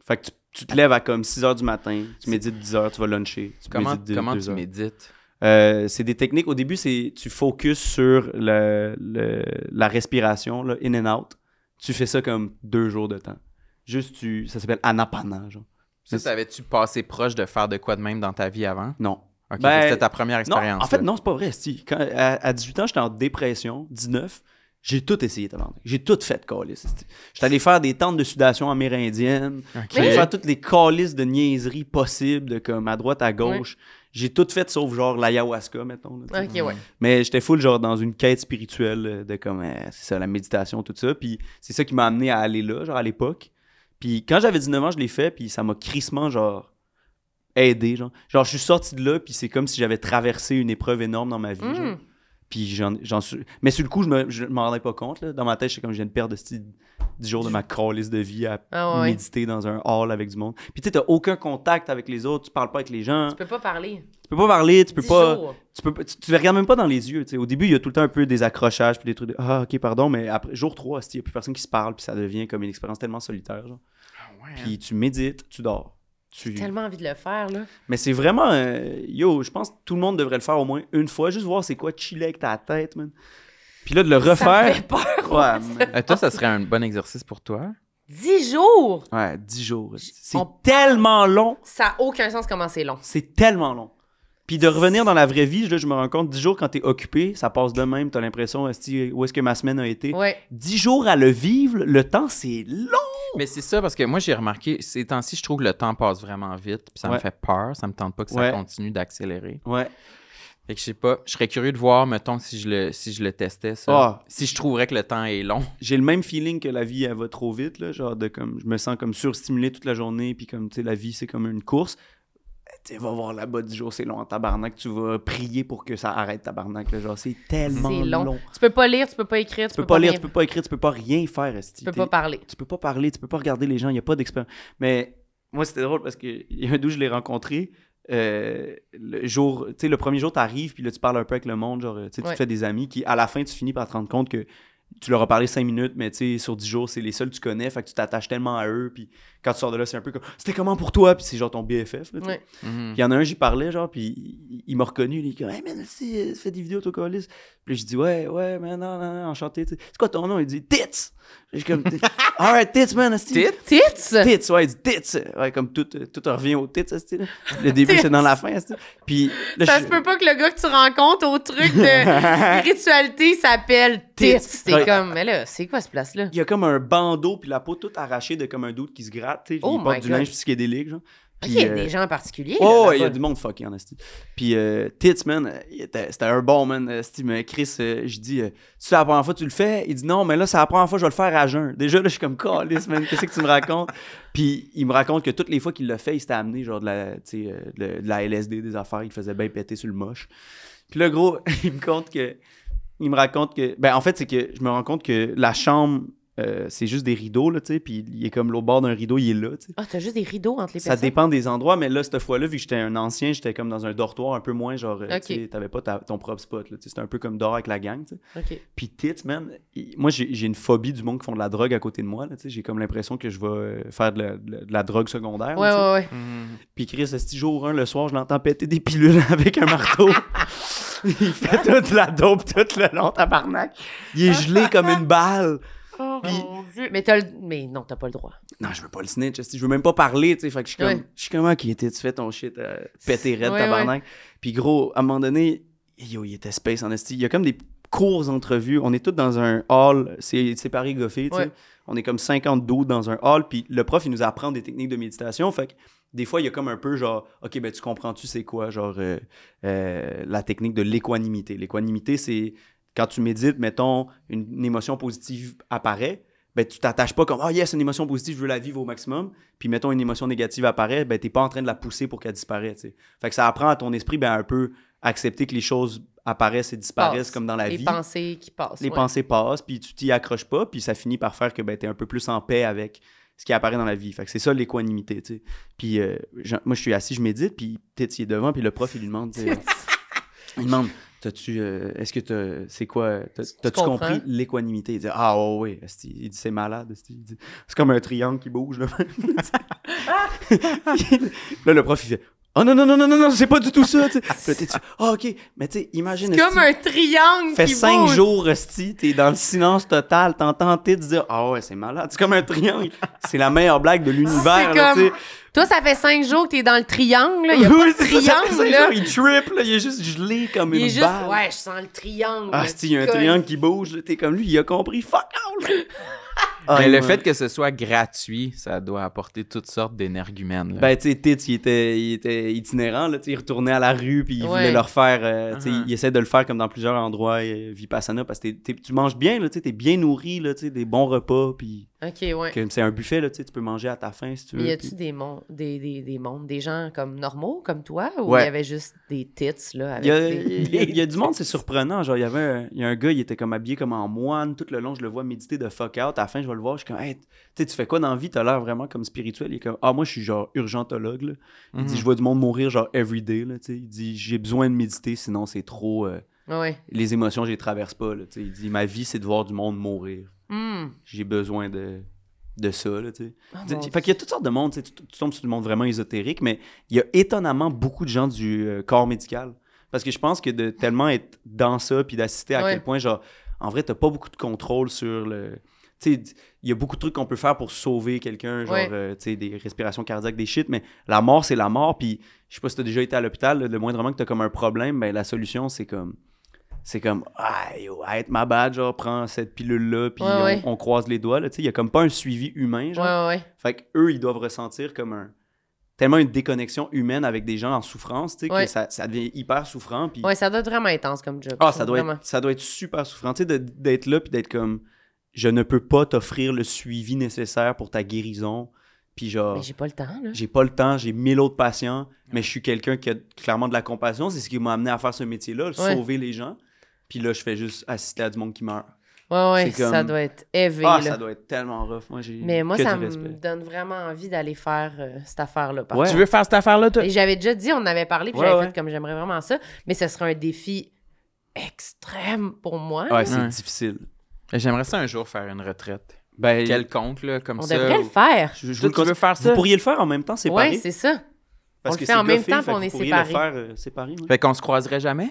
Fait que tu te lèves à comme 6 heures du matin. Tu médites 10 heures, tu vas luncher. Tu Comment médites tu 2 heures. médites? C'est des techniques. Au début, tu focuses sur la respiration, là, in and out. Tu fais ça comme 2 jours de temps. Juste, ça s'appelle anapana. Genre. Ça, t'avais-tu passé proche de faire de quoi de même dans ta vie avant? Non. OK, Ben, c'était ta première Non, expérience. en fait, là. non, c'est pas vrai. À 18 ans, j'étais en dépression. 19, j'ai tout essayé. J'ai tout fait, câlisse. J'étais allé faire des tentes de sudation amérindienne. OK. J'allais faire toutes les câlisses de niaiseries possibles, de comme à droite, à gauche. J'ai tout fait sauf genre l'ayahuasca, mettons. Là, tu sais. Ok, ouais. Mais j'étais full genre dans une quête spirituelle de comme, c'est ça, la méditation, tout ça. Puis c'est ça qui m'a amené à aller là, genre à l'époque. Puis quand j'avais 19 ans, je l'ai fait, puis ça m'a crissement genre aidé, genre. Genre, je suis sorti de là, puis c'est comme si j'avais traversé une épreuve énorme dans ma vie, genre. Puis j'en suis... Mais sur le coup, je m'en rendais pas compte, là. Dans ma tête, j'étais comme, je viens de perdre 10 jours de ma calice de vie à Ah ouais. méditer dans un hall avec du monde. Puis tu sais, t'as aucun contact avec les autres, tu parles pas avec les gens, Tu peux pas parler. tu peux pas parler, tu peux 10 pas... jours. Tu les regardes même pas dans les yeux, tu sais. Au début, il y a tout le temps un peu des accrochages, puis des trucs de « Ah, ok, pardon », mais après, jour 3, il y a plus personne qui se parle, puis ça devient comme une expérience tellement solitaire, genre. Puis tu médites, tu dors. J'ai tellement envie de le faire, là. Mais c'est vraiment... yo, je pense que tout le monde devrait le faire au moins une fois, juste voir c'est quoi chiller avec ta tête, man. Puis là, de le Ça me refaire... fait peur. Ouais, man. Toi, ça serait un bon exercice pour toi? 10 jours! Ouais, 10 jours. C'est On- tellement long. Ça n'a aucun sens comment c'est long. C'est tellement long. Puis de revenir dans la vraie vie, là, je me rends compte, 10 jours quand t'es occupé, ça passe de même, t'as l'impression, esti, où est-ce que ma semaine a été? Ouais. 10 jours à le vivre, le temps, c'est long! Mais c'est ça, parce que moi, j'ai remarqué, ces temps-ci, je trouve que le temps passe vraiment vite, puis ça me Ouais. fait peur, ça me tente pas que ça Ouais. continue d'accélérer. Ouais. Fait que je sais pas, je serais curieux de voir, mettons, si je le testais, ça. Ah. Si je trouverais que le temps est long. J'ai le même feeling que la vie, elle va trop vite, là, genre de comme, je me sens comme surstimulé toute la journée, puis comme, tu sais, la vie, c'est comme une course. Tu vas voir là-bas 10 jours, c'est long en tabarnak, tu vas prier pour que ça arrête tabarnak, là, genre, c'est tellement C'est long. long. Tu peux pas lire, tu peux pas écrire, Tu peux pas lire, tu peux pas écrire, tu peux pas rien faire, esti. Tu peux pas parler. Tu peux pas parler, tu peux pas regarder les gens, il n'y a pas d'expérience. Mais moi, c'était drôle parce qu'il y a un d'où je l'ai rencontré. Le jour, tu sais, le premier jour, tu arrives, puis là, tu parles un peu avec le monde, genre, tu sais, tu Ouais. te fais des amis qui, à la fin, tu finis par te rendre compte que tu leur as parlé 5 minutes, mais tu sais, sur 10 jours, c'est les seuls que tu connais, fait que tu t'attaches tellement à eux, puis quand tu sors de là, c'est un peu comme c'était comment pour toi, puis c'est genre ton BFF. Là, Ouais. Puis il y en a un, j'y parlais, genre, puis il m'a reconnu, il est comme hey man, tu fais des vidéos, toi, Colis. Puis je dis ouais, man, non, enchanté. T'sais. C'est quoi ton nom? Il dit Tits. Je suis comme alright, Tits, man. Tits? Tits, ouais, il dit Tits. Ouais, comme tout revient aux tits, là. Le début, c'est dans la fin, puis là, Ça se peut pas que le gars que tu rencontres au truc de spiritualité s'appelle Tits. T'es Ouais. comme, mais là, c'est quoi cette place-là? il y a comme un bandeau puis la peau toute arrachée de comme un doute qui se gratte, tu sais, Oh il porte my du God. linge psychédélique, genre. Ok, Puis, il y a des gens en particulier. Oh, là, il y a là-bas. du monde fucké en esti. Puis Tits, man, c'était un bon man, esti, mais Chris, je dis, c'est la première fois que tu le fais? Il dit non, mais là, c'est la première fois que je vais le faire à jeun. Déjà, là, je suis comme, calice, man, qu'est-ce que tu me racontes? Puis il me raconte que toutes les fois qu'il l'a fait, il s'était amené genre de la LSD, des affaires, il faisait bien péter sur le moche. Puis là, gros, il me raconte que, ben en fait, c'est que je me rends compte que la chambre, c'est juste des rideaux, là, tu sais, puis il est comme l'autre bord d'un rideau, il est là, tu sais. Ah, t'as juste des rideaux entre les Ça personnes? dépend des endroits, mais là, cette fois-là, vu que j'étais un ancien, j'étais comme dans un dortoir un peu moins, genre, Ok. tu sais, t'avais pas ton propre spot, là, tu sais, c'était un peu comme dehors avec la gang, tu sais. Ok. Puis Tits, man, moi, j'ai une phobie du monde qui font de la drogue à côté de moi, là, tu sais, j'ai comme l'impression que je vais faire de la drogue secondaire, Ouais, là, tu sais. ouais. Puis Chris, ce jour 1, le soir, je l'entends péter des pilules avec un marteau. Il fait toute la dope tout le long, tabarnak. Il est gelé comme une balle. Oh Puis- mon Dieu. Mais non, t'as pas le droit. Non, je veux pas le snitch, esti. Je veux même pas parler, tu sais. Fait que Ouais. je suis comme, ok, tu fais ton shit, pété raide, Ouais, tabarnak. Puis gros, à un moment donné, yo, il était space en esti. Il y a comme des courtes entrevues. On est tous dans un hall, c'est séparé goffé, tu sais. Ouais. On est comme 50 dos dans un hall, puis le prof, il nous apprend des techniques de méditation. Fait que des fois, il y a comme un peu genre, ok, ben tu comprends-tu c'est quoi, genre, la technique de l'équanimité. L'équanimité, c'est quand tu médites, mettons, une émotion positive apparaît, ben tu t'attaches pas comme, oh yes, une émotion positive, je veux la vivre au maximum. Puis mettons, une émotion négative apparaît, ben t'es pas en train de la pousser pour qu'elle disparaisse, tu sais. Fait que ça apprend à ton esprit, ben un peu accepter que les choses apparaissent et disparaissent Passe. comme dans la Les vie. pensées qui passent. Les ouais. pensées passent, puis tu t'y accroches pas, puis ça finit par faire que ben, t'es un peu plus en paix avec ce qui apparaît dans la vie. Fait que c'est ça l'équanimité, tu sais. Puis moi, je suis assis, je médite, puis Tits, il est devant, puis le prof, il lui demande, tu sais, il demande, est-ce que c'est quoi, t'as-tu comprends? compris l'équanimité? Il dit, ah oh, oui, esti. Il dit, c'est malade, esti. Il dit, c'est comme un triangle qui bouge, là. Là, le prof, il fait, oh non, c'est pas du tout ça, tu sais. Puis là, t'es ah ok, mais tu sais, imagine, C'est comme esti, un triangle fait qui 5 bouge. jours, esti, t'es dans le silence total, t'entends Tits dire « Ah ouais, c'est malade, c'est comme un triangle. » C'est la meilleure blague de l'univers, C'est là, tu comme- sais. Toi, ça fait 5 jours que t'es dans le triangle. Là. Il y a Oui, pas de c'est ça, ça fait triangle, cinq là. jours, il trippe, là, il est juste gelé comme Il une est juste, balle. ouais, je sens le triangle. Ah, là, esti, il y a un tu colles. triangle qui bouge, là, t'es comme lui, il a compris, fuck all! Ah, Mais le ouais. fait que ce soit gratuit, ça doit apporter toutes sortes d'énergumènes. là. Ben, tu sais, Tits, il était itinérant, là, tu sais, il retournait à la rue, puis il Ouais. voulait le refaire, tu sais, Uh-huh. il essaie de le faire comme dans plusieurs endroits, Vipassana, parce que tu manges bien, là, tu sais, t'es bien nourri, là, tu sais, des bons repas, puis Ok, ouais. que c'est un buffet, là, tu sais, tu peux manger à ta faim, si tu veux. Mais y a-tu puis- des mondes, des mondes, des gens comme normaux, comme toi, ou il Ouais. y avait juste des tits, là, avec Il y a, des... il y a du monde, c'est surprenant. Genre, il y a un gars, il était comme habillé comme en moine. Tout le long, je le vois méditer de fuck out. À la fin, je vais le voir. Je suis comme, hey, tu sais, tu fais quoi dans la vie? T'as l'air vraiment comme spirituel. Il est comme, ah, moi, je suis genre urgentologue. Là. Il dit, je vois du monde mourir genre everyday. Là, tu sais. Il dit, j'ai besoin de méditer, sinon c'est trop. Ouais. Les émotions, je les traverse pas. Là, tu sais. Il dit, ma vie, c'est de voir du monde mourir. Hmm. J'ai besoin de ça. Là, tu sais. Oh, Tu sais, mon fait qu'il y a toutes sortes de monde. Tu sais, tu tombes sur du monde vraiment ésotérique, mais il y a étonnamment beaucoup de gens du corps médical. Parce que je pense que de tellement être dans ça, puis d'assister à Ouais. quel point, genre, en vrai, t'as pas beaucoup de contrôle sur le... Tu sais, il y a beaucoup de trucs qu'on peut faire pour sauver quelqu'un, genre, Ouais. tu sais, des respirations cardiaques, des shit, mais la mort, c'est la mort, puis je sais pas si t'as déjà été à l'hôpital, là, le moindrement que t'as comme un problème, ben la solution, c'est comme, ah, yo, être ma bad, genre, prends cette pilule-là, puis Ouais, ouais. on croise les doigts, là, tu sais, il y a comme pas un suivi humain, genre. Ouais, ouais. Fait qu'eux, ils doivent ressentir comme tellement une déconnexion humaine avec des gens en souffrance, tu sais, Ouais. que ça devient hyper souffrant. Puis, Ouais, ça doit être vraiment intense comme job. ah, je trouve, vraiment. ça doit être super souffrant, tu sais, d'être là puis d'être comme, je ne peux pas t'offrir le suivi nécessaire pour ta guérison. Puis genre, Mais j'ai pas le temps, là. j'ai pas le temps, j'ai 1000 autres patients, mais je suis quelqu'un qui a clairement de la compassion. C'est ce qui m'a amené à faire ce métier-là, Ouais. sauver les gens. Puis là, je fais juste assister à du monde qui meurt. Ouais, ouais, c'est comme- ça doit être heavy, Ah, là. ça doit être tellement rough. Moi, j'ai Mais moi, que ça du me respect. donne vraiment envie d'aller faire cette affaire-là. par Ouais. contre. Tu veux faire cette affaire-là, toi? Et j'avais déjà dit, on en avait parlé, puis Ouais, j'avais ouais. fait comme j'aimerais vraiment ça, mais ce serait un défi extrême pour moi. Ouais, c'est Ouais. difficile. J'aimerais ça un jour faire une retraite. Ben, quelconque, là, comme On ça. devrait le faire. je Toi, tu veux faire ça? Vous pourriez le faire en même temps, séparé. Ouais, c'est ça. Parce on que le fait en c'est même goffé, temps, fait puis on que est vous pourriez séparés. le faire séparé. Ouais. Fait qu'on se croiserait jamais?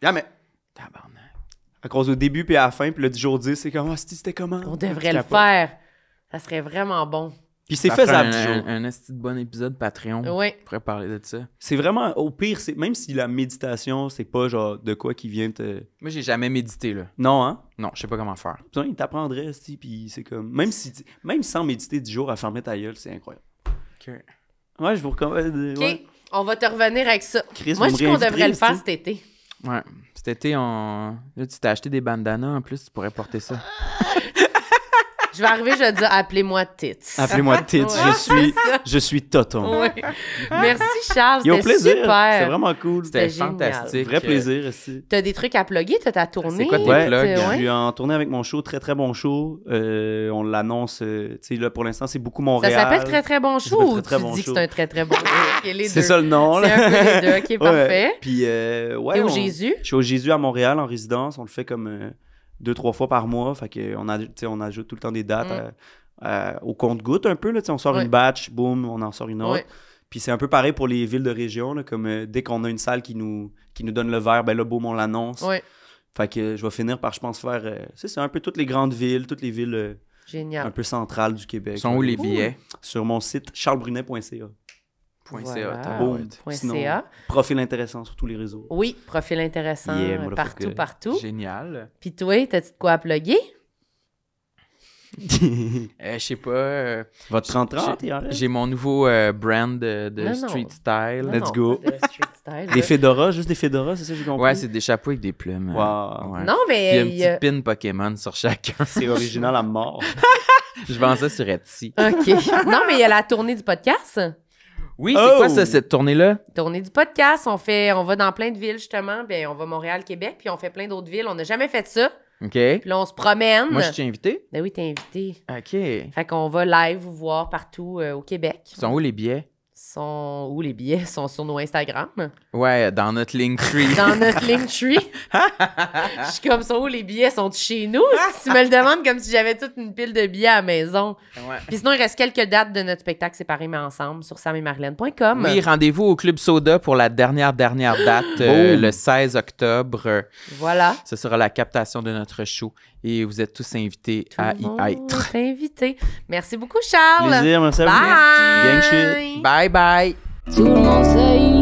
Ah, mais Tabarnak. à cause au début puis à la fin, puis le jour 10, c'est comment? C'était comment? On Tu devrait le capotes. faire. Ça serait vraiment bon. Puis c'est Ça ferait faisable, Jo. un esti de bon épisode Patreon. Oui. On pourrait parler de ça. C'est vraiment, au pire, même si la méditation, c'est pas genre de quoi qui vient te... Moi, j'ai jamais médité, là. Non, hein? Non, je sais pas comment faire. Putain, il t'apprendrait, puis c'est comme... Même sans méditer 10 jours à fermer ta gueule, c'est incroyable. OK. Ouais, je vous recommande... OK, Ouais. on va te revenir avec ça. Chris, Moi, vous je me dis qu'on réinviterez, devrait le faire tu cet été. Ouais. Cet été, Là, tu t'as acheté des bandanas en plus, tu pourrais porter ça. Je vais arriver, je vais te dire, appelez-moi Tits. Appelez-moi Tits, Ouais, je suis Toton. Oui. Merci, Charles. Yo, C'était plaisir. super. C'était vraiment cool. C'était génial. fantastique. Vrai plaisir aussi. T'as des trucs à plugger? T'as ta tournée? quoi tes Ouais, plugs? je suis en tournée avec mon show, très très bon show. On l'annonce, tu sais, là pour l'instant, c'est beaucoup Ça Montréal. s'appelle Très Très Bon Ça Show s'appelle ou Très, Très tu Bon dis que Show. c'est un très très bon show? Ok, les C'est deux. ça le nom, là. C'est un peu les deux. Ok, parfait. Ouais. Puis, ouais. T'es au on- Jésus? Je suis au Jésus à Montréal en résidence. On le fait comme 2-3 fois par mois. Fait qu'on on ajoute tout le temps des dates au compte-gouttes un peu. Là, on sort Ouais. une batch, boum, on en sort une autre. Ouais. Puis c'est un peu pareil pour les villes de région. Là, comme dès qu'on a une salle qui nous donne le verre, ben là, boum, on l'annonce. Oui, Fait que je vais finir par, je pense, faire. C'est un peu toutes les grandes villes, toutes les villes un génial. peu centrales du Québec. Sont où là. les billets? Sur mon site charlesbrunet.ca. Voilà. tabarouette. Point Sinon, .ca. profil intéressant sur tous les réseaux. Oui, profil intéressant Yeah, motherfucker. partout. Génial. Puis toi, t'as-tu de quoi à plugger? Je sais pas. Votre 30-30, il en reste? J'ai mon nouveau brand de Non, non. street style. Non, Let's non, go. pas de street style, Des là. fedoras, juste des fedoras, c'est ça que j'ai compris? Ouais, c'est des chapeaux avec des plumes. Wow. Ouais. Non, Puis mais... un il y a- petit pin Pokémon sur chacun. C'est original à mort. Je vends ça sur Etsy. OK. Non, mais il y a la tournée du podcast. Oui, c'est quoi Oh! ça, cette tournée-là? Tournée du podcast, on va dans plein de villes, justement. Bien, on va Montréal, Québec, puis on fait plein d'autres villes. On n'a jamais fait ça. OK. Puis là, on se promène. Moi, je suis invité? Ben oui, t'es invité. OK. Fait qu'on va live vous voir partout au Québec. Ils sont où les billets? Sont où les billets? Sont sur nos Instagram. Ouais, dans notre Linktree. Dans notre Linktree. Je suis comme, sont où les billets? Sont chez nous? Si tu me le demandes comme si j'avais toute une pile de billets à la maison. Ouais. Puis sinon, il reste quelques dates de notre spectacle séparés mais ensemble sur samedmarlène.com. Oui, rendez-vous au Club Soda pour la dernière date, Boom. le 16 octobre. Voilà. Ce sera la captation de notre show et vous êtes tous invités à Tout le monde y être. est invité. Merci beaucoup, Charles. Plaisir, merci à vous. Bye. Gang shit. Bye bye! Tout le monde sait